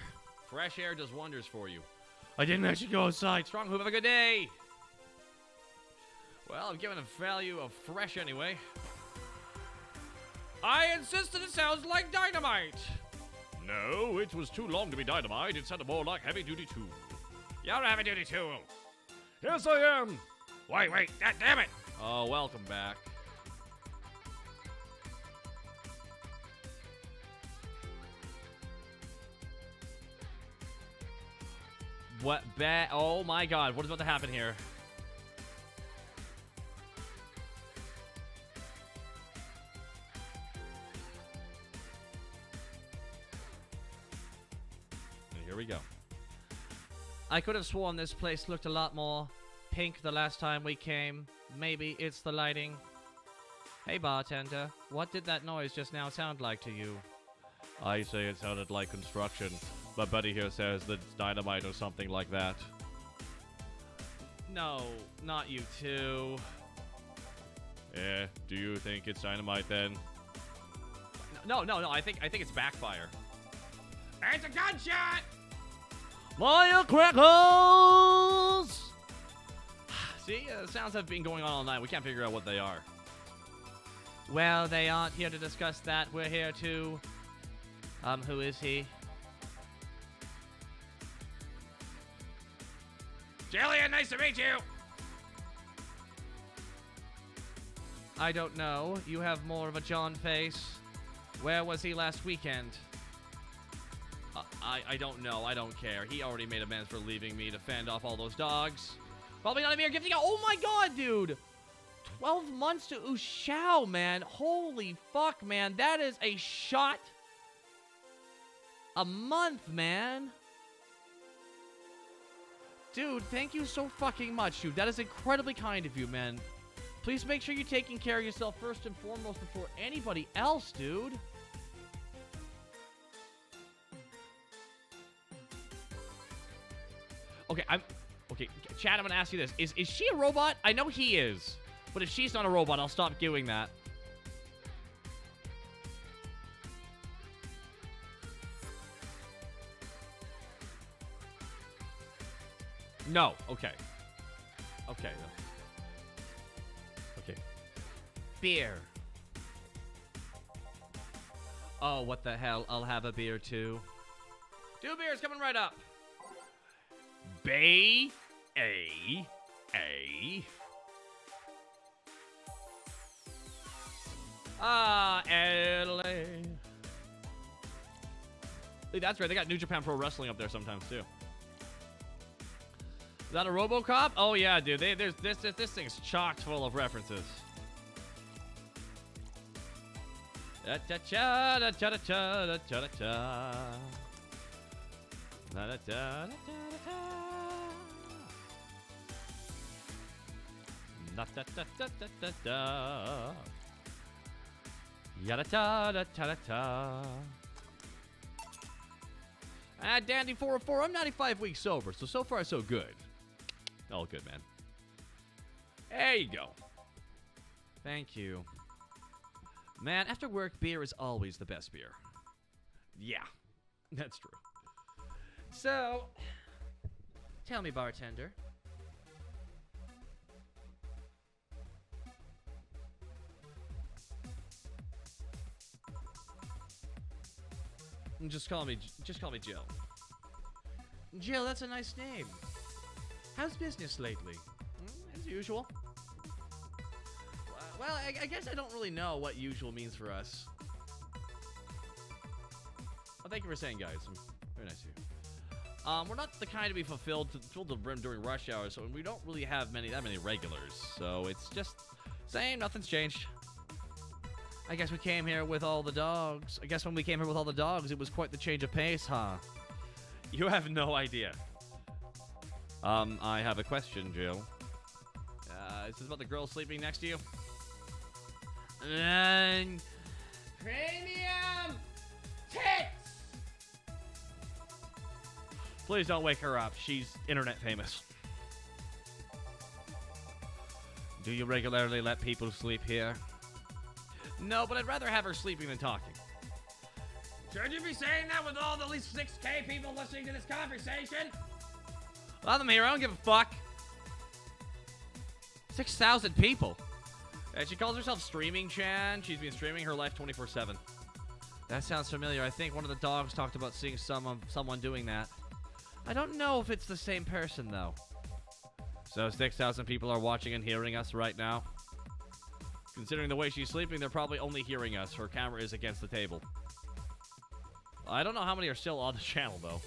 Fresh air does wonders for you. I didn't actually go outside. Strong move, have a good day. Well, I've given a value of fresh anyway. I insist that it sounds like dynamite. No, it was too long to be dynamite. It sounded more like heavy-duty tool. You're a heavy-duty tool. Yes, I am. Wait, God damn it. Oh, welcome back. What? Oh my god, what is about to happen here? And here we go. I could have sworn this place looked a lot more pink the last time we came. Maybe it's the lighting. Hey, bartender, what did that noise just now sound like to you? I say it sounded like construction, but Buddy here says that it's dynamite or something like that. No, not you two. Eh, do you think it's dynamite then? No, I think it's backfire. It's a gunshot! Firecrackers! See, sounds have been going on all night. We can't figure out what they are. Well, they aren't here to discuss that. We're here to... who is he? Jillian, nice to meet you! I don't know. You have more of a John face. Where was he last weekend? I don't know. I don't care. He already made amends for leaving me to fend off all those dogs. Probably not even here gifting out. Oh my god, dude! 12 months to Ushao, man. Holy fuck, man. That is a shot a month, man. Dude, thank you so fucking much, dude. That is incredibly kind of you, man. Please make sure you're taking care of yourself first and foremost before anybody else, dude. Okay, Chad, I'm gonna ask you this. Is she a robot? I know he is. But if she's not a robot, I'll stop doing that. No. Okay. Okay. Okay. Beer. Oh, what the hell? I'll have a beer too. 2 beers coming right up. B-A-A. LA. Hey, that's right. They got New Japan Pro Wrestling up there sometimes too. Is that a RoboCop? Oh yeah, dude. This thing's chocked full of references. Da da cha da cha da cha da cha da cha. Da da da da da da. Da da da da da da da. Yada da da da da da. Dandy 404. I'm 95 weeks sober, so far so good. All good, man. There you go. Thank you. Man, after work, beer is always the best beer. Yeah, that's true. So, tell me, bartender. Just call me Jill. Jill, that's a nice name. How's business lately? As usual. Well, I guess I don't really know what usual means for us. Oh, thank you for saying, guys. Very nice of you. We're not the kind to be filled to the brim during rush hour, so we don't really have that many regulars. So it's just same, nothing's changed. I guess we came here with all the dogs. I guess when we came here with all the dogs, it was quite the change of pace, huh? You have no idea. I have a question, Jill. Is this about the girl sleeping next to you? Premium tits! Please don't wake her up. She's internet famous. Do you regularly let people sleep here? No, but I'd rather have her sleeping than talking. Should you be saying that with all the at least 6K people listening to this conversation? Let them hear. I don't give a fuck. 6,000 people. And she calls herself Streaming Chan. She's been streaming her life 24/7. That sounds familiar. I think one of the dogs talked about seeing someone doing that. I don't know if it's the same person, though. So 6,000 people are watching and hearing us right now. Considering the way she's sleeping, they're probably only hearing us. Her camera is against the table. I don't know how many are still on the channel, though.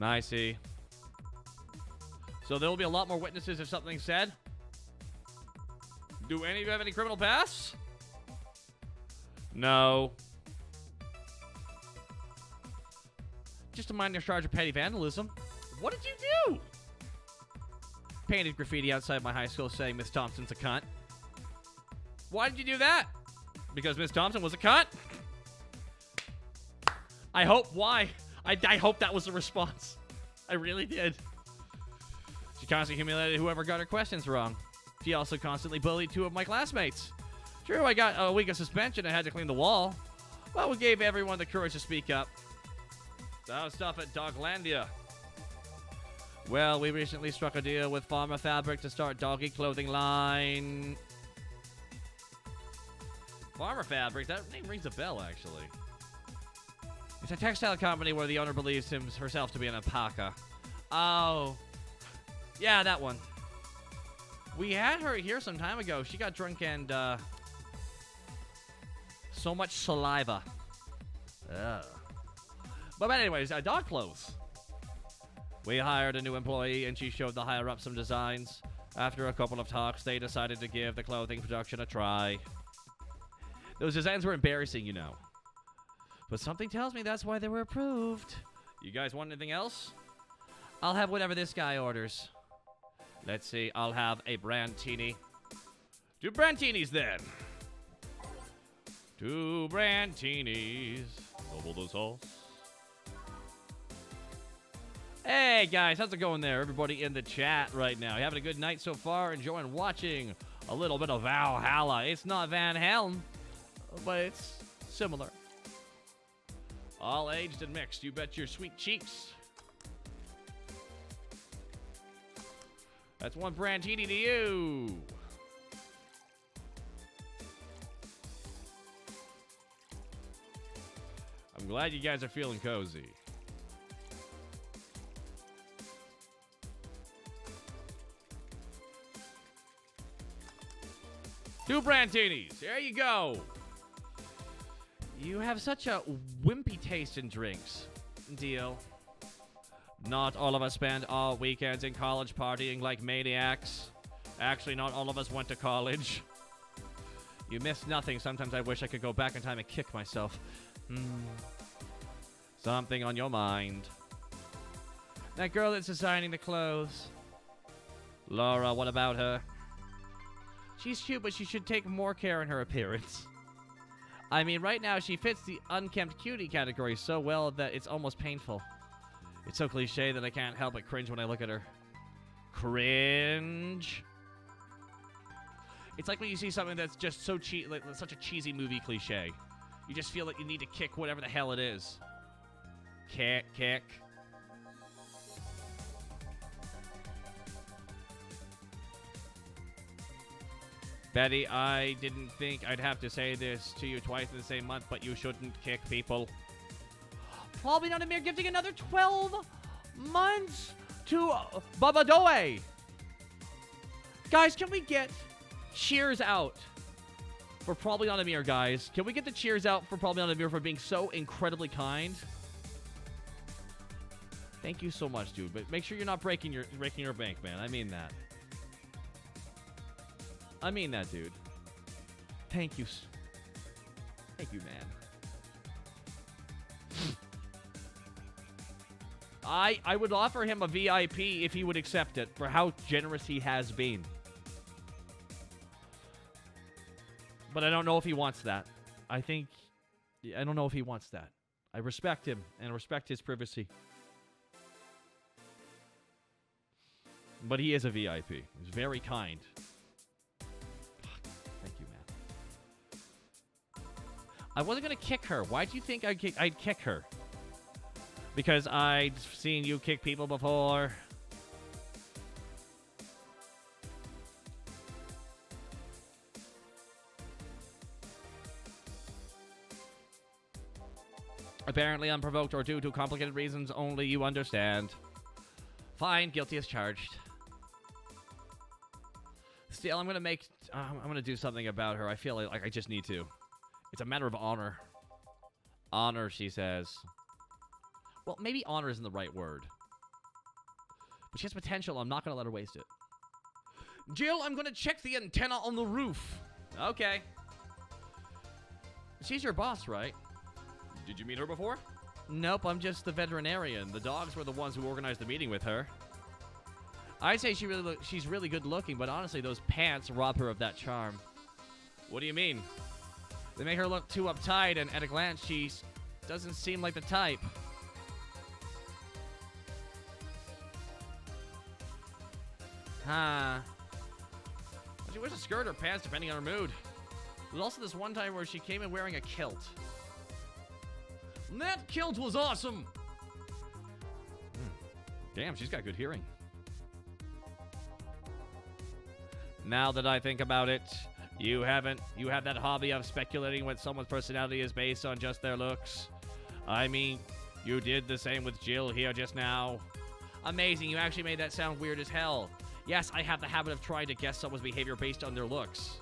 I see. So there will be a lot more witnesses if something's said. Do any of you have any criminal past? No. Just a minor charge of petty vandalism. What did you do? Painted graffiti outside my high school saying Miss Thompson's a cunt. Why did you do that? Because Miss Thompson was a cunt? I hope. Why? I hope that was the response. I really did. She constantly humiliated whoever got her questions wrong. She also constantly bullied 2 of my classmates. True, I got a week of suspension and had to clean the wall. But we gave everyone the courage to speak up. So how's stuff at Doglandia? Well, we recently struck a deal with Pharma Fabric to start doggy clothing line. Pharma Fabric? That name rings a bell, actually. It's a textile company where the owner believes herself to be an alpaca. Oh. Yeah, that one. We had her here some time ago. She got drunk and, so much saliva. Ugh. But anyways, dog clothes. We hired a new employee, and she showed the higher-ups some designs. After a couple of talks, they decided to give the clothing production a try. Those designs were embarrassing, you know. But something tells me that's why they were approved. You guys want anything else? I'll have whatever this guy orders. Let's see, I'll have a Brantini. 2 Brantinis, then. 2 Brantinis. Double the sauce. Hey, guys, how's it going there? Everybody in the chat right now. You having a good night so far? Enjoying watching a little bit of Valhalla. It's not Van Helm, but it's similar. All aged and mixed. You bet your sweet cheeks. That's 1 Brantini to you. I'm glad you guys are feeling cozy. Two Brantinis. There you go. You have such a wimpy taste in drinks. Deal. Not all of us spend all weekends in college partying like maniacs. Actually, not all of us went to college. You missed nothing. Sometimes I wish I could go back in time and kick myself. Something on your mind. That girl that's designing the clothes. Laura, what about her? She's cute, but she should take more care in her appearance. I mean, right now she fits the unkempt cutie category so well that it's almost painful. It's so cliche that I can't help but cringe when I look at her. Cringe. It's like when you see something that's just so like such a cheesy movie cliche. You just feel like you need to kick whatever the hell it is. Kick. Betty, I didn't think I'd have to say this to you twice in the same month, but you shouldn't kick people. Probably not a mere gifting another 12 months to Babadoe. Guys, can we get cheers out for Probably Not a Mere, guys? Can we get the cheers out for Probably Not a Mere for being so incredibly kind? Thank you so much, dude. But make sure you're not breaking your bank, man. I mean that. I mean that, dude. Thank you. Thank you, man. I would offer him a VIP if he would accept it for how generous he has been. But I don't know if he wants that. I don't know if he wants that. I respect him and respect his privacy. But he is a VIP. He's very kind. Thank you, man. I wasn't going to kick her. Why do you think I'd kick her? Because I'd seen you kick people before. Apparently unprovoked or due to complicated reasons only you understand. Fine, guilty as charged. Still, I'm gonna do something about her. I feel like I just need to. It's a matter of honor. Honor, she says. Well, maybe honor isn't the right word. But she has potential. I'm not going to let her waste it. Jill, I'm going to check the antenna on the roof. Okay. She's your boss, right? Did you meet her before? Nope, I'm just the veterinarian. The dogs were the ones who organized the meeting with her. I'd say she's really good looking, but honestly, those pants rob her of that charm. What do you mean? They make her look too uptight, and at a glance, she doesn't seem like the type. Huh. She wears a skirt or pants depending on her mood. There's also this one time where she came in wearing a kilt. That kilt was awesome! Damn, she's got good hearing. Now that I think about it, you have that hobby of speculating what someone's personality is based on just their looks. I mean, you did the same with Jill here just now. Amazing, you actually made that sound weird as hell. Yes, I have the habit of trying to guess someone's behavior based on their looks.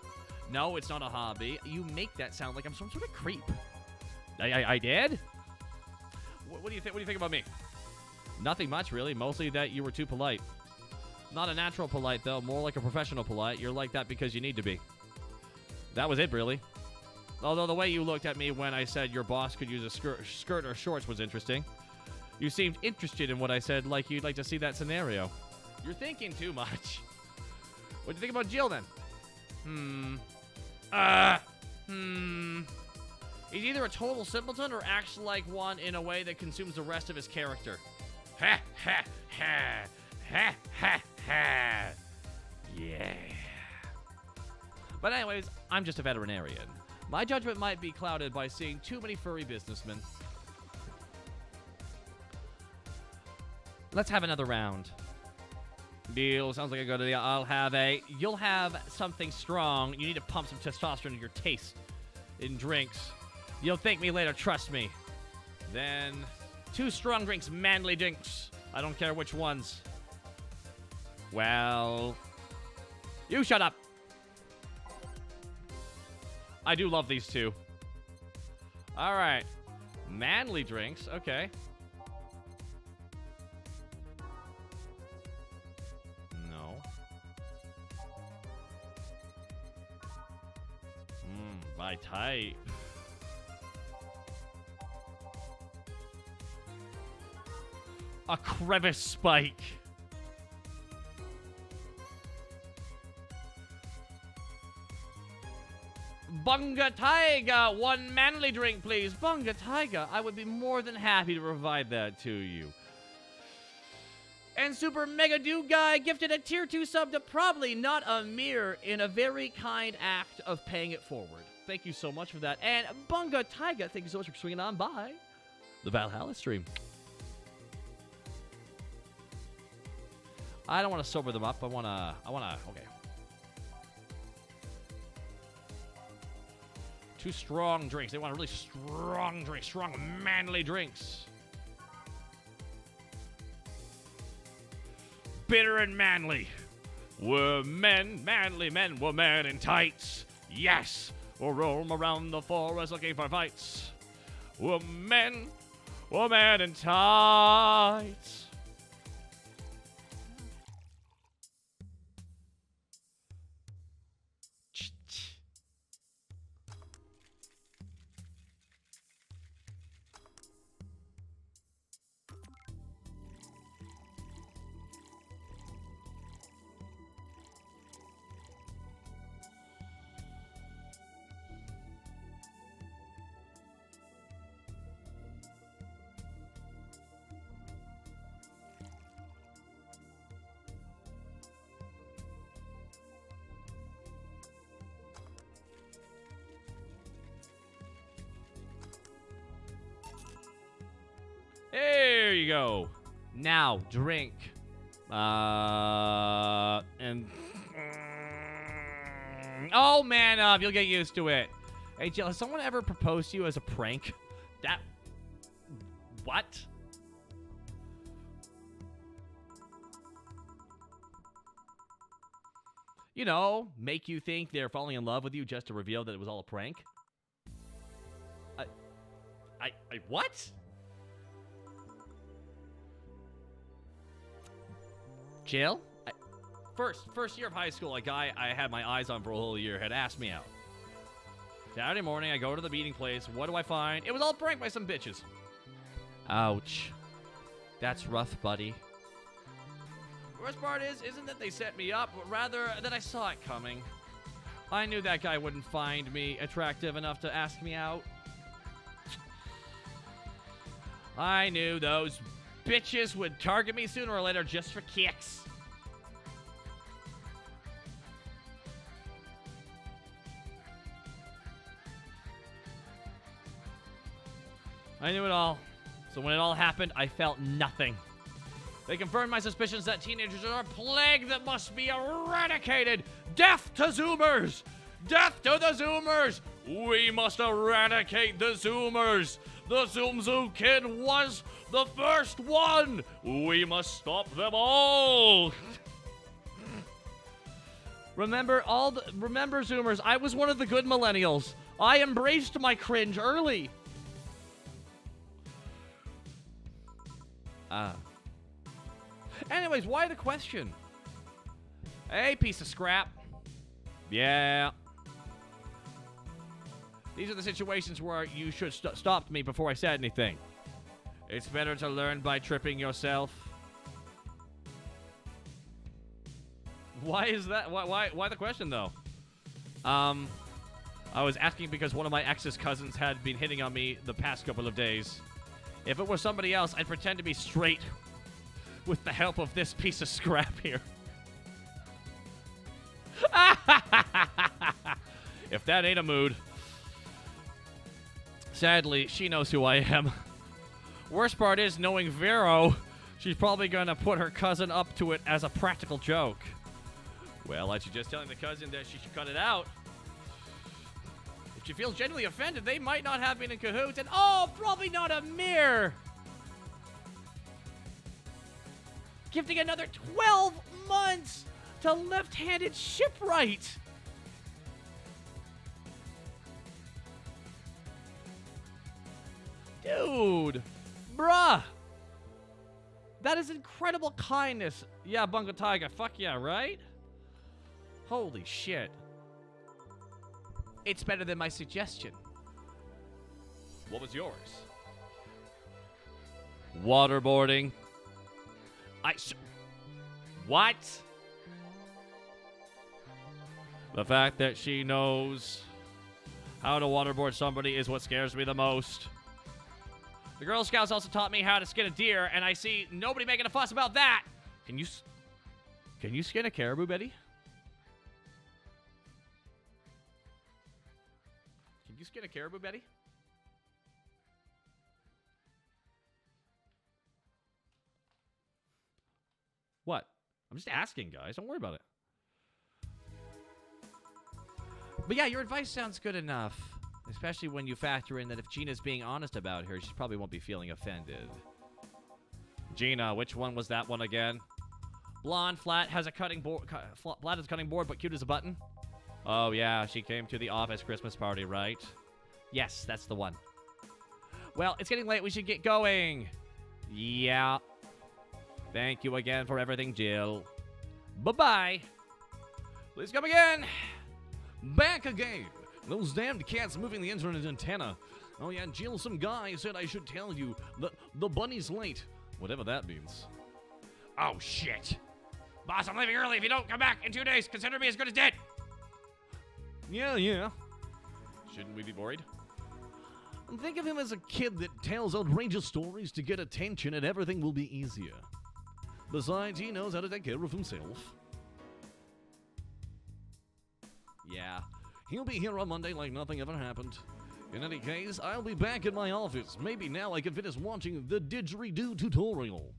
No, it's not a hobby. You make that sound like I'm some sort of creep. I did? What do you think? What do you think about me? Nothing much, really. Mostly that you were too polite. Not a natural polite, though. More like a professional polite. You're like that because you need to be. That was it, really. Although the way you looked at me when I said your boss could use a skirt or shorts was interesting. You seemed interested in what I said, like you'd like to see that scenario. You're thinking too much. What do you think about Jill, then? He's either a total simpleton or acts like one in a way that consumes the rest of his character. Ha ha ha. Ha ha ha. Yeah. But anyways, I'm just a veterinarian. My judgment might be clouded by seeing too many furry businessmen. Let's have another round. Deal. Sounds like a good idea. You'll have something strong. You need to pump some testosterone in your taste in drinks. You'll thank me later, trust me. Then 2 strong drinks, manly drinks. I don't care which ones. Well, you shut up. I do love these 2. All right. Manly drinks. Okay. No. My type. A crevice spike. Bunga Taiga, 1 manly drink, please. Bunga Taiga, I would be more than happy to provide that to you. And Super Mega Dude Guy gifted a tier 2 sub to Probably Not a Mirror in a very kind act of paying it forward. Thank you so much for that. And Bunga Taiga, thank you so much for swinging on by the Valhalla stream. I don't want to sober them up. Okay. 2 strong drinks. They want really strong drinks. Strong, manly drinks. Bitter and manly. We're men, manly men. We're men in tights. Yes. We'll roam around the forest looking for fights. We're men in tights. There you go. Now, drink. And... Oh, man up. You'll get used to it. Hey, Jill, has someone ever proposed to you as a prank? That... What? You know, make you think they're falling in love with you just to reveal that it was all a prank? What? Jill? First year of high school, a guy I had my eyes on for a whole year had asked me out. Saturday morning, I go to the meeting place. What do I find? It was all pranked by some bitches. Ouch. That's rough, buddy. The worst part isn't that they set me up, but rather that I saw it coming. I knew that guy wouldn't find me attractive enough to ask me out. I knew those bitches would target me sooner or later just for kicks. I knew it all. So when it all happened, I felt nothing. They confirmed my suspicions that teenagers are a plague that must be eradicated. Death to Zoomers! Death to the Zoomers! We must eradicate the Zoomers! The Zoom Zoo kid was the first one! We must stop them all! Remember Zoomers, I was one of the good millennials. I embraced my cringe early. Anyways, why the question? Hey, piece of scrap. Yeah. These are the situations where you should stopped me before I said anything. It's better to learn by tripping yourself. Why is that? Why the question, though? I was asking because one of my ex's cousins had been hitting on me the past couple of days. If it were somebody else, I'd pretend to be straight with the help of this piece of scrap here. If that ain't a mood. Sadly, she knows who I am. Worst part is, knowing Vero, she's probably gonna put her cousin up to it as a practical joke. Well, I suggest telling the cousin that she should cut it out. If she feels genuinely offended, they might not have been in cahoots, and probably not a mirror. Gifting another 12 months to left-handed shipwright. Dude. Bruh. That is incredible kindness. Yeah, Bunga Tiger. Fuck yeah, right? Holy shit. It's better than my suggestion. What was yours? Waterboarding. What? The fact that she knows how to waterboard somebody is what scares me the most. The Girl Scouts also taught me how to skin a deer, and I see nobody making a fuss about that. Can you skin a caribou, Betty? Can you skin a caribou, Betty? What? I'm just asking, guys. Don't worry about it. But yeah, your advice sounds good enough. Especially when you factor in that if Gina's being honest about her, she probably won't be feeling offended. Gina, which one was that one again? Blonde, flat, has a cutting board. Flat as a cutting board, but cute as a button. Oh, yeah. She came to the office Christmas party, right? Yes, that's the one. Well, it's getting late. We should get going. Yeah. Thank you again for everything, Jill. Bye-bye. Please come again. Back again. Those damned cats moving the internet antenna. Oh, yeah, Jill, some guy said I should tell you the bunny's late. Whatever that means. Oh, shit. Boss, I'm leaving early. If you don't come back in 2 days, consider me as good as dead. Yeah. Shouldn't we be worried? Think of him as a kid that tells outrageous stories to get attention and everything will be easier. Besides, he knows how to take care of himself. Yeah, he'll be here on Monday like nothing ever happened. In any case, I'll be back in my office. Maybe now I can finish watching the didgeridoo tutorial.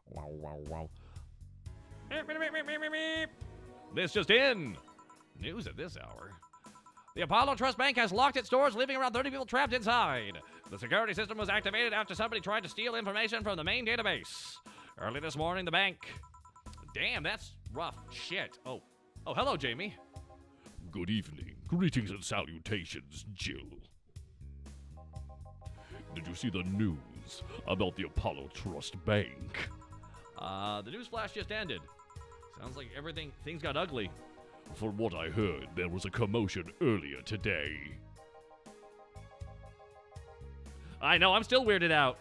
Wow. This just in. News at this hour. The Apollo Trust Bank has locked its doors, leaving around 30 people trapped inside. The security system was activated after somebody tried to steal information from the main database. Early this morning, the bank... Damn, that's rough shit. Oh, hello, Jamie. Good evening. Greetings and salutations, Jill. Did you see the news about the Apollo Trust Bank? The news flash just ended. Sounds like things got ugly. From what I heard, there was a commotion earlier today. I know, I'm still weirded out.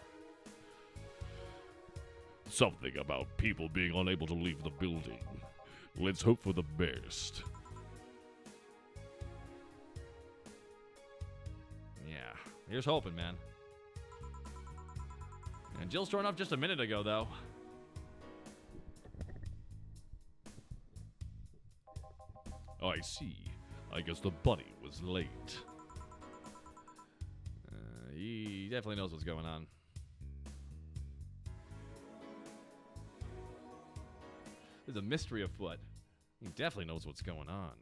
Something about people being unable to leave the building. Let's hope for the best. Yeah, here's hoping, man. And Jill's thrown up just a minute ago, though. I see. I guess the bunny was late. He definitely knows what's going on. There's a mystery afoot. He definitely knows what's going on.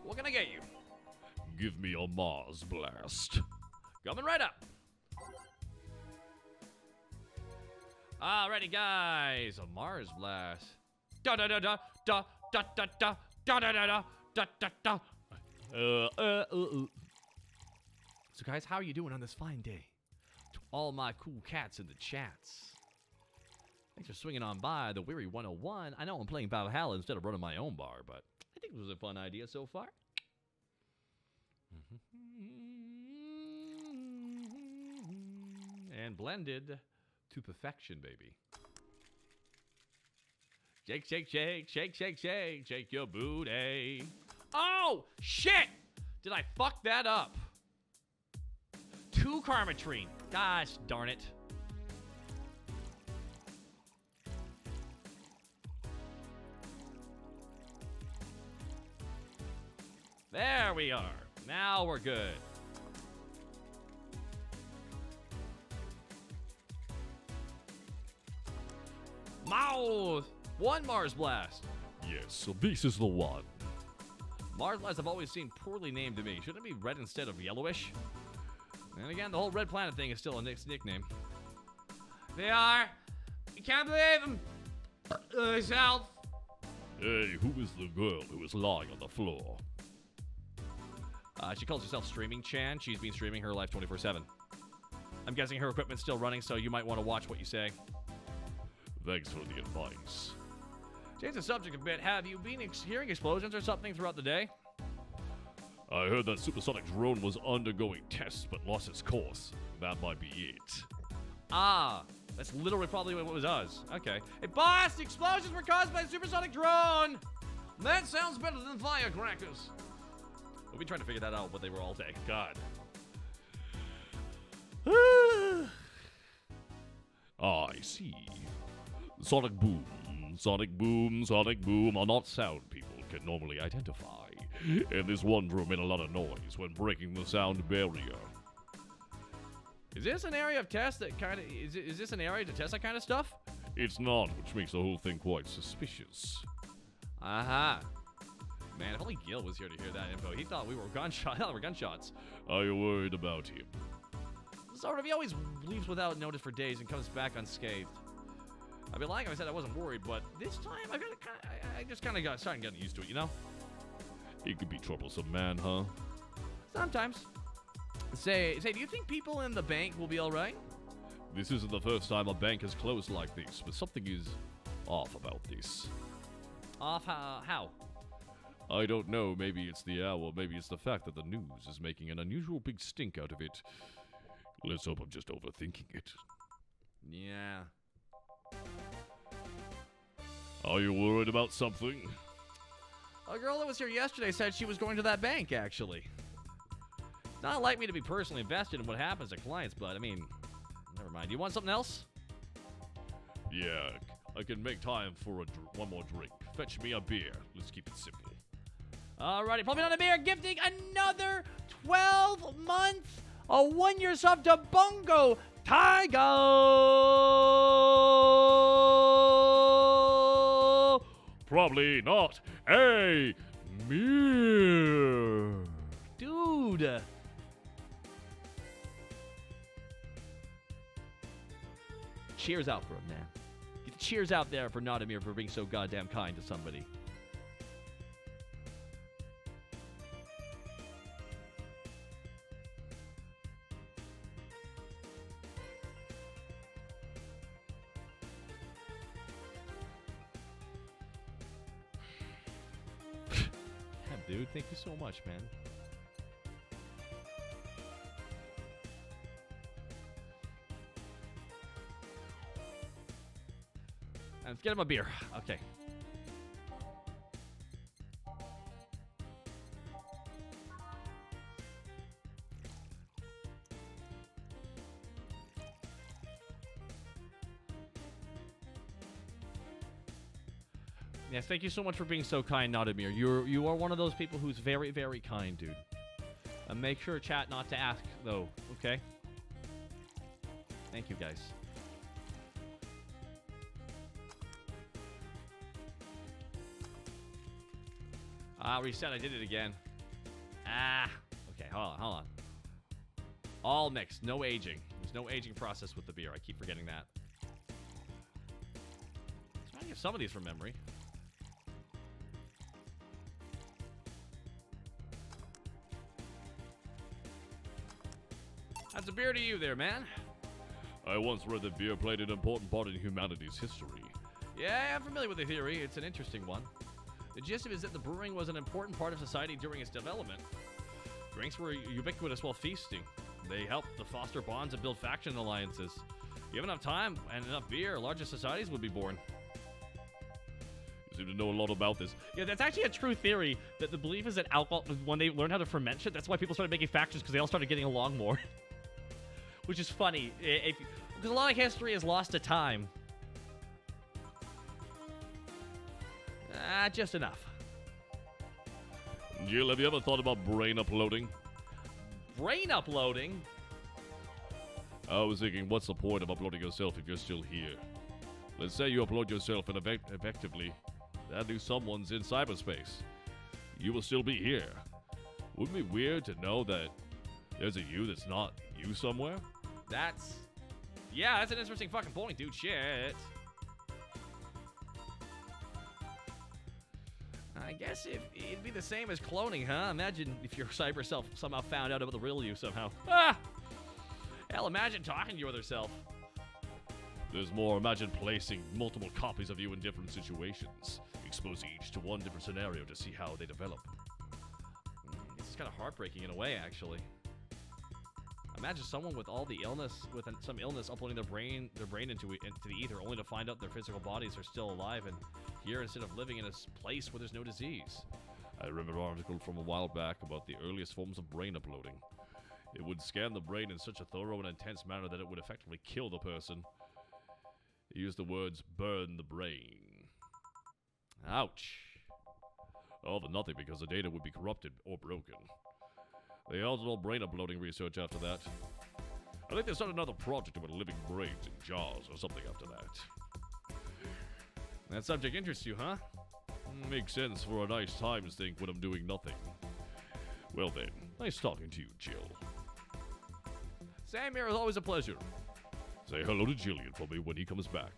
What can I get you? Give me a Mars blast. Coming right up. Alrighty, guys. A Mars blast. Da da da da da da da da da da da da da da. So, guys, how are you doing on this fine day? To all my cool cats in the chats. Thanks for swinging on by the Weary 101. I know I'm playing Valhalla instead of running my own bar, but I think it was a fun idea so far. And blended to perfection, baby. Shake, shake, shake, shake, shake, shake, shake your booty. Oh, shit! Did I fuck that up? 2 Karmatrine. Gosh darn it. There we are. Now we're good. Mouth! 1 Mars Blast. Yes, so this is the one. Mars Blast I've always seen poorly named to me. Shouldn't it be red instead of yellowish? And again, the whole Red Planet thing is still a nickname. They are. You can't believe them. South. Hey, who is the girl who is lying on the floor? She calls herself Streaming Chan. She's been streaming her life 24/7. I'm guessing her equipment's still running, so you might want to watch what you say. Thanks for the advice. Change the subject a bit. Have you been hearing explosions or something throughout the day? I heard that supersonic drone was undergoing tests but lost its course. That might be it. Ah, that's literally probably what it was us. Okay. Hey, boss, the explosions were caused by a supersonic drone. That sounds better than firecrackers. We've been trying to figure that out, but they were all day. God. I see. Sonic boom, sonic boom, sonic boom are not sound people can normally identify. And this one drew made a lot of noise when breaking the sound barrier. Is this an area of test that kind of... Is this an area to test that kind of stuff? It's not, which makes the whole thing quite suspicious. Aha. Man, if only Gil was here to hear that info. He thought we were gunshots. Are you worried about him? Sort of. He always leaves without notice for days and comes back unscathed. I'd be lying if I said I wasn't worried, but this time I just kind of started getting used to it, you know? He could be troublesome man, huh? Sometimes. Say, do you think people in the bank will be all right? This isn't the first time a bank has closed like this, but something is off about this. Off how? I don't know, maybe it's the hour, maybe it's the fact that the news is making an unusual big stink out of it. Let's hope I'm just overthinking it. Yeah. Are you worried about something? A girl that was here yesterday said she was going to that bank, actually. It's not like me to be personally invested in what happens to clients, but, I mean, never mind. You want something else? Yeah, I can make time for one more drink. Fetch me a beer. Let's keep it simple. Alrighty, probably not a beer. Gifting another 12 months, a 1-year sub to Bungo Tiger. Probably not a mirror. Dude. Cheers out for him, man. Get the cheers out there for Nadamir for being so goddamn kind to somebody. dude. Thank you so much, man. And let's get him a beer. Okay. Yes, thank you so much for being so kind, Nadamir. You are one of those people who's very, very kind, dude. And make sure, chat, not to ask, though, okay? Thank you, guys. Reset, I did it again. Okay, hold on. All mixed, no aging. There's no aging process with the beer. I keep forgetting that. I'm trying to get some of these from memory. That's a beer to you there, man. I once read that beer played an important part in humanity's history. Yeah, I'm familiar with the theory. It's an interesting one. The gist of it is that the brewing was an important part of society during its development. Drinks were ubiquitous while feasting. They helped to foster bonds and build faction alliances. Given enough time and enough beer, larger societies would be born. You seem to know a lot about this. Yeah, that's actually a true theory, that the belief is that alcohol, when they learned how to ferment shit, that's why people started making factions, because they all started getting along more. Which is funny, because a lot of history is lost to time. Just enough. Jill, have you ever thought about brain uploading? Brain uploading? I was thinking, what's the point of uploading yourself if you're still here? Let's say you upload yourself and effectively that new someone's in cyberspace. You will still be here. Wouldn't it be weird to know that there's a you that's not you somewhere? Yeah, that's an interesting fucking point, dude. Shit. I guess it'd be the same as cloning, huh? Imagine if your cyber self somehow found out about the real you somehow. Hell, imagine talking to your other self. There's more. Imagine placing multiple copies of you in different situations, exposing each to one different scenario to see how they develop. This is kind of heartbreaking in a way, actually. Imagine someone with all the illness, with some illness, uploading their brain into the ether, only to find out their physical bodies are still alive and here instead of living in a place where there's no disease. I remember an article from a while back about the earliest forms of brain uploading. It would scan the brain in such a thorough and intense manner that it would effectively kill the person. It used the words, burn the brain. Ouch. All for nothing because the data would be corrupted or broken. They halted all brain uploading research after that. I think they started another project about living brains in jars or something after that. That subject interests you, huh? Makes sense for a nice times think when I'm doing nothing. Well then, nice talking to you, Jill. Same here, it's always a pleasure. Say hello to Jillian for me when he comes back.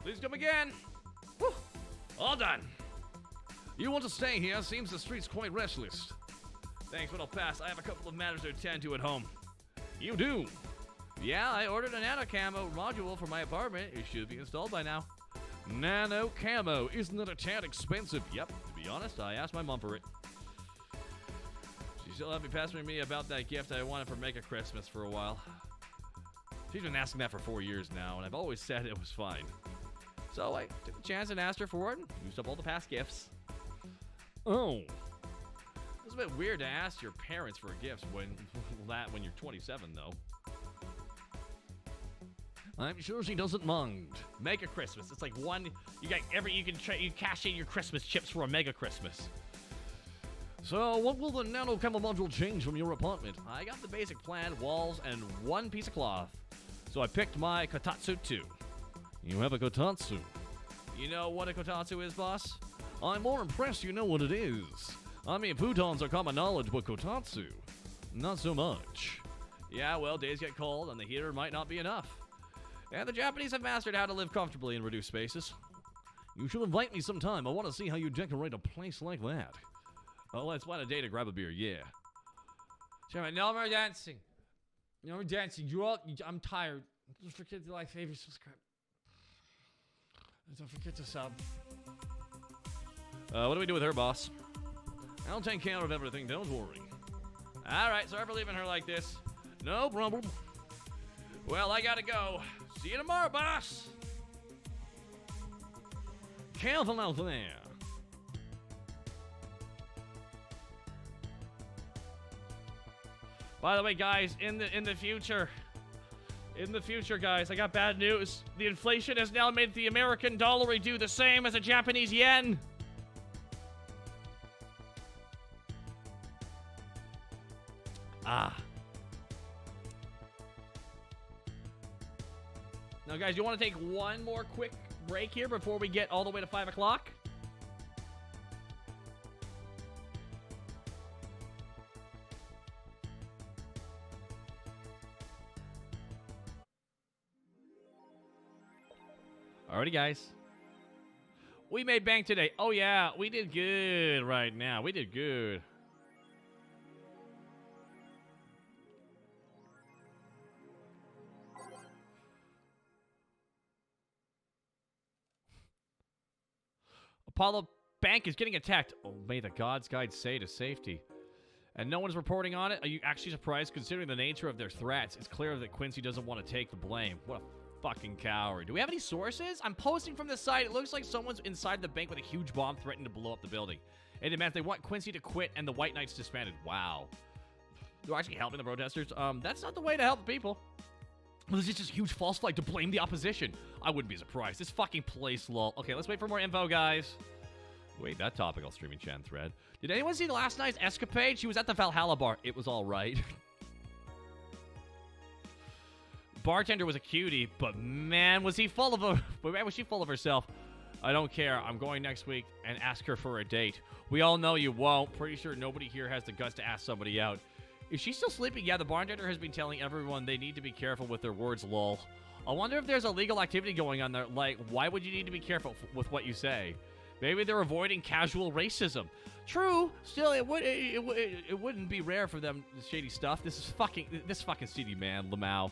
Please come again. Whew. All done. You want to stay here? Seems the street's quite restless. Thanks, but I'll pass. I have a couple of matters to attend to at home. You do? Yeah, I ordered a nano camo module for my apartment. It should be installed by now. Nano camo. Isn't that a tad expensive? Yep, to be honest, I asked my mom for it. She still hasn't been pestering me about that gift I wanted for Mega Christmas for a while. She's been asking that for 4 years now, and I've always said it was fine. So I took a chance and asked her for it and used up all the past gifts. Oh. It's a bit weird to ask your parents for a gift when you're 27, though. I'm sure she doesn't mind. Mega Christmas. It's like one. You cash in your Christmas chips for a Mega Christmas. So, what will the nano camo module change from your apartment? I got the basic plan, walls, and one piece of cloth. So I picked my kotatsu too. You have a kotatsu. You know what a kotatsu is, boss? I'm more impressed you know what it is. I mean, futons are common knowledge, but kotatsu, not so much. Yeah, well, days get cold, and the heater might not be enough. And the Japanese have mastered how to live comfortably in reduced spaces. You should invite me sometime. I want to see how you decorate a place like that. Oh, let's plan a day to grab a beer, yeah. Sure, no more dancing. No more dancing. I'm tired. Don't forget to like, favorite, subscribe. Don't forget to sub. What do we do with her, boss? I'll take care of everything, don't worry. Alright, sorry for leaving her like this. No problem. Well, I gotta go. See you tomorrow, boss. Careful out there. By the way, guys, in the future, guys, I got bad news. The inflation has now made the American dollar do the same as a Japanese yen. Ah. Now, guys, you want to take one more quick break here before we get all the way to 5 o'clock? Alrighty, guys. We made bank today. Oh, yeah. We did good right now. We did good. Apollo Bank is getting attacked. Oh, may the gods guide say to safety. And no one's reporting on it? Are you actually surprised considering the nature of their threats? It's clear that Quincy doesn't want to take the blame. What a fucking coward. Do we have any sources? I'm posting from the site. It looks like someone's inside the bank with a huge bomb threatening to blow up the building. It demands they want Quincy to quit and the White Knights disbanded. Wow. They're actually helping the protesters? That's not the way to help people. Well, there's just this huge false flag to blame the opposition. I wouldn't be surprised. This fucking place, lol. Okay, let's wait for more info, guys. Wait, that topical streaming chat thread. Did anyone see last night's escapade? She was at the Valhalla bar. It was all right. Bartender was a cutie, but man, was he full of man, was she full of herself. I don't care. I'm going next week and ask her for a date. We all know you won't. Pretty sure nobody here has the guts to ask somebody out. Is she still sleeping? Yeah, the bartender has been telling everyone they need to be careful with their words, lol. I wonder if there's illegal activity going on there. Like, why would you need to be careful with what you say? Maybe they're avoiding casual racism. True. Still, it wouldn't be rare for them shady stuff. This fucking city, man, Lamau.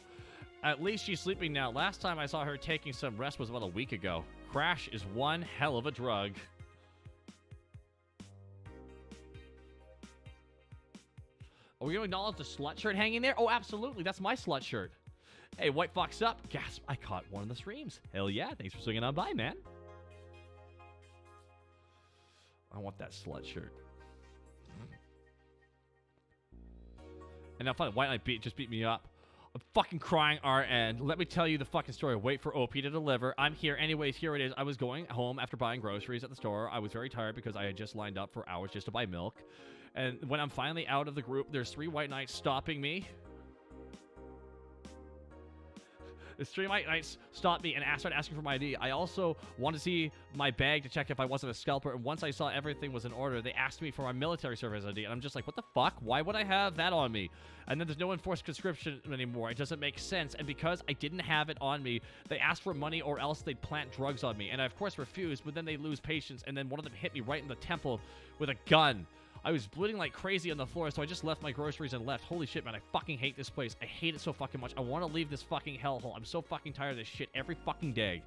At least she's sleeping now. Last time I saw her taking some rest was about a week ago. Crash is one hell of a drug. Are we going to acknowledge the slut shirt hanging there? Oh, absolutely. That's my slut shirt. Hey, White Fox up. Gasp, I caught one of the streams. Hell yeah. Thanks for swinging on by, man. I want that slut shirt. And now, finally, White Knight just beat me up. I'm fucking crying RN. Let me tell you the fucking story. Wait for OP to deliver. I'm here. Anyways, here it is. I was going home after buying groceries at the store. I was very tired because I had just lined up for hours just to buy milk. And when I'm finally out of the group, there's 3 White Knights stopping me. The 3 White Knights stopped me and started asking for my ID. I also wanted to see my bag to check if I wasn't a scalper. And once I saw everything was in order, they asked me for my military service ID. And I'm just like, what the fuck? Why would I have that on me? And then there's no enforced conscription anymore. It doesn't make sense. And because I didn't have it on me, they asked for money or else they'd plant drugs on me. And I, of course, refused. But then they lose patience. And then one of them hit me right in the temple with a gun. I was bleeding like crazy on the floor, so I just left my groceries and left. Holy shit, man, I fucking hate this place. I hate it so fucking much. I want to leave this fucking hellhole. I'm so fucking tired of this shit every fucking day.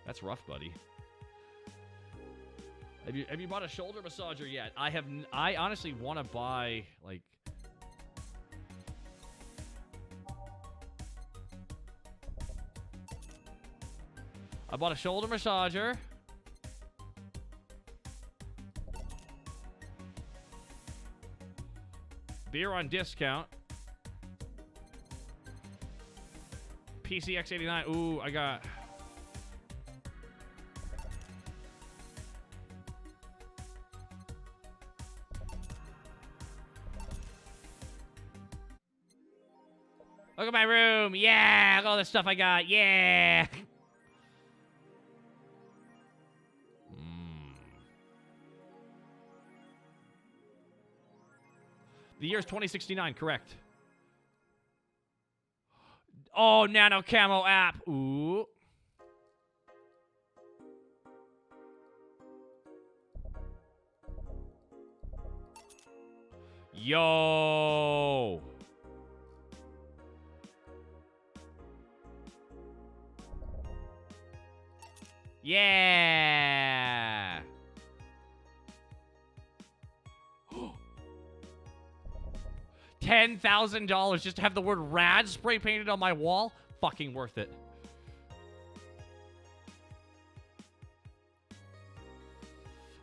That's rough, buddy. Have you bought a shoulder massager yet? I honestly want to buy, like... I bought a shoulder massager. Beer on discount. PCX89. Ooh, I got... Look at my room. Yeah, look at all the stuff I got. Yeah. The year's 2069, correct. Oh, Nano Camo app. Ooh. Yo. Yeah. $10,000 just to have the word rad spray painted on my wall? Fucking worth it.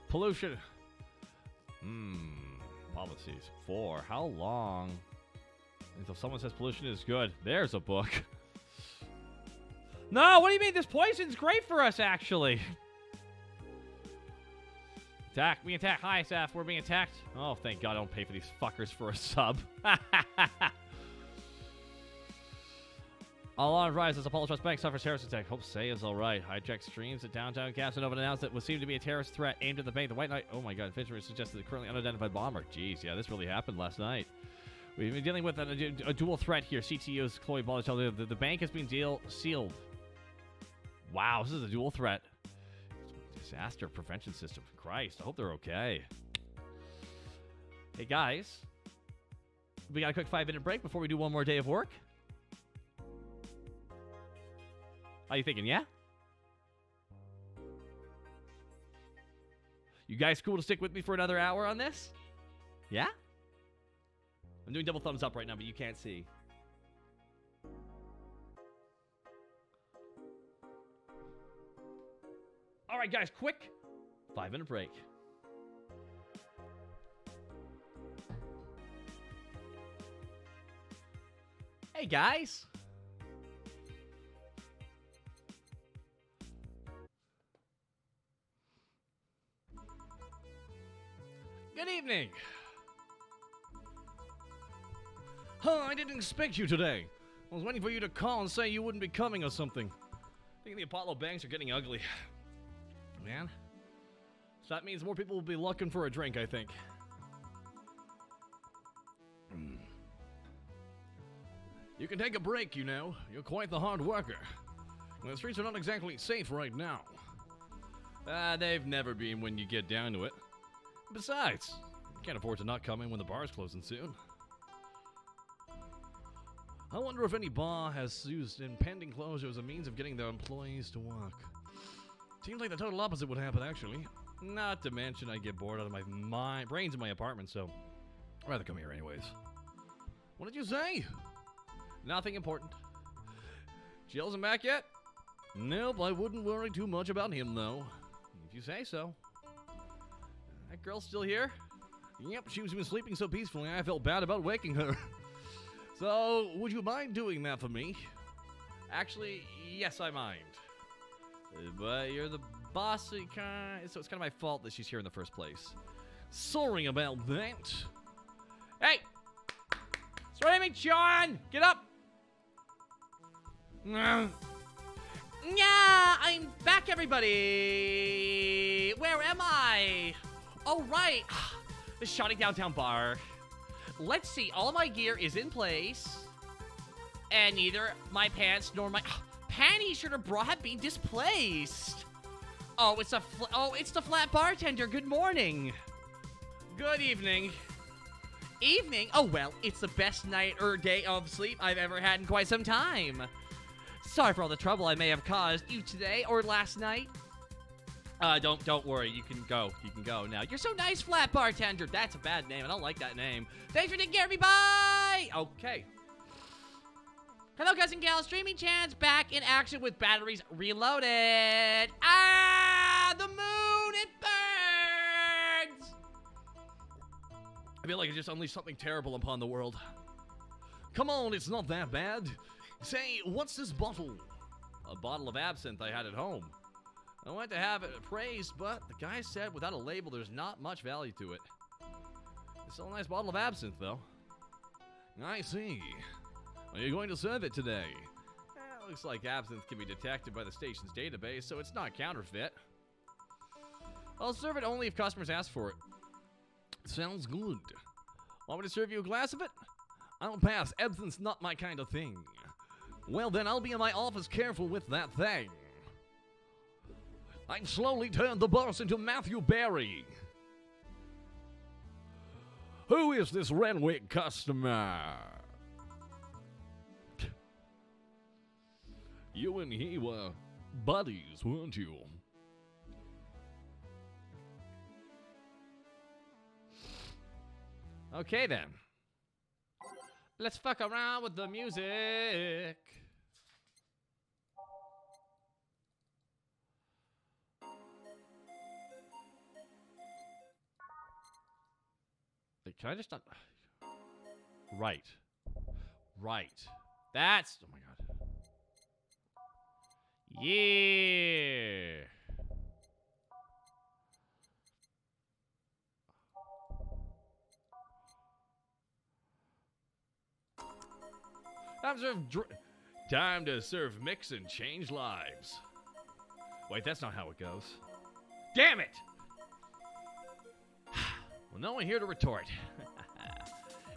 Pollution. Policies. 4. How long until someone says pollution is good? There's a book. No, what do you mean? This poison's great for us, actually. Attack. We attack. Hi, Saf. We're being attacked. Oh, thank God I don't pay for these fuckers for a sub. All on rise as Apollo Trust Bank suffers terrorist attack. Hope Say is alright. Hijacked streams at downtown Casanova announced that what seemed to be a terrorist threat aimed at the bank. The White Knight. Oh my God. Fisher suggested the currently unidentified bomber. Jeez, yeah, this really happened last night. We've been dealing with a dual threat here. CTO's Chloe Ball tell the bank has been sealed. Wow, this is a dual threat. Disaster prevention system. Christ, I hope they're okay. Hey guys, we got a quick 5-minute break before we do one more day of work. How you thinking, yeah? You guys cool to stick with me for another hour on this? Yeah? I'm doing double thumbs up right now, but you can't see. All right, guys, quick 5-minute break. Hey, guys. Good evening. I didn't expect you today. I was waiting for you to call and say you wouldn't be coming or something. I think the Apollo banks are getting ugly. Man. So that means more people will be looking for a drink, I think. You can take a break, you know. You're quite the hard worker. The streets are not exactly safe right now. They've never been when you get down to it. Besides, you can't afford to not come in when the bar's closing soon. I wonder if any bar has used impending closure as a means of getting their employees to work. Seems like the total opposite would happen, actually. Not to mention I get bored out of my brains in my apartment, so I'd rather come here anyways. What did you say? Nothing important. Jill isn't back yet? Nope, I wouldn't worry too much about him, though. If you say so. That girl's still here? Yep, she's been sleeping so peacefully I felt bad about waking her. So, would you mind doing that for me? Actually, yes, I mind. But you're the boss, so it's kind of my fault that she's here in the first place. Sorry about that. Hey! Swimming, John! Get up! Yeah, I'm back, everybody! Where am I? Oh, right. The shoddy downtown bar. Let's see. All of my gear is in place. And neither my pants nor my panties should have have been displaced. Oh, it's the flat bartender. Good morning. Good evening. Evening? Oh, well, it's the best night or day of sleep I've ever had in quite some time. Sorry for all the trouble I may have caused you today or last night. Don't worry. You can go. You can go now. You're so nice, flat bartender. That's a bad name. I don't like that name. Thanks for taking care of me. Bye. Okay. Hello, guys and gals. Streaming Chance back in action with batteries reloaded. Ah, the moon, it burns. I feel like I just unleashed something terrible upon the world. Come on, it's not that bad. Say, what's this bottle? A bottle of absinthe I had at home. I went to have it appraised, but the guy said without a label there's not much value to it. It's still a nice bottle of absinthe, though. I see. Are you going to serve it today? Looks like absinthe can be detected by the station's database, so it's not counterfeit. I'll serve it only if customers ask for it. Sounds good. Want me to serve you a glass of it? I'll pass. Absinthe's not my kind of thing. Well, then I'll be in my office careful with that thing. I slowly turned the boss into Matthew Barry. Who is this Renwick customer? You and he were buddies, weren't you? Okay, then. Let's fuck around with the music. Can I just not... Right. Right. That's... Oh my god. Yeah. Time to serve mix and change lives. Wait, that's not how it goes. Damn it! Well, no one here to retort.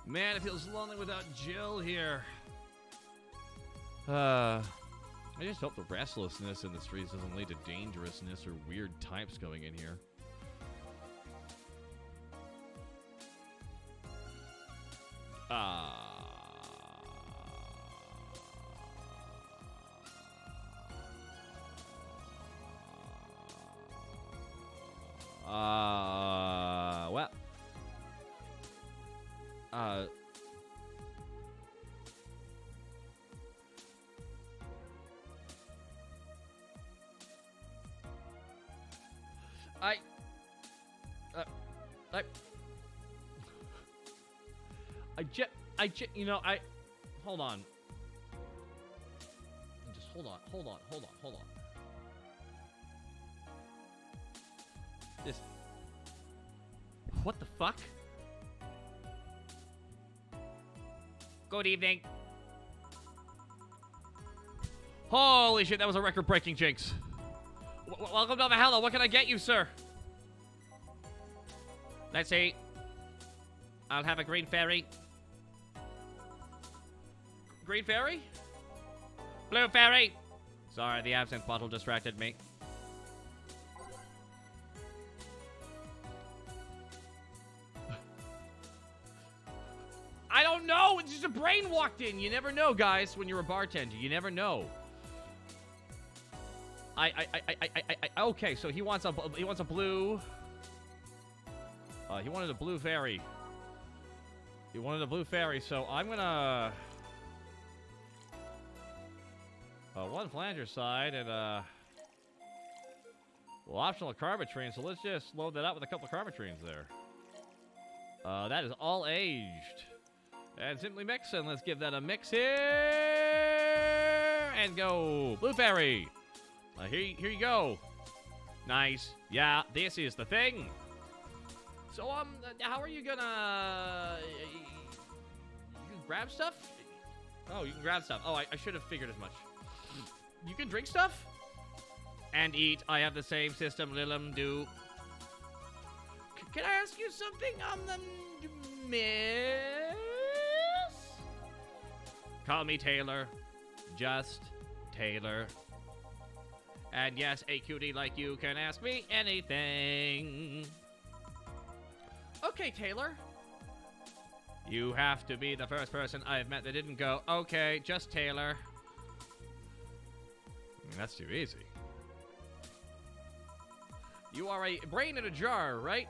Man, it feels lonely without Jill here. I just hope the restlessness in the streets doesn't lead to dangerousness or weird types going in here. Well. Hold on. Just hold on. What the fuck? Good evening. Holy shit, that was a record-breaking jinx. Welcome to Valhalla. What can I get you, sir? Let's see. I'll have a green fairy. Green fairy? Blue fairy. Sorry, the absinthe bottle distracted me. I don't know. It's just a brain walked in. You never know, guys, when you're a bartender. You never know. Okay, so he wants a blue. He wanted a blue fairy. So I'm gonna one flanger side and optional carbotrine. So let's just load that up with a couple of carbotrines there. That is all aged. And simply mix, and let's give that a mix here and go blue fairy. Here you go. Nice. Yeah, this is the thing. So how are you gonna? You can grab stuff? Oh, you can grab stuff. Oh, I should have figured as much. You can drink stuff and eat. I have the same system. Lilum do. Can I ask you something on the miss? Call me Taylor. Just Taylor. And yes, a cutie like you can ask me anything. Okay, Taylor. You have to be the first person I've met that didn't go, okay, just Taylor. That's too easy. You are a brain in a jar, right?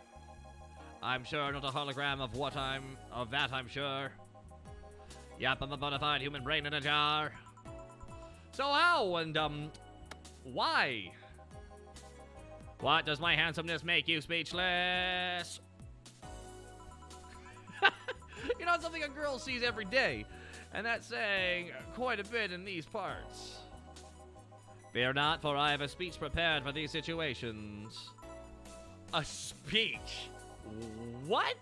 I'm sure not a hologram of that I'm sure. Yep, I'm a bona fide human brain in a jar. So how and, why? What does my handsomeness make you speechless? You know, it's something a girl sees every day, and that's saying quite a bit in these parts. Fear not, for I have a speech prepared for these situations. A speech? What?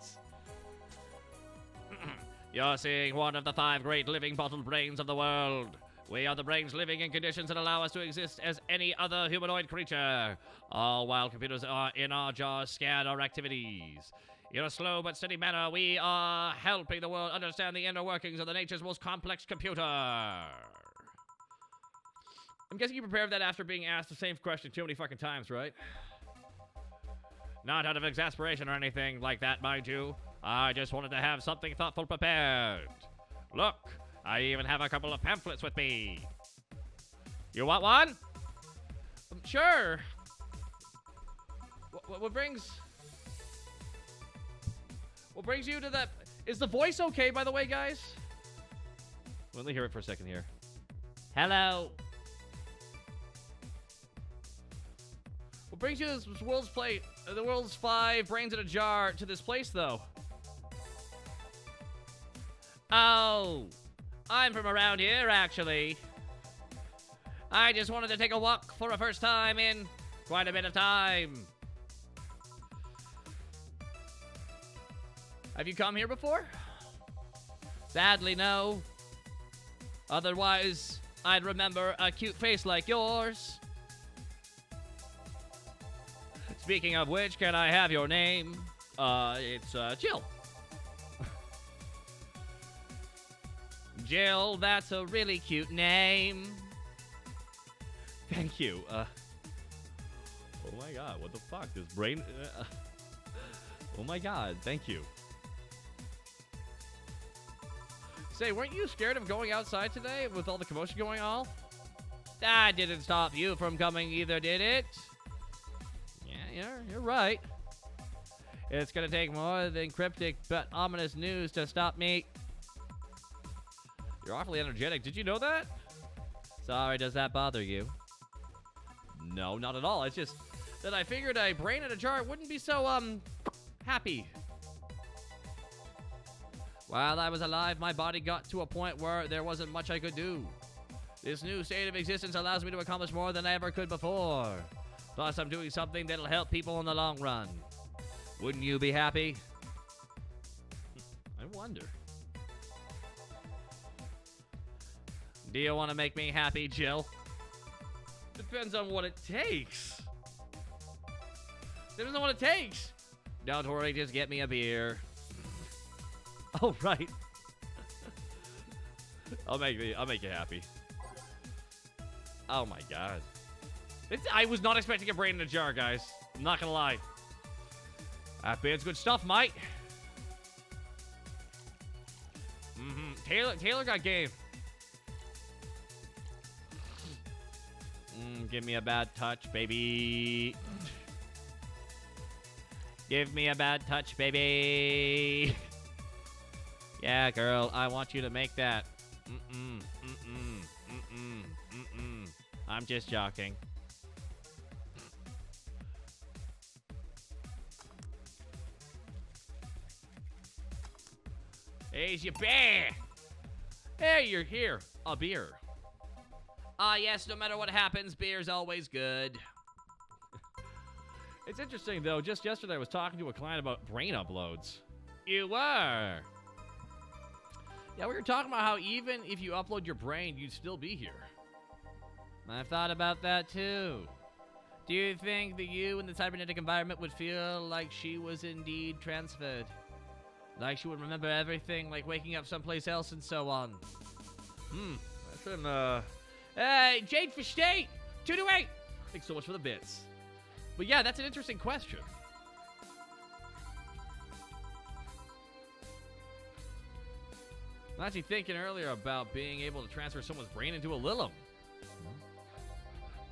You're seeing one of the 5 great living bottled brains of the world. We are the brains living in conditions that allow us to exist as any other humanoid creature, all while computers are in our jars scan our activities. In a slow but steady manner, we are helping the world understand the inner workings of the nature's most complex computer. I'm guessing you prepared that after being asked the same question too many fucking times, right? Not out of exasperation or anything like that, mind you. I just wanted to have something thoughtful prepared. Look, I even have a couple of pamphlets with me. You want one? Sure. What brings you to that? Is the voice okay, by the way, guys? Let me hear it for a second here. Hello. What brings you to this the world's 5 brains in a jar to this place, though? Oh, I'm from around here, actually. I just wanted to take a walk for a first time in quite a bit of time. Have you come here before? Sadly, no. Otherwise, I'd remember a cute face like yours. Speaking of which, can I have your name? It's Jill. Jill, that's a really cute name. Thank you. Oh my god, what the fuck? This brain... oh my god, thank you. Say, weren't you scared of going outside today with all the commotion going on? That didn't stop you from coming either, did it? Yeah, you're right. It's gonna take more than cryptic but ominous news to stop me. You're awfully energetic. Did you know that? Sorry, does that bother you? No, not at all. It's just That I figured a brain in a jar wouldn't be so, happy. While I was alive, my body got to a point where there wasn't much I could do. This new state of existence allows me to accomplish more than I ever could before. Plus, I'm doing something that'll help people in the long run. Wouldn't you be happy? I wonder. Do you want to make me happy, Jill? Depends on what it takes. Depends on what it takes. Don't worry, just get me a beer. Oh, right. I'll make you happy. Oh my god. I was not expecting a brain in a jar, guys. I'm not gonna lie. That beer's good stuff, mate. Taylor got game. Give me a bad touch, baby. Give me a bad touch, baby. Yeah, girl, I want you to make that. I'm just joking. Here's your beer. Hey, you're here. A beer. Ah, yes, no matter what happens, beer's always good. It's interesting, though. Just yesterday, I was talking to a client about brain uploads. You were. Yeah, we were talking about how even if you upload your brain, you'd still be here. I've thought about that, too. Do you think that you in the cybernetic environment would feel like she was indeed transferred? Like she would remember everything, like waking up someplace else and so on? That's an, Hey, Jade for State! 228! Thanks so much for the bits. But yeah, that's an interesting question. I'm actually thinking earlier about being able to transfer someone's brain into a Lilum.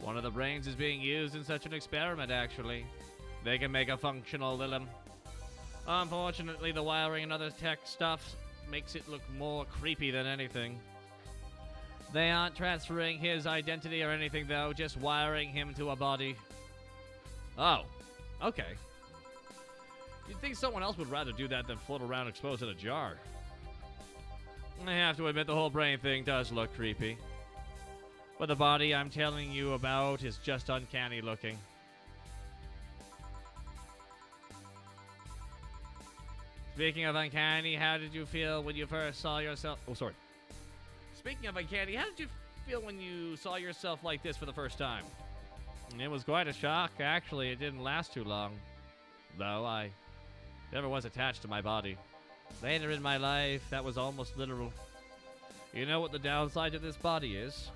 One of the brains is being used in such an experiment, actually. They can make a functional Lilum. Unfortunately, the wiring and other tech stuff makes it look more creepy than anything. They aren't transferring his identity or anything, though, just wiring him to a body. Oh, okay. You'd think someone else would rather do that than float around exposed in a jar. I have to admit the whole brain thing does look creepy. But the body I'm telling you about is just uncanny looking. Speaking of uncanny, how did you feel when you first saw yourself... Oh, sorry. Speaking of uncanny, how did you feel when you saw yourself like this for the first time? It was quite a shock, actually. It didn't last too long. Though I never was attached to my body. Later in my life, that was almost literal. You know what the downside to this body is?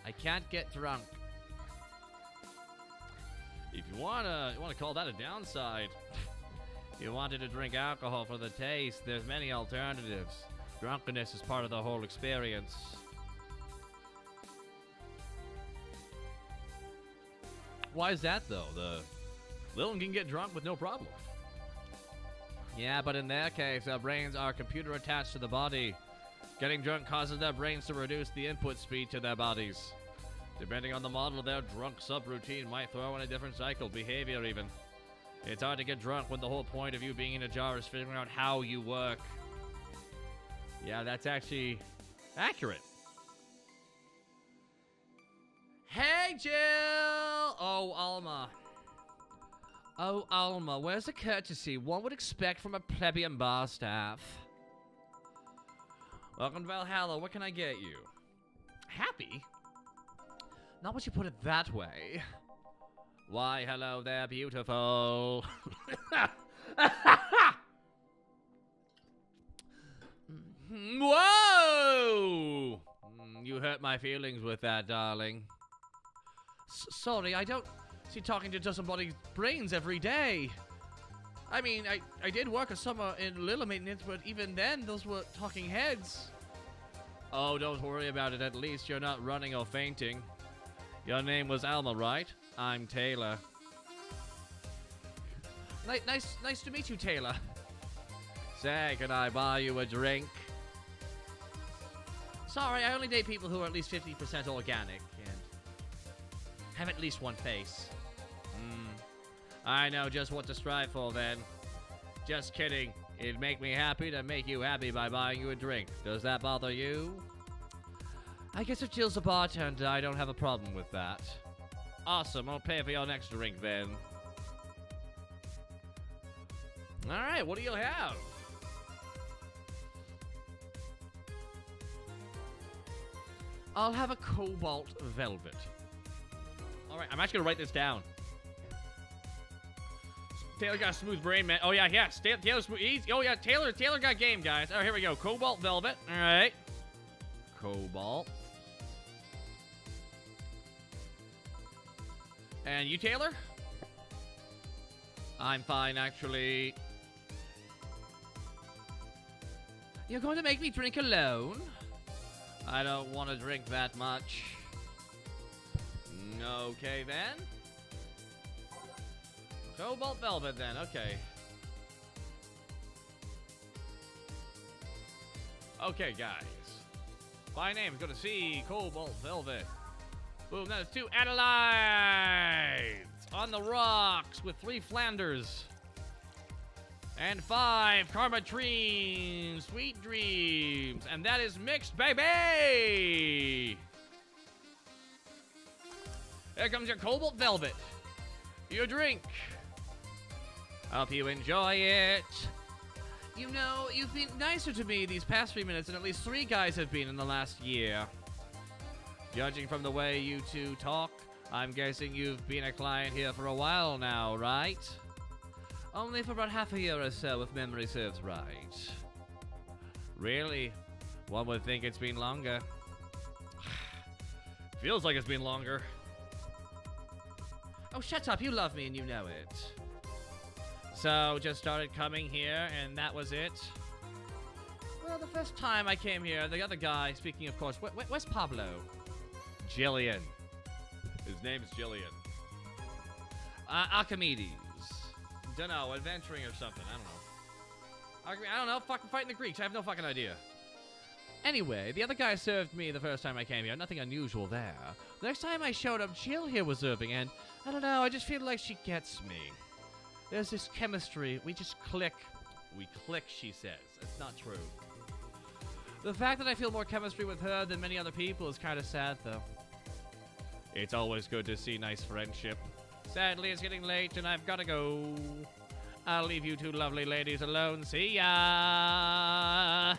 I can't get drunk. If you wanna call that a downside, If you wanted to drink alcohol for the taste, there's many alternatives. Drunkenness is part of the whole experience. why is that though? The Lilum can get drunk with no problem. Yeah, but in their case, our brains are computer attached to the body. Getting drunk causes their brains to reduce the input speed to their bodies. Depending on the model, their drunk subroutine might throw in a different cycle, behavior even. It's hard to get drunk when the whole point of you being in a jar is figuring out how you work. Yeah, that's actually accurate. Hey, Jill! Oh, Alma. Oh, Alma, where's the courtesy one would expect from a plebeian bar staff? Welcome to Valhalla. What can I get you? Happy? Not what you put it that way. Why, hello there, beautiful. Whoa! You hurt my feelings with that, darling. Sorry, I don't see talking to somebody's brains every day. I mean, I did work a summer in Lilla maintenance, but even then, those were talking heads. Oh, don't worry about it. At least you're not running or fainting. Your name was Alma, right? I'm Taylor. Nice to meet you, Taylor. Say, can I buy you a drink? Sorry, I only date people who are at least 50% organic and have at least one face. I know just what to strive for then. Just kidding. It'd make me happy to make you happy by buying you a drink. Does that bother you? I guess if Jill's a bartender, I don't have a problem with that. Awesome, I'll pay for your next drink then. Alright, what do you have? I'll have a cobalt velvet. Alright, I'm actually gonna write this down. Taylor got a smooth brain, man. Oh, yeah. Taylor smooth. Oh, yeah. Taylor got game, guys. Oh, here we go. Cobalt velvet. All right. Cobalt. And you, Taylor? I'm fine, actually. You're going to make me drink alone? I don't want to drink that much. Okay, then. Cobalt velvet, then. Okay. Okay, guys. My name's gonna see Cobalt velvet. Boom, that is 2 Adelaides on the rocks with 3 Flanders. And 5 Carmatrines, Sweet Dreams. And that is mixed, baby! Here comes your Cobalt velvet. Your drink. Hope you enjoy it. You know, you've been nicer to me these past 3 minutes than at least 3 guys have been in the last year. Judging from the way you two talk, I'm guessing you've been a client here for a while now, right? Only for about half a year or so, if memory serves right. Really? One would think it's been longer. Feels like it's been longer. Oh, shut up. You love me and you know it. So, just started coming here, and that was it? Well, the first time I came here, the other guy, speaking of course, where's Pablo? Jillian. His name's Jillian. Archimedes. Dunno, adventuring or something. I don't know. Fucking fighting the Greeks. I have no fucking idea. Anyway, the other guy served me the first time I came here. Nothing unusual there. The next time I showed up, Jill here was serving, and I don't know, I just feel like she gets me. There's this chemistry. We just click. We click, she says. It's not true. The fact that I feel more chemistry with her than many other people is kind of sad, though. It's always good to see nice friendship. Sadly, it's getting late, and I've got to go. I'll leave you 2 lovely ladies alone. See ya!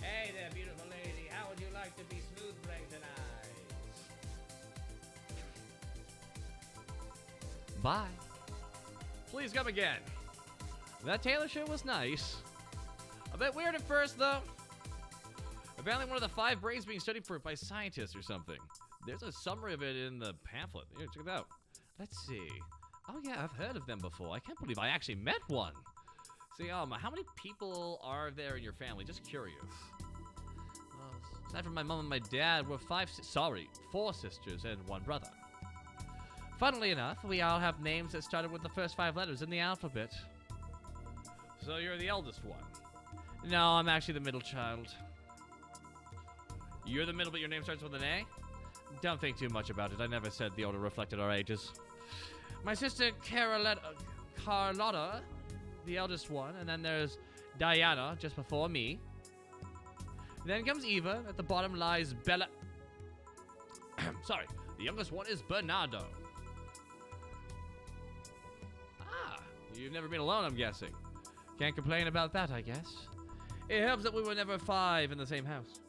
Hey there, beautiful lady. How would you like to be smooth brain tonight? Bye. Please come again. That Taylor show was nice. A bit weird at first, though. Apparently one of the 5 brains being studied for by scientists or something. There's a summary of it in the pamphlet. Here, check it out. Let's see. Oh, yeah, I've heard of them before. I can't believe I actually met one. See, how many people are there in your family? Just curious. Aside from my mom and my dad, we're 4 sisters and 1 brother. Funnily enough, we all have names that started with the first 5 letters in the alphabet. So you're the eldest one. No, I'm actually the middle child. You're the middle, but your name starts with an A? Don't think too much about it. I never said the order reflected our ages. My sister Carlotta, the eldest one, and then there's Diana, just before me. Then comes Eva. At the bottom lies Bella. Sorry, the youngest one is Bernardo. Ah, you've never been alone, I'm guessing. Can't complain about that, I guess. It helps that we were never 5 in the same house.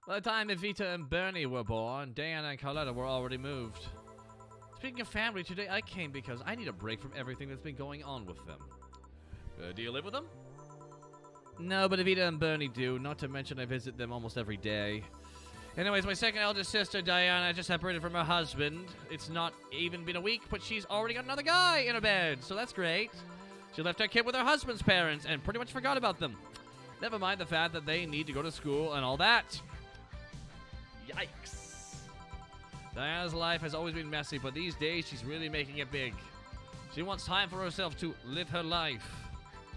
By the time Evita and Bernie were born, Diana and Carlotta were already moved. Speaking of family, today I came because I need a break from everything that's been going on with them. Do you live with them? No, but Evita and Bernie do, not to mention I visit them almost every day. Anyways, my second eldest sister, Diana, just separated from her husband. It's not even been a week, but she's already got another guy in her bed, so that's great. She left her kid with her husband's parents and pretty much forgot about them. Never mind the fact that they need to go to school and all that. Yikes. Diana's life has always been messy, but these days she's really making it big. She wants time for herself to live her life.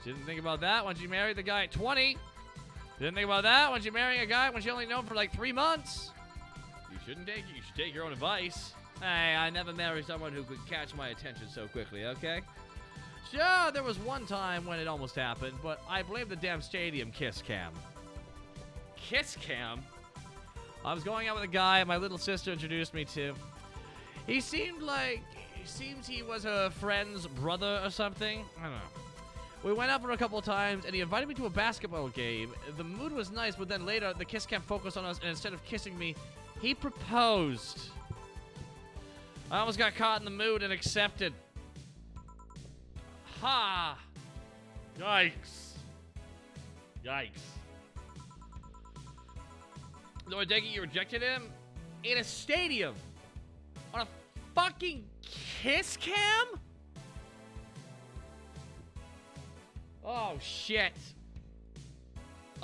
She didn't think about that when she married the guy at 20. Didn't think about that when she married a guy when she only known him for like 3 months. You should take your own advice. Hey, I never married someone who could catch my attention so quickly, okay? Sure, there was one time when it almost happened, but I blame the damn stadium kiss cam. Kiss cam? I was going out with a guy my little sister introduced me to. He seems he was her friend's brother or something. I don't know. We went out for a couple of times, and he invited me to a basketball game. The mood was nice, but then later, the kiss cam focused on us, and instead of kissing me, he proposed. I almost got caught in the mood and accepted. Ha! Yikes. Yikes. So I take it you rejected him? In a stadium? On a fucking kiss cam? Oh, shit.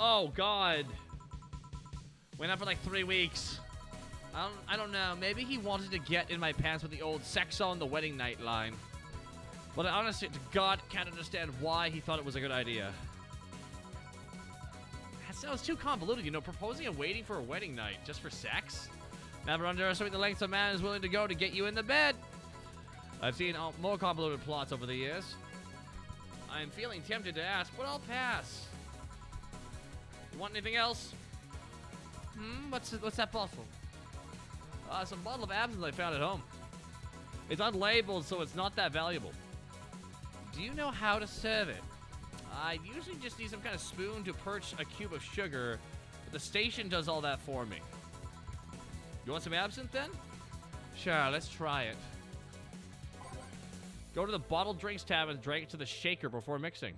Oh, God. Went out for like 3 weeks. I don't know. Maybe he wanted to get in my pants with the old sex on the wedding night line. But I honestly, to God, can't understand why he thought it was a good idea. That sounds too convoluted, you know, proposing and waiting for a wedding night just for sex? Never underestimate the lengths a man is willing to go to get you in the bed. I've seen more convoluted plots over the years. I'm feeling tempted to ask, but I'll pass. You want anything else? What's that bottle? Some bottle of absinthe I found at home. It's unlabeled, so it's not that valuable. Do you know how to serve it? I usually just need some kind of spoon to perch a cube of sugar, but the station does all that for me. You want some absinthe then? Sure, let's try it. Go to the bottled drinks tab and drag it to the shaker before mixing.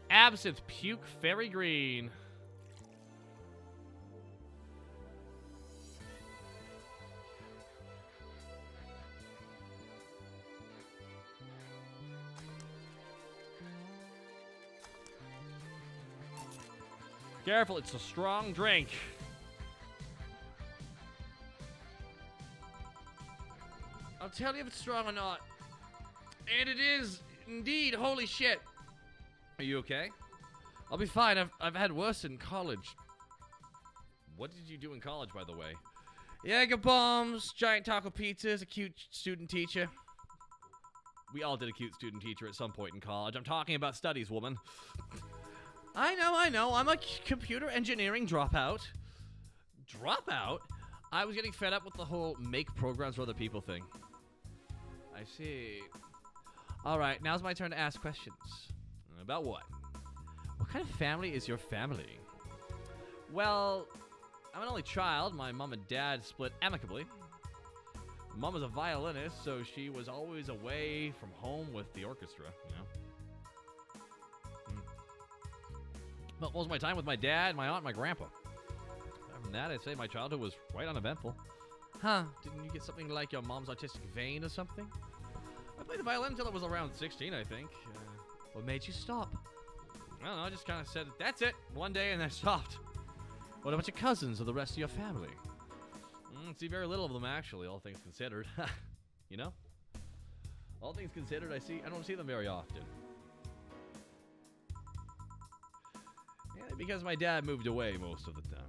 Absinthe Puke Fairy Green. Careful, it's a strong drink. I'll tell you if it's strong or not. And it is, indeed. Holy shit. Are you okay? I'll be fine. I've had worse in college. What did you do in college, by the way? Jaeger bombs, giant taco pizzas, a cute student teacher. We all did a cute student teacher at some point in college. I'm talking about studies, woman. I know. I'm a computer engineering dropout. Dropout? I was getting fed up with the whole make programs for other people thing. I see. All right, now's my turn to ask questions. About what? What kind of family is your family? Well, I'm an only child. My mom and dad split amicably. Mom was a violinist, so she was always away from home with the orchestra, you know. But most of my time with my dad, my aunt, and my grandpa. Other than that, I'd say my childhood was quite uneventful. Huh, didn't you get something like your mom's artistic vein or something? I played the violin until I was around 16, I think. What made you stop? I don't know, I just kind of said, that's it, one day, and I stopped. What about your cousins or the rest of your family? See very little of them, actually, all things considered. You know? All things considered, I don't see them very often. Mainly because my dad moved away most of the time.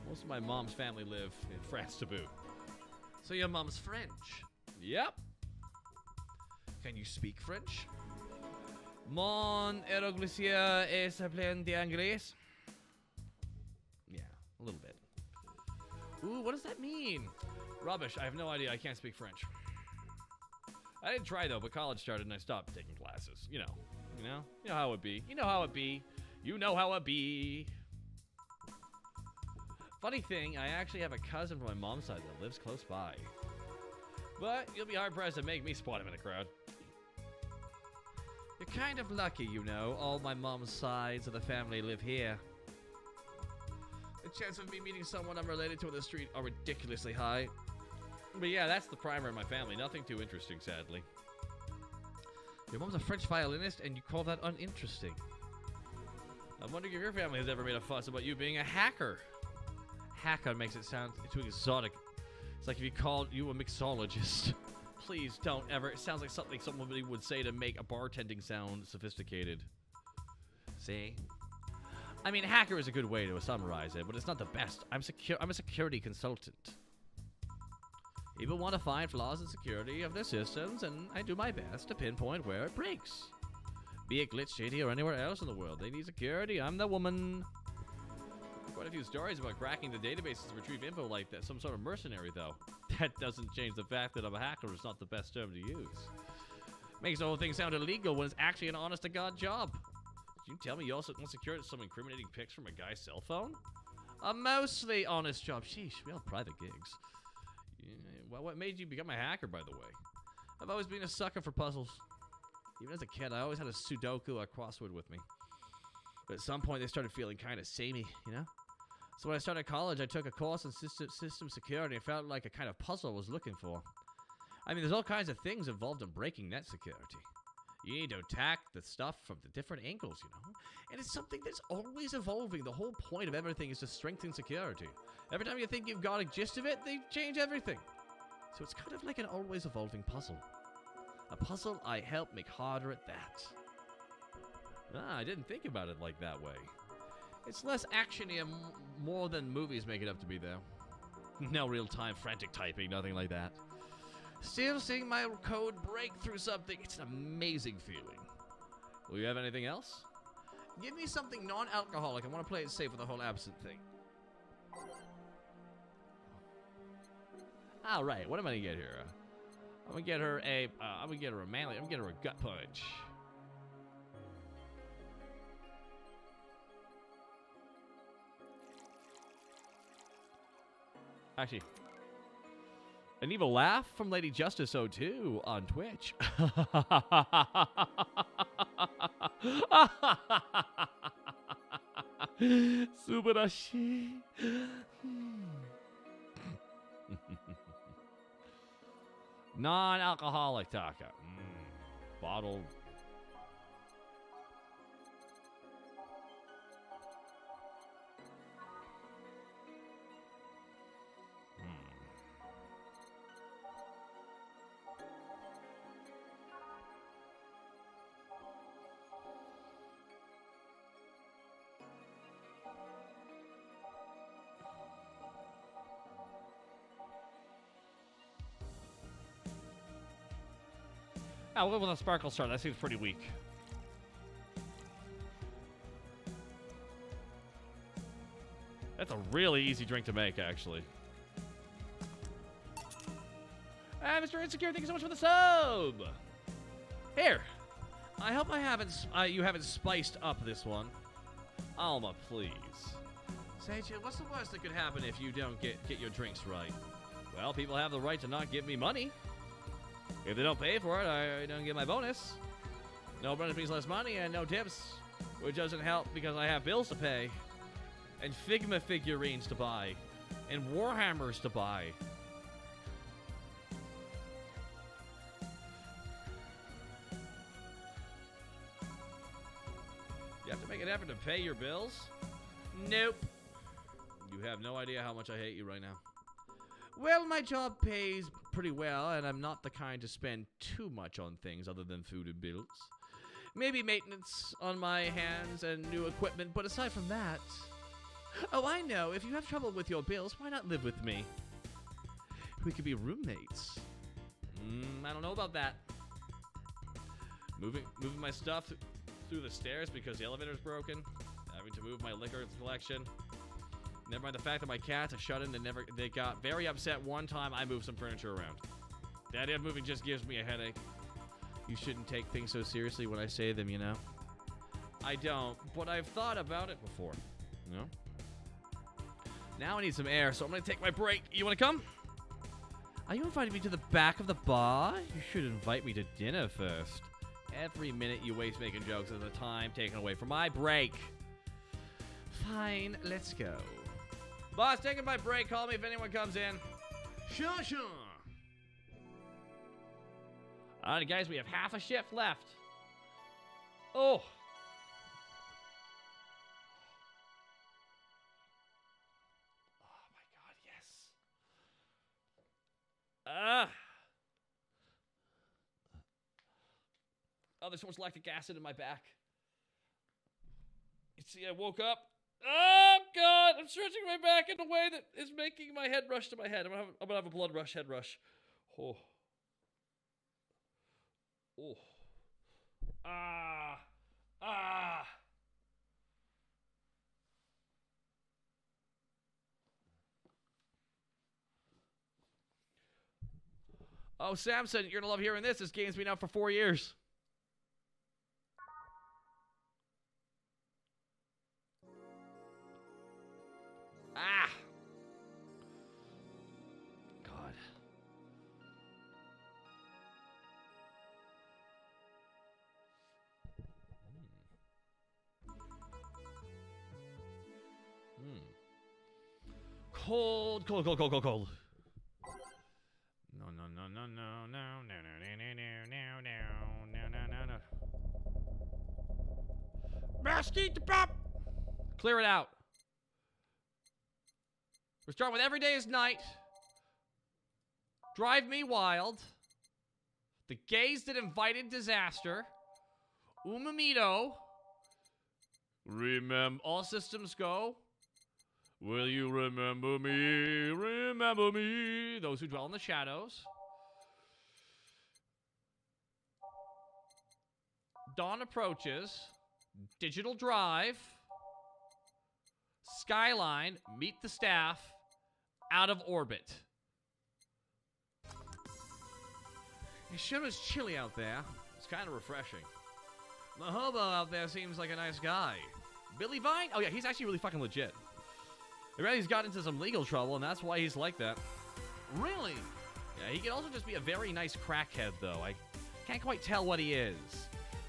Most of my mom's family live in France to boot. So your mom's French? Yep. Can you speak French? Mon eroglisia es plein d'anglais. Yeah, a little bit. Ooh, what does that mean? Rubbish, I have no idea. I can't speak French. I didn't try though, but college started and I stopped taking classes. You know how it be. You know how it be. You know how it be. Funny thing, I actually have a cousin from my mom's side that lives close by. But you'll be hard-pressed to make me spot him in a crowd. You're kind of lucky, you know. All my mom's sides of the family live here. The chance of me meeting someone I'm related to on the street are ridiculously high. But yeah, that's the primer of my family. Nothing too interesting, sadly. Your mom's a French violinist, and you call that uninteresting. I'm wondering if your family has ever made a fuss about you being a hacker. Hacker makes it sound too exotic. It's like if you called you a mixologist. Please don't ever. It sounds like something somebody would say to make a bartending sound sophisticated. See? I mean, hacker is a good way to summarize it, but it's not the best. I'm a security consultant. People want to find flaws in security of their systems, and I do my best to pinpoint where it breaks. Be it Glitch City or anywhere else in the world, they need security. I'm the woman. Quite a few stories about cracking the databases to retrieve info like that. Some sort of mercenary, though. That doesn't change the fact that I'm a hacker is not the best term to use. Makes the whole thing sound illegal when it's actually an honest-to-God job. Did you tell me you also secured some incriminating pics from a guy's cell phone? A mostly honest job. Sheesh, we all private gigs. Yeah, well, what made you become a hacker, by the way? I've always been a sucker for puzzles. Even as a kid, I always had a Sudoku or crossword with me. But at some point, they started feeling kind of samey, you know? So when I started college, I took a course in system security and felt like a kind of puzzle I was looking for. I mean, there's all kinds of things involved in breaking net security. You need to attack the stuff from the different angles, you know? And it's something that's always evolving. The whole point of everything is to strengthen security. Every time you think you've got a gist of it, they change everything. So it's kind of like an always evolving puzzle. A puzzle I help make harder at that. I didn't think about it like that way. It's less action-y and more than movies make it up to be, though. No real-time frantic typing, nothing like that. Still seeing my code break through something, it's an amazing feeling. Will you have anything else? Give me something non-alcoholic. I want to play it safe with the whole absinthe thing. All right, what am I gonna get here? I'm gonna get her a manly. I'm gonna get her a gut punch. Actually, an evil laugh from Lady Justice 02 on Twitch. Subarashi. Non-alcoholic taka. Bottled. I'll go with a Sparkle Star. That seems pretty weak. That's a really easy drink to make, actually. Mr. Insecure, thank you so much for the sub. Here. I hope you haven't spiced up this one. Alma, please. Seiji, what's the worst that could happen if you don't get your drinks right? Well, people have the right to not give me money. If they don't pay for it, I don't get my bonus. No bonus means less money and no tips, which doesn't help because I have bills to pay, and Figma figurines to buy, and Warhammers to buy. You have to make an effort to pay your bills? Nope. You have no idea how much I hate you right now. Well, my job pays pretty well, and I'm not the kind to spend too much on things other than food and bills. Maybe maintenance on my hands and new equipment, but aside from that... Oh, I know. If you have trouble with your bills, why not live with me? We could be roommates. I don't know about that. Moving my stuff through the stairs because the elevator's broken. Having to move my liquor collection. Never mind the fact that my cats are shut in. They got very upset one time I moved some furniture around. The idea of moving just gives me a headache. You shouldn't take things so seriously when I say them, you know? I don't, but I've thought about it before. You know? Now I need some air, so I'm gonna take my break. You wanna come? Are you inviting me to the back of the bar? You should invite me to dinner first. Every minute you waste making jokes is the time taken away from my break. Fine, let's go. Boss, taking my break. Call me if anyone comes in. Sure. Alright, guys, we have half a shift left. Oh. Oh, my God, yes. Oh, there's so much lactic acid in my back. You see, I woke up. Oh, God, I'm stretching my back in a way that is making my head rush to my head. I'm gonna have a blood rush, head rush. Oh. Oh. Ah. Oh, Samson, you're gonna love hearing this. This game's been out for 4 years. Ah! God. Cold. No. Mesquite the pop! Clear it out. We're starting with Every Day is Night. Drive Me Wild. The Gays That Invited Disaster. Umamito. Remember. All Systems Go. Will you remember me? Remember me. Those Who Dwell in the Shadows. Dawn Approaches. Digital Drive. Skyline. Meet the Staff. Out of Orbit. It sure is chilly out there. It's kind of refreshing. The hobo out there seems like a nice guy. Billy Vine? Oh yeah, he's actually really fucking legit. Apparently he's got into some legal trouble, and that's why he's like that. Really? Yeah, he can also just be a very nice crackhead, though. I can't quite tell what he is.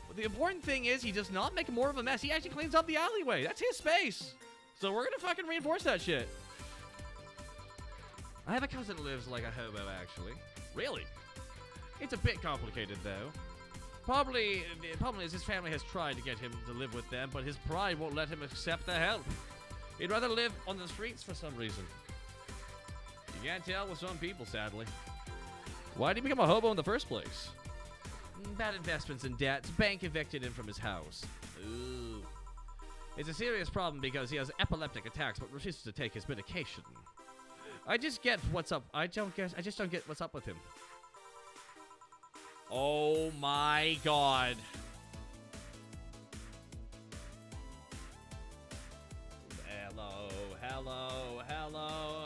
But the important thing is he does not make more of a mess. He actually cleans up the alleyway. That's his space. So we're gonna fucking reinforce that shit. I have a cousin that lives like a hobo, actually. Really? It's a bit complicated, though. Probably, the problem is his family has tried to get him to live with them, but his pride won't let him accept the help. He'd rather live on the streets for some reason. You can't tell with some people, sadly. Why did he become a hobo in the first place? Bad investments and debts. Bank evicted him from his house. Ooh. It's a serious problem because he has epileptic attacks but refuses to take his medication. I just get what's up. I just don't get what's up with him. Oh my God.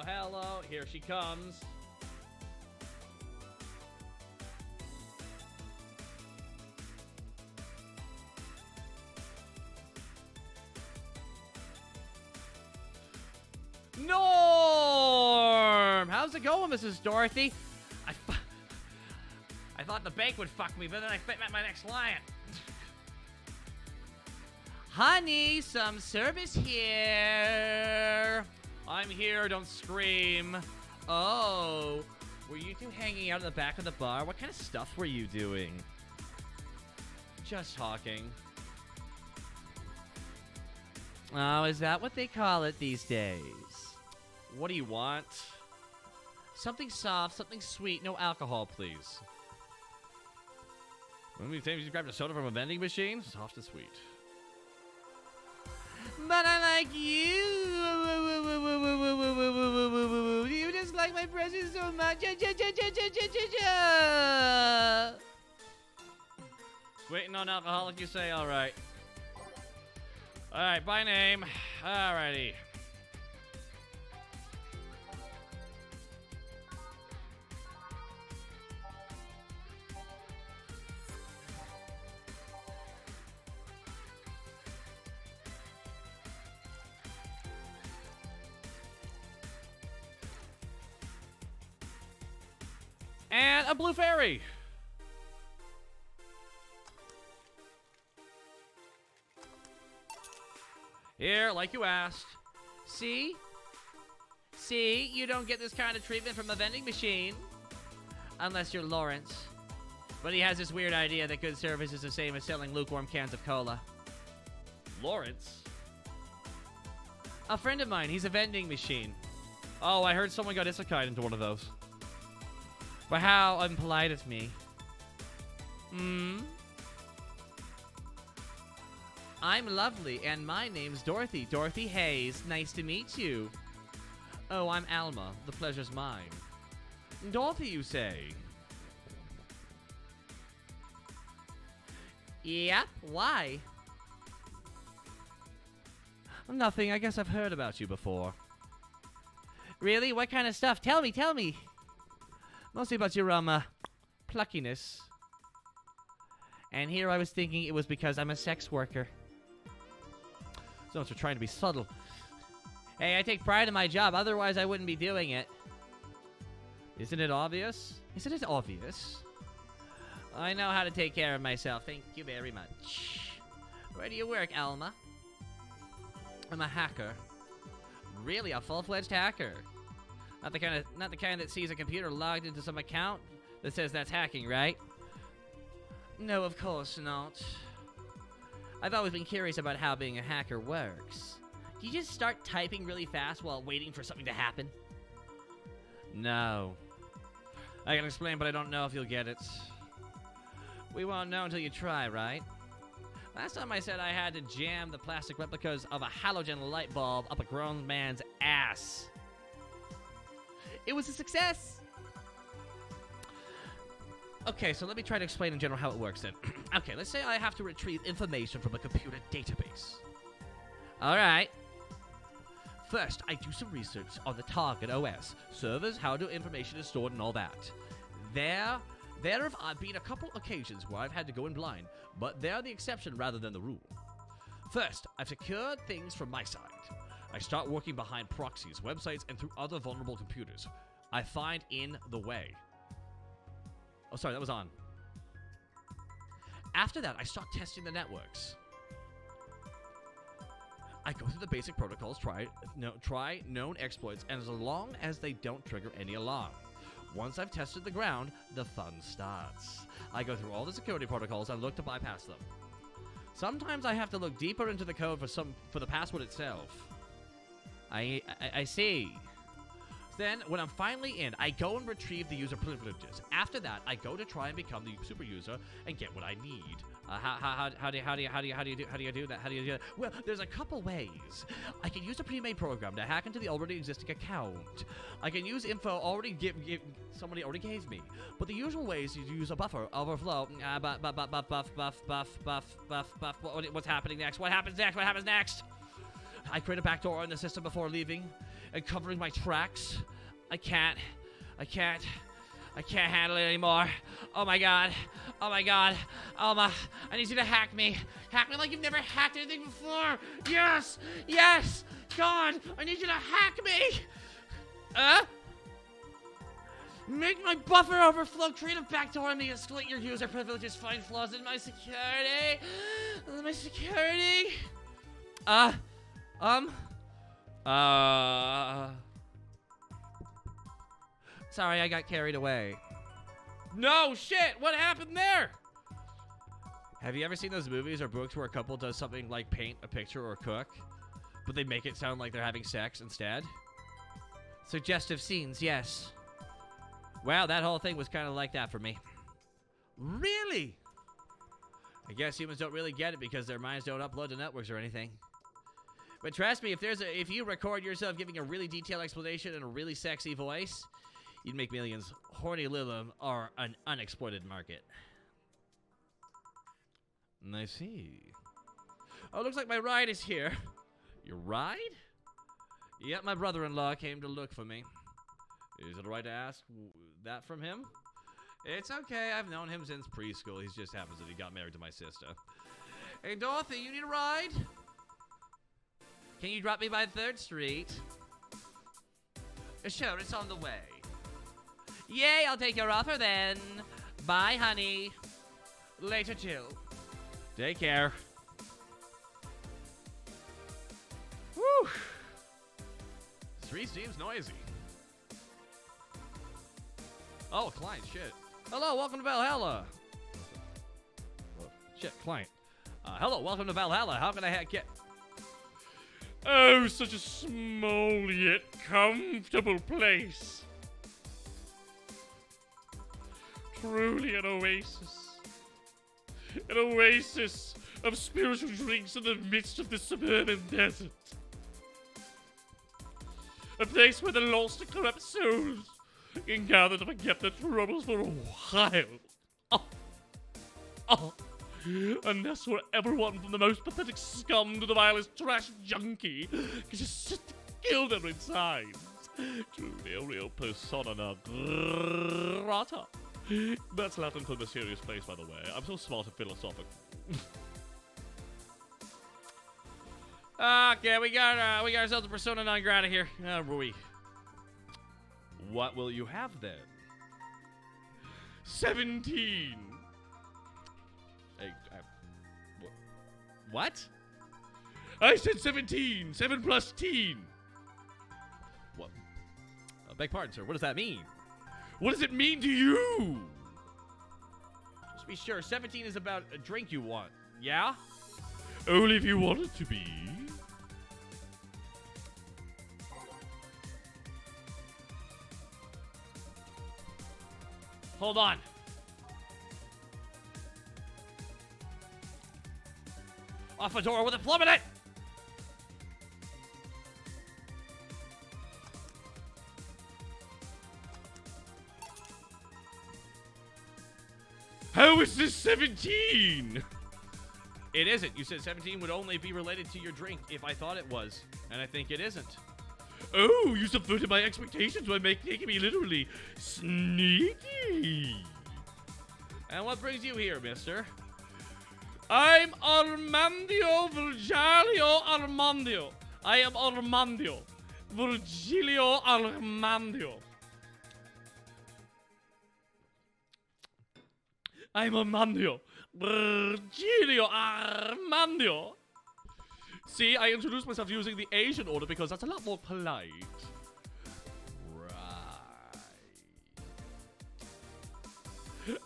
Hello. Here she comes. Norm! How's it going, Mrs. Dorothy? I thought the bank would fuck me, but then I met my next client. Honey, some service here. I'm here, don't scream. Oh, were you two hanging out in the back of the bar? What kind of stuff were you doing? Just talking. Oh, is that what they call it these days? What do you want? Something soft, something sweet, no alcohol, please. How many times you grabbed a soda from a vending machine? Soft and sweet. But I like you. You just like my presents so much. Sweet and non-alcoholic, you say? All right. All right, by name. All righty. And a blue fairy. Here, like you asked. See? See? You don't get this kind of treatment from a vending machine. Unless you're Lawrence. But he has this weird idea that good service is the same as selling lukewarm cans of cola. Lawrence? A friend of mine, he's a vending machine. Oh, I heard someone got isekai into one of those. But how unpolite of me. I'm lovely, and my name's Dorothy. Dorothy Hayes. Nice to meet you. Oh, I'm Alma. The pleasure's mine. Dorothy, you say? Yep. Why? Nothing. I guess I've heard about you before. Really? What kind of stuff? Tell me, tell me. Mostly about your, pluckiness. And here I was thinking it was because I'm a sex worker. So you're trying to be subtle. Hey, I take pride in my job, otherwise I wouldn't be doing it. Isn't it obvious? Isn't it obvious? I know how to take care of myself, thank you very much. Where do you work, Alma? I'm a hacker. Really, a full-fledged hacker? Not the kind that sees a computer logged into some account that says that's hacking, right? No, of course not. I've always been curious about how being a hacker works. Do you just start typing really fast while waiting for something to happen? No. I can explain, but I don't know if you'll get it. We won't know until you try, right? Last time I said I had to jam the plastic replicas of a halogen light bulb up a grown man's ass. It was a success! Okay, so let me try to explain in general how it works then. Okay, let's say I have to retrieve information from a computer database. Alright. First, I do some research on the target OS, servers, how the information is stored and all that. There have been a couple occasions where I've had to go in blind, but they're the exception rather than the rule. First, I've secured things from my side. I start working behind proxies, websites, and through other vulnerable computers I find in the way. Oh, sorry, that was on. After that, I start testing the networks. I go through the basic protocols, try known exploits, and as long as they don't trigger any alarm. Once I've tested the ground, the fun starts. I go through all the security protocols and look to bypass them. Sometimes I have to look deeper into the code for the password itself. I see. Then, when I'm finally in, I go and retrieve the user privileges. After that, I go to try and become the super user and get what I need. How do you do that? Well, there's a couple ways. I can use a pre-made program to hack into the already existing account. I can use info somebody already gave me. But the usual way is to use a buffer overflow. What's happening next? What happens next? What happens next? I create a backdoor in the system before leaving and covering my tracks. I can't handle it anymore. Oh my god. Alma, I need you to hack me. Hack me like you've never hacked anything before. Yes. God, I need you to hack me. Make my buffer overflow. Create a backdoor on me. Exploit your user privileges. Find flaws in my security. Sorry, I got carried away. No shit! What happened there? Have you ever seen those movies or books where a couple does something like paint a picture or cook, but they make it sound like they're having sex instead? Suggestive scenes, yes. Wow, that whole thing was kind of like that for me. Really? I guess humans don't really get it because their minds don't upload to networks or anything. But trust me, if you record yourself giving a really detailed explanation in a really sexy voice, you'd make millions. Horny Lilum are an unexploited market. I see. Oh, looks like my ride is here. Your ride? Yep, my brother-in-law came to look for me. Is it right to ask that from him? It's okay, I've known him since preschool. He just happens that he got married to my sister. Hey, Dorothy, you need a ride? Can you drop me by 3rd Street? Sure, it's on the way. Yay, I'll take your offer then. Bye, honey. Later, too. Take care. Whew. Street seems noisy. Oh, client, shit. Hello, welcome to Valhalla. Whoa, shit, client. Hello, welcome to Valhalla. How can I get... Oh, such a small yet comfortable place. Truly an oasis. An oasis of spiritual drinks in the midst of the suburban desert. A place where the lost and corrupt souls can gather to forget their troubles for a while. And that's where everyone from the most pathetic scum to the vilest trash junkie can just sit together inside. Truly a real persona non grata. That's Latin for mysterious place, by the way. I'm so smart and philosophical. Okay, we got ourselves a persona non grata here. We. What will you have then? 17. Hey, what? I said 17. 7 plus teen. What? Beg pardon, sir. What does that mean? What does it mean to you? Just be sure, 17 is about a drink you want. Yeah? Only if you want it to be. Hold on. Off a door with a plum in it! How is this 17? It isn't. You said 17 would only be related to your drink if I thought it was. And I think it isn't. Oh, you subverted my expectations by making me literally sneaky. And what brings you here, mister? I'm Armandio Virgilio Armandio. I am Armandio. Virgilio Armandio. I'm Armandio. Virgilio Armandio. See, I introduced myself using the Asian order because that's a lot more polite. Right.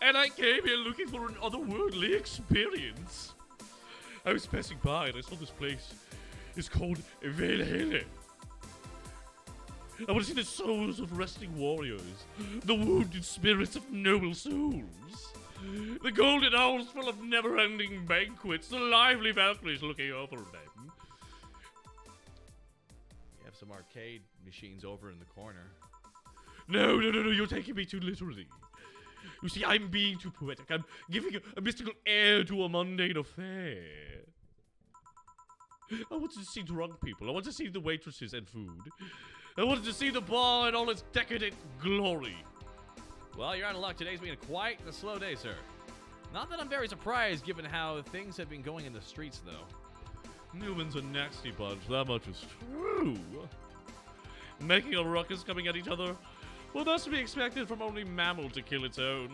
And I came here looking for an otherworldly experience. I was passing by and I saw this place. It's called Valhalla. I want to see the souls of resting warriors, the wounded spirits of noble souls, the golden halls full of never-ending banquets, the lively Valkyries looking over them. You have some arcade machines over in the corner. No, you're taking me too literally. You see, I'm being too poetic. I'm giving a mystical air to a mundane affair. I wanted to see drunk people. I wanted to see the waitresses and food. I wanted to see the bar in all its decadent glory. Well, you're out of luck. Today's been quite a slow day, sir. Not that I'm very surprised, given how things have been going in the streets, though. Humans are nasty bunch, that much is true. Making a ruckus coming at each other? Well, that's to be expected from only mammal to kill its own.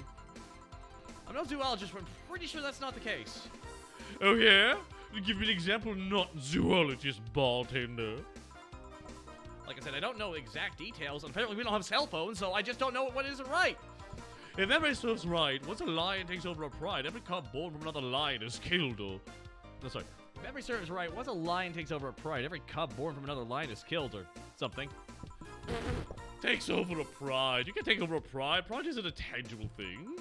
I'm no zoologist, but I'm pretty sure that's not the case. Oh yeah? Give me an example, not zoologist, bartender. Like I said, I don't know exact details, and apparently we don't have cell phones, so I just don't know what isn't right. If memory serves right, once a lion takes over a pride, every cub born from another lion is killed or... No, sorry. If memory serves right, once a lion takes over a pride, every cub born from another lion is killed or something. takes over a pride. You can take over a pride. Pride isn't a tangible thing.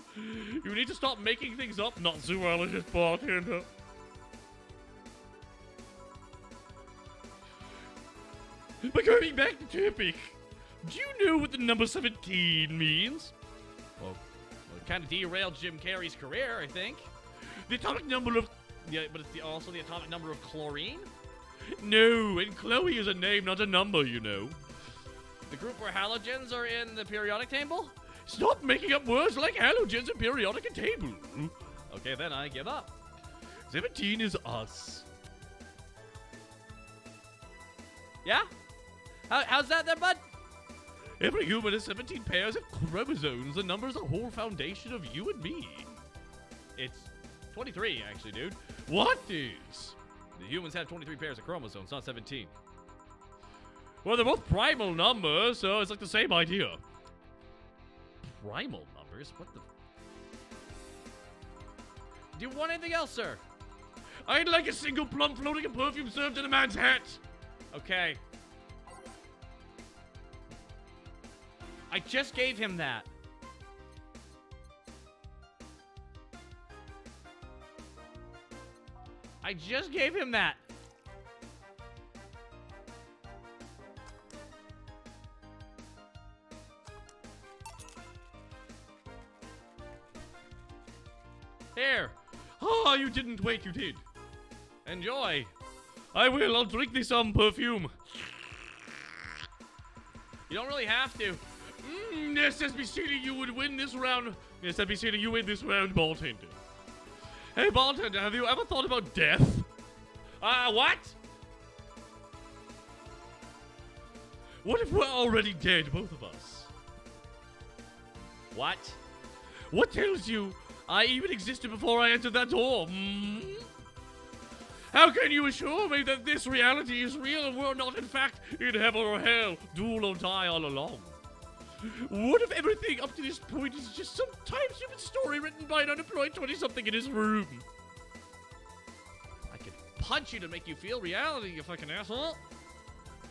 You need to stop making things up, not zoologist bartender. But going back to topic, do you know what the number 17 means? Well, it kind of derailed Jim Carrey's career, I think. The atomic number of... Yeah, but it's also the atomic number of chlorine. No, and Chloe is a name, not a number, you know. The group where halogens are in the periodic table? Stop making up words like halogens and periodic table. Okay, then I give up. 17 is us. Yeah? How's that there, bud? Every human has 17 pairs of chromosomes. The number is the whole foundation of you and me. It's 23, actually, dude. What is? The humans have 23 pairs of chromosomes, not 17. Well, they're both primal numbers, so it's like the same idea. Primal numbers? What the... Do you want anything else, sir? I'd like a single plum floating in perfume served in a man's hat. Okay. I just gave him that. I just gave him that. Here. Oh, you didn't wait, you did. Enjoy. I will. I'll drink this perfume. You don't really have to. Yes, SBC, you would win this round. Yes, SBC, you win this round, bartender. Hey, bartender, have you ever thought about death? What? What if we're already dead, both of us? What? What tells you I even existed before I entered that door? How can you assure me that this reality is real and we're not, in fact, in heaven or hell, duel or die all along? What if everything up to this point is just some time-stupid story written by an unemployed 20-something in his room? I could punch you to make you feel reality, you fucking asshole.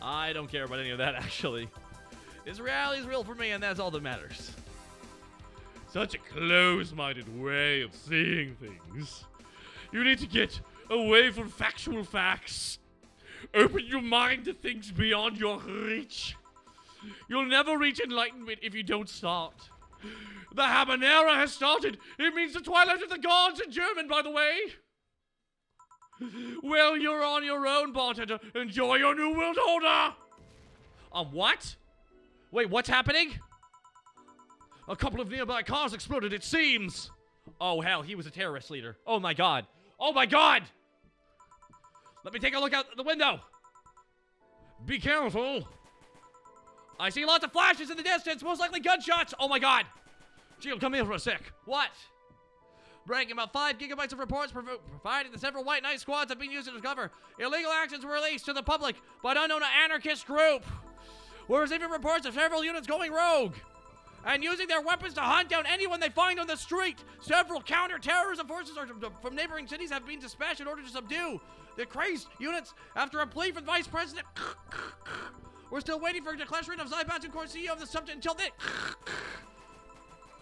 I don't care about any of that, actually. This reality is real for me, and that's all that matters. Such a close-minded way of seeing things. You need to get away from factual facts. Open your mind to things beyond your reach. You'll never reach enlightenment if you don't start. The Habanera has started. It means the twilight of the gods in German, by the way. Well, you're on your own, bartender. Enjoy your new world order. What? Wait, what's happening? A couple of nearby cars exploded, it seems. Oh, hell, he was a terrorist leader. Oh, my God. Oh, my God! Let me take a look out the window. Be careful. I see lots of flashes in the distance, most likely gunshots. Oh, my God. Jill, come here for a sec. What? Breaking about 5 gigabytes of reports providing the several white knight squads have been used to discover illegal actions were released to the public by an unknown anarchist group. We're receiving reports of several units going rogue and using their weapons to hunt down anyone they find on the street. Several counter-terrorism forces from neighboring cities have been dispatched in order to subdue the crazed units after a plea from the Vice President. We're still waiting for a declaration of Zaibatsu Court CEO of the subject until then.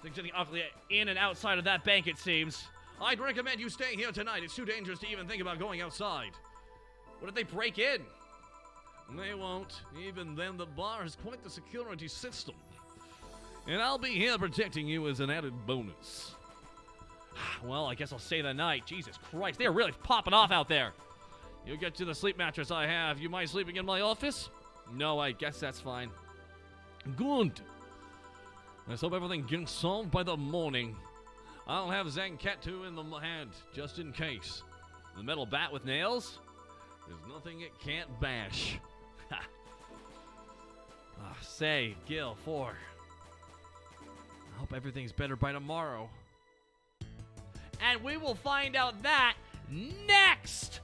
Things getting ugly in and outside of that bank, it seems. I'd recommend you staying here tonight. It's too dangerous to even think about going outside. What if they break in? They won't. Even then, the bar has quite the security system. And I'll be here protecting you as an added bonus. Well, I guess I'll stay the night. Jesus Christ, they're really popping off out there. You get to the sleep mattress I have. You mind sleeping in my office? No, I guess that's fine. Good. Let's hope everything gets solved by the morning. I'll have Zanketsu in the hand, just in case. The metal bat with nails? There's nothing it can't bash. Ha. Say, Gil, 4. I hope everything's better by tomorrow. And we will find out that next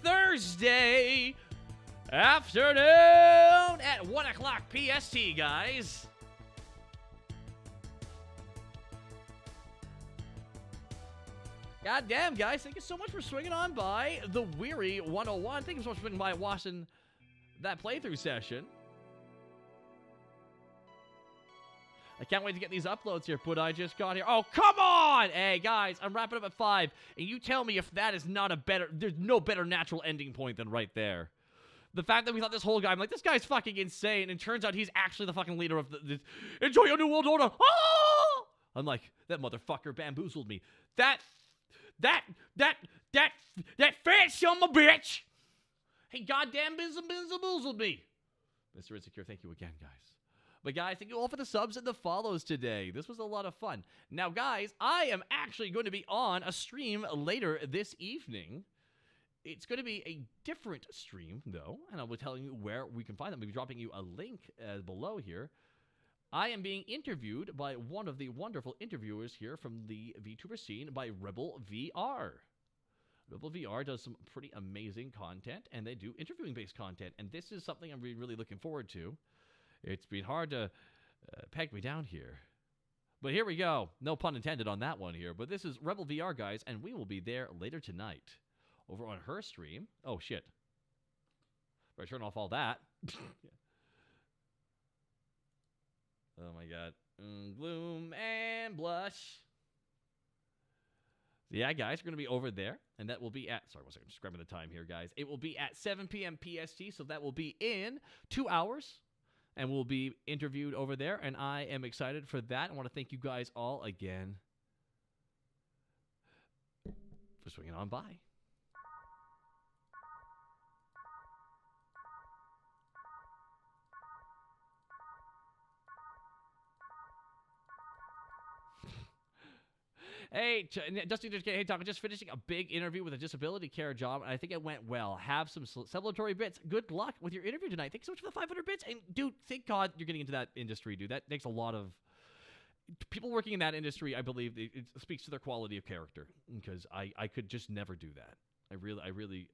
Thursday afternoon at 1 o'clock PST, guys. God damn, guys. Thank you so much for swinging on by the Weary 101. Thank you so much for swinging by watching that playthrough session. I can't wait to get these uploads here, but I just got here. Oh, come on! Hey, guys, I'm wrapping up at 5, and you tell me if that is not a better... There's no better natural ending point than right there. The fact that we thought this whole guy... I'm like, this guy's fucking insane, and turns out he's actually the fucking leader of the enjoy your new world order! Oh! I'm like, that motherfucker bamboozled me. That fat son of a bitch! Hey, goddamn bamboozled me! Mr. Insecure, thank you again, guys. But guys, thank you all for the subs and the follows today. This was a lot of fun. Now, guys, I am actually going to be on a stream later this evening. It's going to be a different stream, though, and I'll be telling you where we can find them. I'll be dropping you a link below here. I am being interviewed by one of the wonderful interviewers here from the VTuber scene by Rebel VR. Rebel VR does some pretty amazing content, and they do interviewing-based content, and this is something I'm really looking forward to. It's been hard to peg me down here. But here we go. No pun intended on that one here. But this is Rebel VR, guys, and we will be there later tonight over on her stream. Oh, shit. Better turn off all that. Oh, my God. Gloom and blush. Yeah, guys, we're going to be over there, and that will be at... Sorry, one second. Just grabbing the time here, guys. It will be at 7 p.m. PST, so that will be in 2 hours. And we'll be interviewed over there, and I am excited for that. I want to thank you guys all again for swinging on by. Hey, Dusty, hey, Taco, just finishing a big interview with a disability care job, and I think it went well. Have some celebratory bits. Good luck with your interview tonight. Thanks so much for the 500 bits. And, dude, thank God you're getting into that industry, dude. That takes a lot of... People working in that industry, I believe, it speaks to their quality of character, because I could just never do that. I really...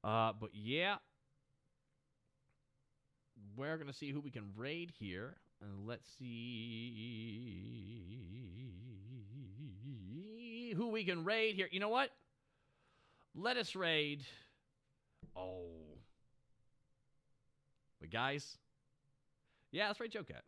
But, yeah... We're going to see who we can raid here. And let's see who we can raid here. You know what? Let us raid. Oh. But guys. Yeah, let's raid Joe Cat.